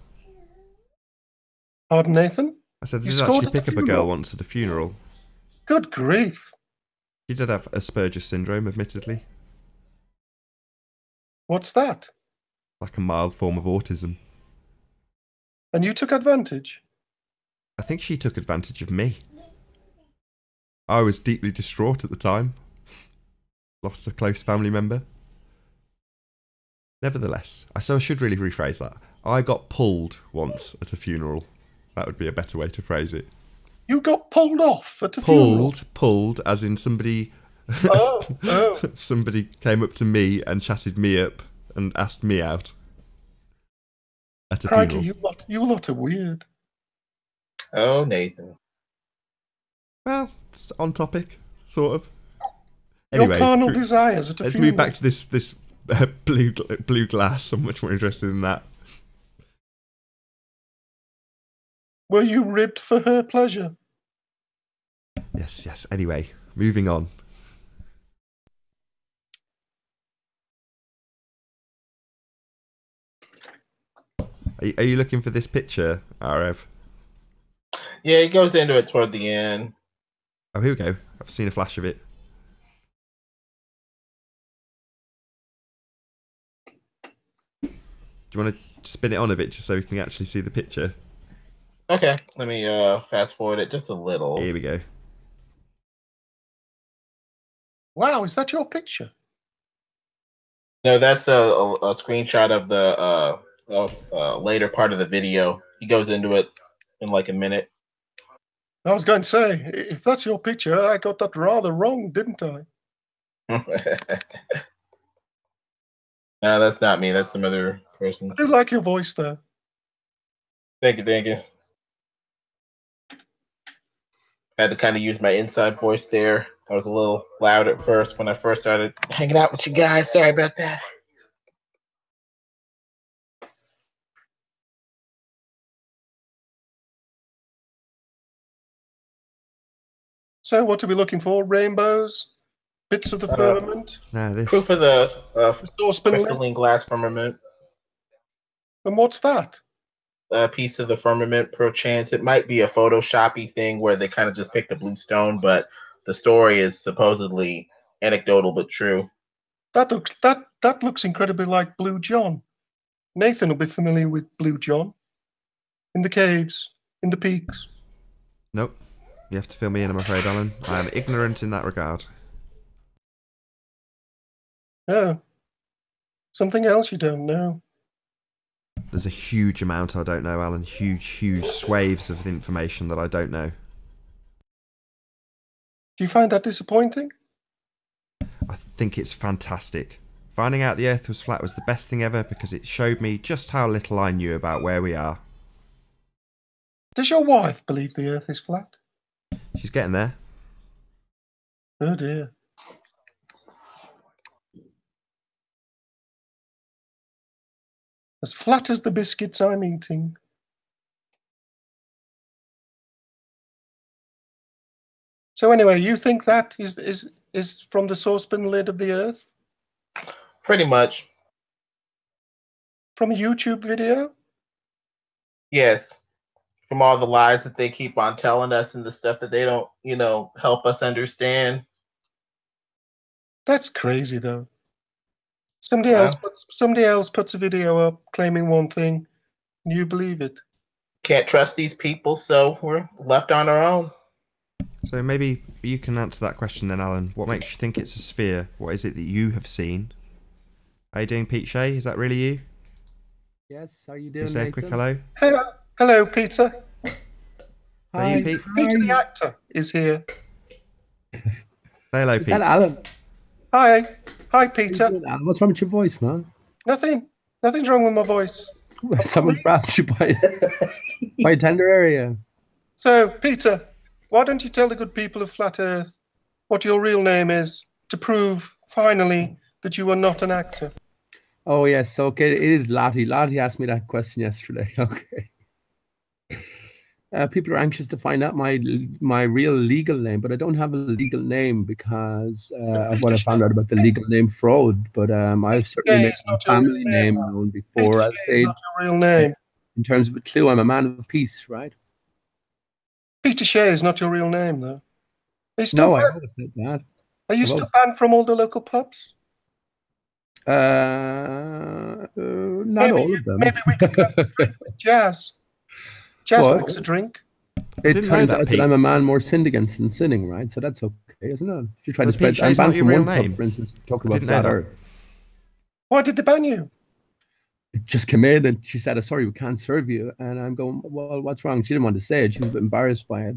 Speaker 4: Pardon, Nathan?
Speaker 1: I said, I did actually pick up a girl once at a funeral.
Speaker 4: Good grief.
Speaker 1: She did have Asperger's syndrome, admittedly.
Speaker 4: What's that?
Speaker 1: Like a mild form of autism.
Speaker 4: And you took advantage?
Speaker 1: I think she took advantage of me. I was deeply distraught at the time. Lost a close family member. Nevertheless, I should really rephrase that. I got pulled once at a funeral. That would be a better way to phrase it.
Speaker 4: You got pulled off at a funeral?
Speaker 1: Pulled, as in somebody...
Speaker 4: Oh.
Speaker 1: Somebody came up to me and chatted me up and asked me out. At a
Speaker 4: Crikey,
Speaker 1: funeral.
Speaker 4: you lot are weird.
Speaker 10: Oh, Nathan.
Speaker 1: Well, it's on topic, sort of. Anyway,
Speaker 4: your carnal desires at a
Speaker 1: let's
Speaker 4: funeral.
Speaker 1: move back to this blue glass. I'm much more interested in that.
Speaker 4: Were you ribbed for her pleasure?
Speaker 1: Yes. Anyway, moving on. Are you looking for this picture, Arev?
Speaker 10: Yeah, he goes into it toward the end.
Speaker 1: Oh, here we go. I've seen a flash of it. Do you want to spin it on a bit just so we can actually see the picture?
Speaker 10: Okay, let me fast forward it just a little.
Speaker 1: Here we go.
Speaker 4: Wow, is that your picture?
Speaker 10: No, that's a screenshot of the later part of the video. He goes into it in like a minute.
Speaker 4: I was going to say, if that's your picture, I got that rather wrong, didn't I?
Speaker 10: No, that's not me. That's some other person.
Speaker 4: I do like your voice, though.
Speaker 10: Thank you. I had to kind of use my inside voice there. I was a little loud at first when I first started hanging out with you guys. Sorry about that.
Speaker 4: So what are we looking for? Rainbows? Bits of the firmament?
Speaker 1: No, this.
Speaker 10: Proof of the crystalline glass firmament.
Speaker 4: And what's that?
Speaker 10: A piece of the firmament, perchance. It might be a Photoshoppy thing where they kind of just picked a blue stone, but the story is supposedly anecdotal but true.
Speaker 4: That looks incredibly like Blue John. Nathan will be familiar with Blue John. In the caves, in the peaks.
Speaker 1: Nope. You have to fill me in, I'm afraid, Alan. I am ignorant in that regard.
Speaker 4: Oh. Something else you don't know.
Speaker 1: There's a huge amount I don't know, Alan. Huge swathes of information that I don't know.
Speaker 4: Do you find that disappointing?
Speaker 1: I think it's fantastic. Finding out the Earth was flat was the best thing ever because it showed me just how little I knew about where we are.
Speaker 4: Does your wife believe the Earth is flat?
Speaker 1: She's getting there.
Speaker 4: Oh dear. As flat as the biscuits I'm eating. So anyway, you think that is from the saucepan lid of the Earth?
Speaker 10: Pretty much.
Speaker 4: From a YouTube video?
Speaker 10: Yes. From all the lies that they keep on telling us and the stuff that they don't, help us understand.
Speaker 4: That's crazy, though. Somebody else puts a video up claiming one thing, and you believe it.
Speaker 10: Can't trust these people, so we're left on our own.
Speaker 1: So maybe you can answer that question then, Alan. What makes you think it's a sphere? What is it that you have seen? How you doing, Pete Shea? Is that really you?
Speaker 11: Yes, how you doing,
Speaker 1: Say a quick
Speaker 11: Nathan?
Speaker 1: hello.
Speaker 4: Hello, Peter.
Speaker 1: Hi, Pete.
Speaker 4: Peter the actor is here.
Speaker 1: Say hello,
Speaker 11: Is
Speaker 1: Pete.
Speaker 11: that Alan?
Speaker 4: Hi, Peter.
Speaker 11: What's wrong with your voice, man?
Speaker 4: Nothing. Nothing's wrong with my voice.
Speaker 11: Someone grabbed you by a tender area.
Speaker 4: So, Peter, why don't you tell the good people of Flat Earth what your real name is to prove, finally, that you are not an actor?
Speaker 11: Oh, yes. Okay, it is Lottie. Lottie asked me that question yesterday. Okay. People are anxious to find out my real legal name, but I don't have a legal name because of what I found out about the legal name fraud. But I've certainly made my family name known before. I'd say,
Speaker 4: not your real name.
Speaker 11: In terms of a clue, I'm a man of peace, right?
Speaker 4: Peter Shea is not your real name, though.
Speaker 11: No, I always said that.
Speaker 4: Are you still banned from all the local pubs?
Speaker 11: Not all of them.
Speaker 4: Maybe we could go with Jazz. Jazz likes a drink.
Speaker 11: It turns out that I'm a man more sinned against than sinning, right? So that's okay, isn't it? If you try to spread, I'm banned from one pub, for instance, talking about flat Earth.
Speaker 4: Why did they ban you?
Speaker 11: It just came in and she said, sorry, we can't serve you. And I'm going, well, what's wrong? She didn't want to say it. She was a bit embarrassed by it.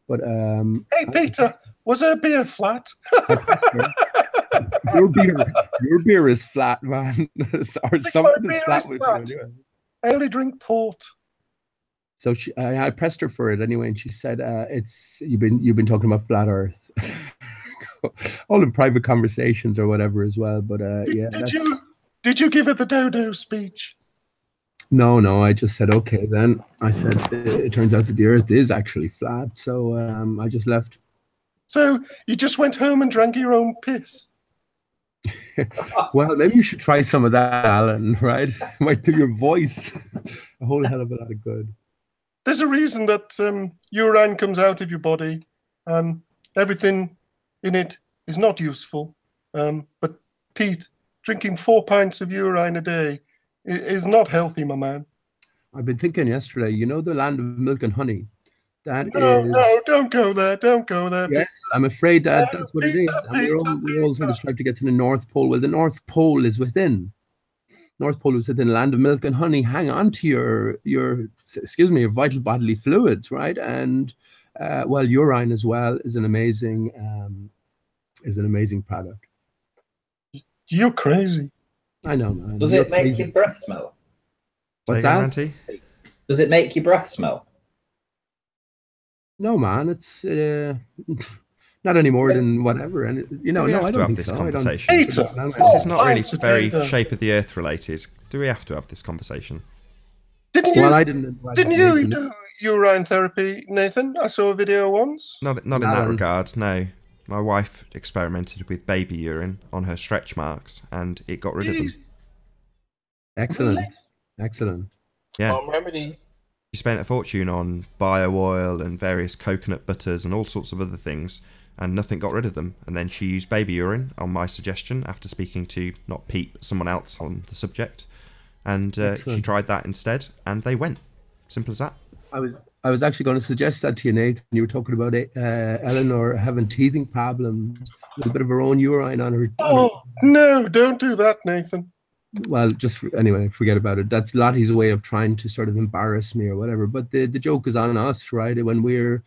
Speaker 11: But
Speaker 4: hey, Peter, was her beer flat?
Speaker 11: Your beer is flat, man. Or something is flat with you anyway.
Speaker 4: I only drink port.
Speaker 11: So I pressed her for it anyway, and she said, "It's you've been talking about flat Earth, all in private conversations or whatever as well." But yeah,
Speaker 4: did you give her the dodo speech?
Speaker 11: No, I just said okay. Then I said it turns out that the Earth is actually flat, so I just left.
Speaker 4: So you just went home and drank your own piss?
Speaker 11: Well, maybe you should try some of that, Alan. Right? It might do your voice a whole hell of a lot of good.
Speaker 4: There's a reason that urine comes out of your body. Everything in it is not useful. But Pete, drinking 4 pints of urine a day is not healthy, my man.
Speaker 11: I've been thinking yesterday, you know, the land of milk and honey. No,
Speaker 4: don't go there. Don't go there.
Speaker 11: Yes, I'm afraid that that's what it is. And we're all sort of trying to get to the North Pole. Well, the North Pole is within. North Pole is within the land of milk and honey. Hang on to your vital bodily fluids, right? And well, urine as well is an amazing product.
Speaker 4: You're crazy.
Speaker 11: I know, man.
Speaker 7: Does it make your breath smell?
Speaker 11: What's that?
Speaker 7: Does it make your breath smell?
Speaker 11: No, man. It's not any more than whatever. And no, I don't think
Speaker 1: this
Speaker 11: so.
Speaker 1: Conversation. This is not really very shape of the Earth related. Do we have to have this conversation?
Speaker 4: Didn't you?
Speaker 11: Well, I didn't.
Speaker 4: Didn't you do urine therapy, Nathan? I saw a video once.
Speaker 1: Not in that regard. No, my wife experimented with baby urine on her stretch marks, and it got rid of them.
Speaker 11: Excellent,
Speaker 4: Really?
Speaker 11: excellent.
Speaker 1: Yeah.
Speaker 10: Home remedy.
Speaker 1: She spent a fortune on bio oil and various coconut butters and all sorts of other things, and nothing got rid of them. And then she used baby urine on my suggestion after speaking to not Pete but someone else on the subject, and she tried that instead, and they went. Simple as that.
Speaker 11: I was actually going to suggest that to you, Nathan. You were talking about Eleanor having teething problems, a little bit of her own urine on her.
Speaker 4: Oh no! Don't do that, Nathan.
Speaker 11: well, anyway, forget about it. That's Lottie's way of trying to sort of embarrass me or whatever. But the joke is on us, right? When we're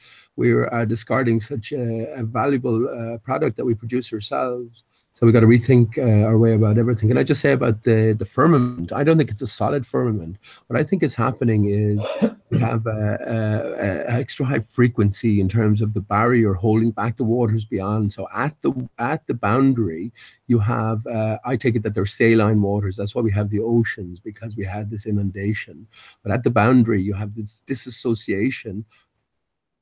Speaker 11: discarding such a valuable product that we produce ourselves. So we got to rethink our way about everything. Can I just say about the firmament? I don't think it's a solid firmament. What I think is happening is we have a extra high frequency in terms of the barrier holding back the waters beyond. So at the boundary, you have, I take it that they're saline waters. That's why we have the oceans, because we had this inundation. But at the boundary, you have this disassociation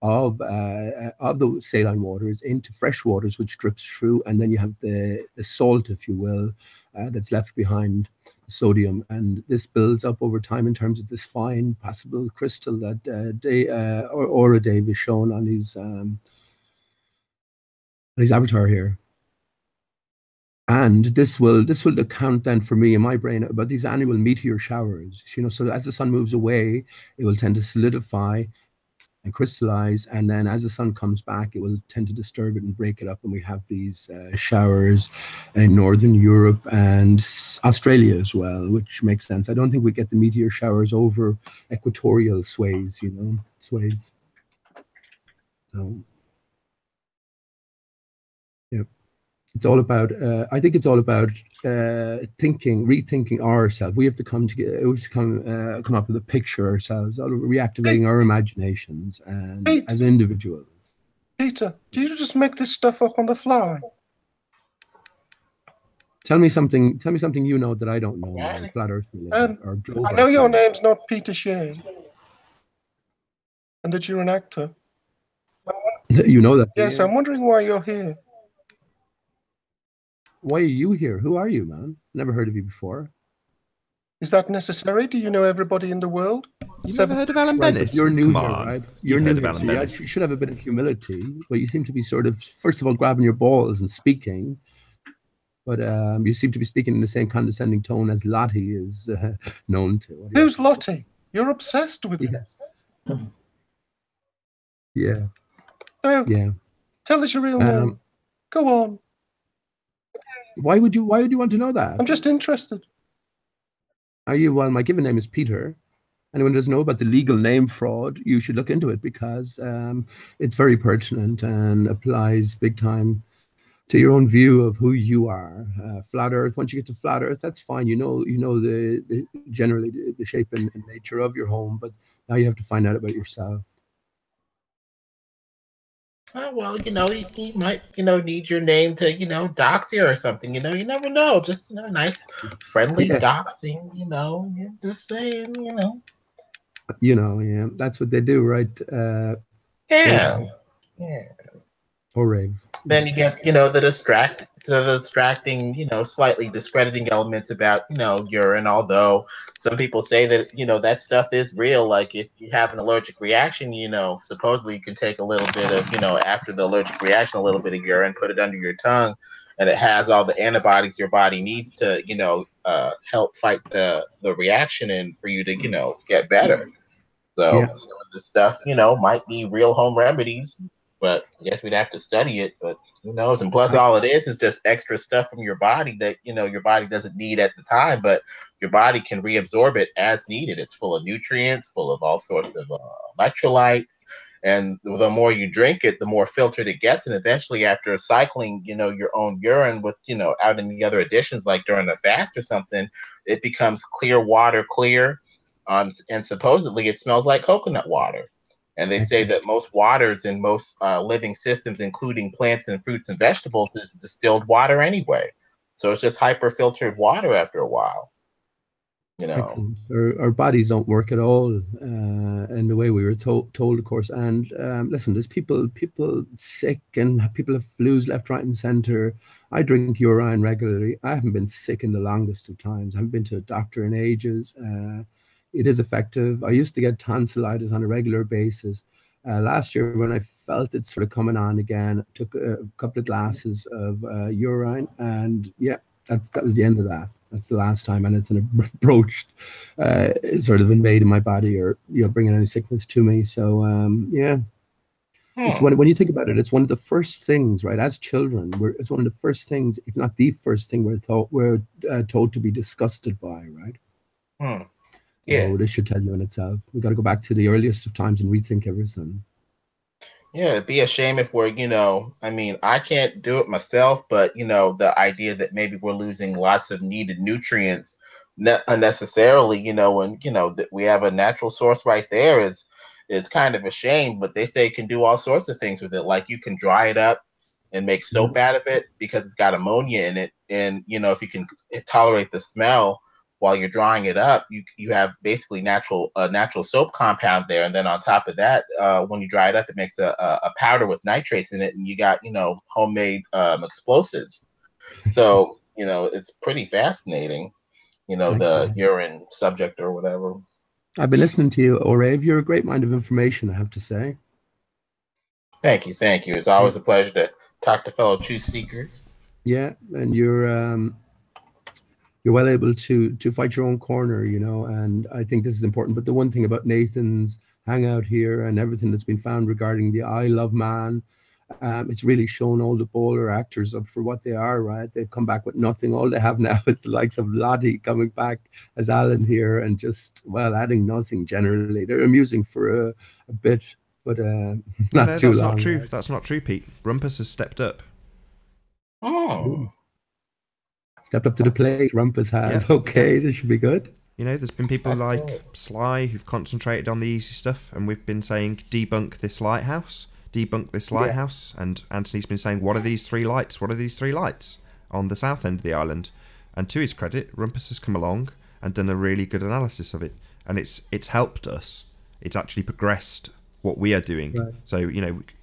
Speaker 11: of the saline waters into fresh waters, which drips through, and then you have the salt, if you will, that's left behind, sodium, and this builds up over time in terms of this fine possible crystal that Aura Dave is shown on his avatar here. And this will account then for me in my brain about these annual meteor showers. So as the sun moves away, it will tend to solidify and crystallize, and then as the sun comes back, it will tend to disturb it and break it up, and we have these showers in Northern Europe and Australia as well, which makes sense. I don't think we get the meteor showers over equatorial swathes, swathes. So, yeah. It's all about, I think it's all about rethinking ourselves. We have to come together, we have to come up with a picture ourselves, reactivating our imaginations and as individuals.
Speaker 4: Peter, do you just make this stuff up on the fly?
Speaker 11: Tell me something you know that I don't know, flat earth related, or global.
Speaker 4: I know your name's not Peter Shea, and that you're an actor.
Speaker 11: You know that?
Speaker 4: Yes, I'm wondering why you're here.
Speaker 11: Why are you here? Who are you, man? Never heard of you before.
Speaker 4: Is that necessary? Do you know everybody in the world?
Speaker 1: You've never heard of Alan Bennett?
Speaker 11: You're new
Speaker 1: Come
Speaker 11: here,
Speaker 1: on.
Speaker 11: right?
Speaker 1: You've heard of Alan Bennett.
Speaker 11: You should have a bit of humility, but you seem to be sort of, first of all, grabbing your balls and speaking. But you seem to be speaking in the same condescending tone as Lottie is known to.
Speaker 4: Who's Lottie? You're obsessed with him.
Speaker 11: Yeah.
Speaker 4: So,
Speaker 11: yeah.
Speaker 4: Tell us your real name. Go on.
Speaker 11: Why would you want to know that?
Speaker 4: I'm just interested.
Speaker 11: Are you? Well, my given name is Peter. Anyone who doesn't know about the legal name fraud, you should look into it, because it's very pertinent and applies big time to your own view of who you are. Flat Earth. Once you get to flat Earth, that's fine. You know the generally the shape and nature of your home, but now you have to find out about yourself.
Speaker 10: Well, he might, need your name to, dox you or something. You never know. Just, nice, friendly doxing. Just saying,
Speaker 11: Yeah, that's what they do, right?
Speaker 10: Yeah.
Speaker 11: Or rave.
Speaker 10: Then you get, the distracting, slightly discrediting elements about, urine, although some people say that, that stuff is real. Like if you have an allergic reaction, supposedly you can take a little bit of, after the allergic reaction, a little bit of urine, put it under your tongue, and it has all the antibodies your body needs to, help fight the reaction and for you to, get better. So some of this stuff, might be real home remedies, but I guess we'd have to study it, but who knows? And plus all it is just extra stuff from your body that, your body doesn't need at the time, but your body can reabsorb it as needed. It's full of nutrients, full of all sorts of electrolytes. And the more you drink it, the more filtered it gets. And eventually after cycling, your own urine with, out any other additions, like during a fast or something, it becomes clear water, and supposedly it smells like coconut water. And they say that most waters in most living systems, including plants and fruits and vegetables, is distilled water anyway. So it's just hyper-filtered water after a while.
Speaker 11: Excellent. Our bodies don't work at all in the way we were told, of course. And listen, there's people sick, and people have flus left, right, and center. I drink urine regularly. I haven't been sick in the longest of times. I haven't been to a doctor in ages. It is effective. I used to get tonsillitis on a regular basis. Last year, when I felt it sort of coming on again, I took a couple of glasses of urine, and yeah, that was the end of that. That's the last time, and it's an approached sort of invading my body or bringing any sickness to me. So yeah, It's when you think about it, it's one of the first things, right? As children, it's one of the first things, if not the first thing, we're told to be disgusted by, right?
Speaker 10: Yeah.
Speaker 11: So this should tell you in itself. We got to go back to the earliest of times and rethink everything.
Speaker 10: Yeah, it'd be a shame if we're, I mean, I can't do it myself, but, the idea that maybe we're losing lots of needed nutrients unnecessarily, and, that we have a natural source right there is kind of a shame, but they say you can do all sorts of things with it. Like you can dry it up and make soap out of it because it's got ammonia in it. And, if you can tolerate the smell while you're drying it up, you have basically natural soap compound there. And then on top of that, when you dry it up, it makes a powder with nitrates in it, and you got, homemade explosives. So, it's pretty fascinating, the urine subject or whatever.
Speaker 11: I've been listening to you, Orave. You're a great mind of information, I have to say.
Speaker 10: Thank you. It's always a pleasure to talk to fellow truth seekers.
Speaker 11: Yeah, and you're well able to fight your own corner, and I think this is important. But the one thing about Nathan's hangout here and everything that's been found regarding the I Love Man, it's really shown all the bowler actors up for what they are, right? They've come back with nothing. All they have now is the likes of Lottie coming back as Alan here and just, adding nothing generally. They're amusing for a bit, but not too long.
Speaker 1: That's not true. Right? That's not true, Pete. Rumpus has stepped up.
Speaker 10: Oh.
Speaker 11: Stepped up to the plate, Rumpus has. Yeah. Okay, this should be good.
Speaker 1: There's been people like Sly who've concentrated on the easy stuff, and we've been saying debunk this lighthouse. And Anthony's been saying, what are these three lights on the south end of the island? And to his credit, Rumpus has come along and done a really good analysis of it, and it's helped us. It's actually progressed what we are doing. Right. So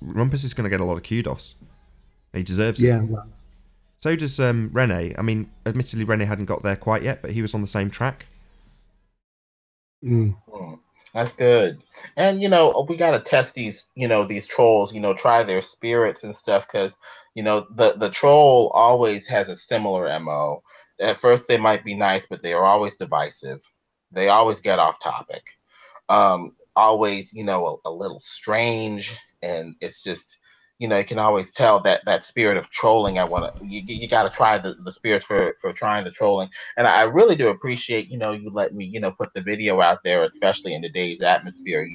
Speaker 1: Rumpus is going to get a lot of kudos. He deserves it.
Speaker 11: Yeah. Well.
Speaker 1: So does Rene. I mean, admittedly, Rene hadn't got there quite yet, but he was on the same track.
Speaker 10: That's good. And, we got to test these, these trolls, try their spirits and stuff, because, the troll always has a similar MO. At first, they might be nice, but they are always divisive. They always get off topic. Always, a little strange. And it's just, you can always tell that spirit of trolling. You got to try the spirits for trying the trolling. And I really do appreciate, you let me, put the video out there, especially in today's atmosphere,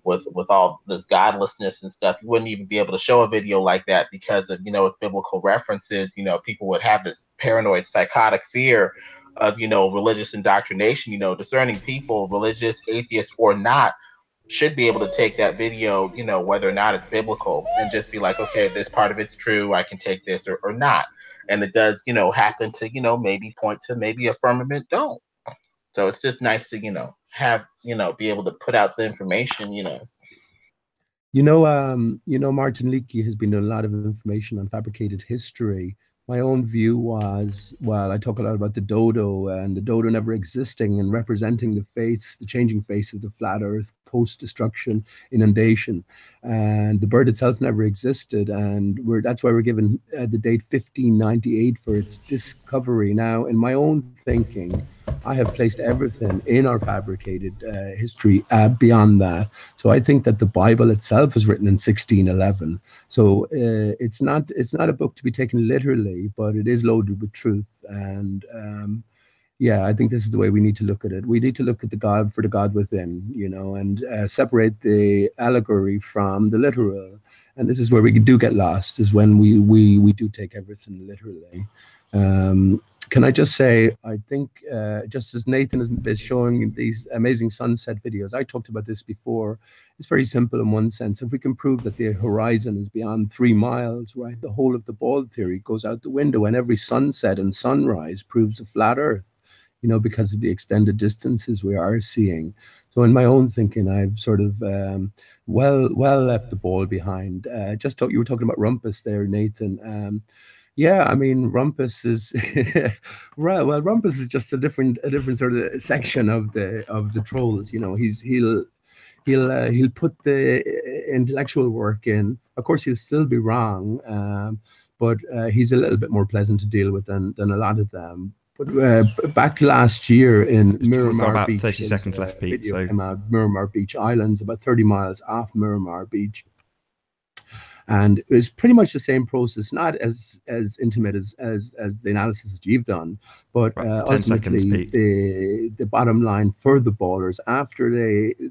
Speaker 10: with all this godlessness and stuff. You wouldn't even be able to show a video like that because of, its biblical references. People would have this paranoid, psychotic fear of, religious indoctrination. Discerning people, religious, atheist or not, should be able to take that video, whether or not it's biblical, and just be like, okay, this part of it's true, I can take this or not. And it does, happen to, maybe point to maybe a firmament don't. So it's just nice to, have, be able to put out the information,
Speaker 11: Martin Leakey has been doing a lot of information on fabricated history. My own view was, I talk a lot about the dodo and the dodo never existing and representing the changing face of the flat earth, post-destruction, inundation. And the bird itself never existed. And that's why we're given the date 1598 for its discovery. Now, in my own thinking, I have placed everything in our fabricated history beyond that. So I think that the Bible itself was written in 1611. So it's not a book to be taken literally, but it is loaded with truth. And I think this is the way we need to look at it. We need to look at the God for the God within, and separate the allegory from the literal. And this is where we do get lost, is when we do take everything literally. Can I just say, I think just as Nathan is showing these amazing sunset videos, I talked about this before, it's very simple in one sense. If we can prove that the horizon is beyond 3 miles, right, the whole of the ball theory goes out the window, and every sunset and sunrise proves a flat earth, because of the extended distances we are seeing. So in my own thinking, I've sort of well left the ball behind. You were talking about Rumpus there, Nathan. Yeah, I mean, Rumpus is right. Well, Rumpus is just a different sort of section of the trolls. He'll put the intellectual work in. Of course, he'll still be wrong, but he's a little bit more pleasant to deal with than a lot of them. But back last year in Miramar
Speaker 1: about
Speaker 11: Beach,
Speaker 1: 30 seconds left, Pete.
Speaker 11: Came out, Miramar Beach Islands, about 30 miles off Miramar Beach. And it was pretty much the same process, not as intimate as the analysis that you've done, but
Speaker 1: Right, 10 seconds,
Speaker 11: ultimately
Speaker 1: Pete.
Speaker 11: the bottom line for the ballers, after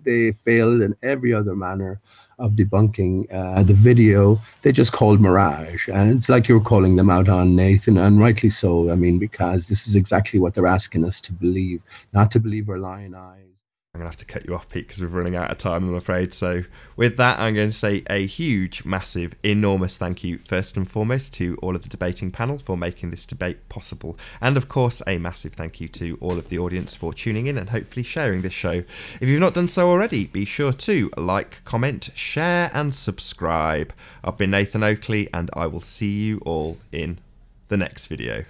Speaker 11: they failed in every other manner of debunking the video, they just called mirage. And it's like you're calling them out on, Nathan, and rightly so. I mean, because this is exactly what they're asking us to believe, not to believe our lying eyes.
Speaker 1: I'm going to have to cut you off, Pete, because we're running out of time, I'm afraid. So with that, I'm going to say a huge, massive, enormous thank you, first and foremost, to all of the debating panel for making this debate possible. And of course, a massive thank you to all of the audience for tuning in and hopefully sharing this show. If you've not done so already, be sure to like, comment, share, and subscribe. I've been Nathan Oakley, and I will see you all in the next video.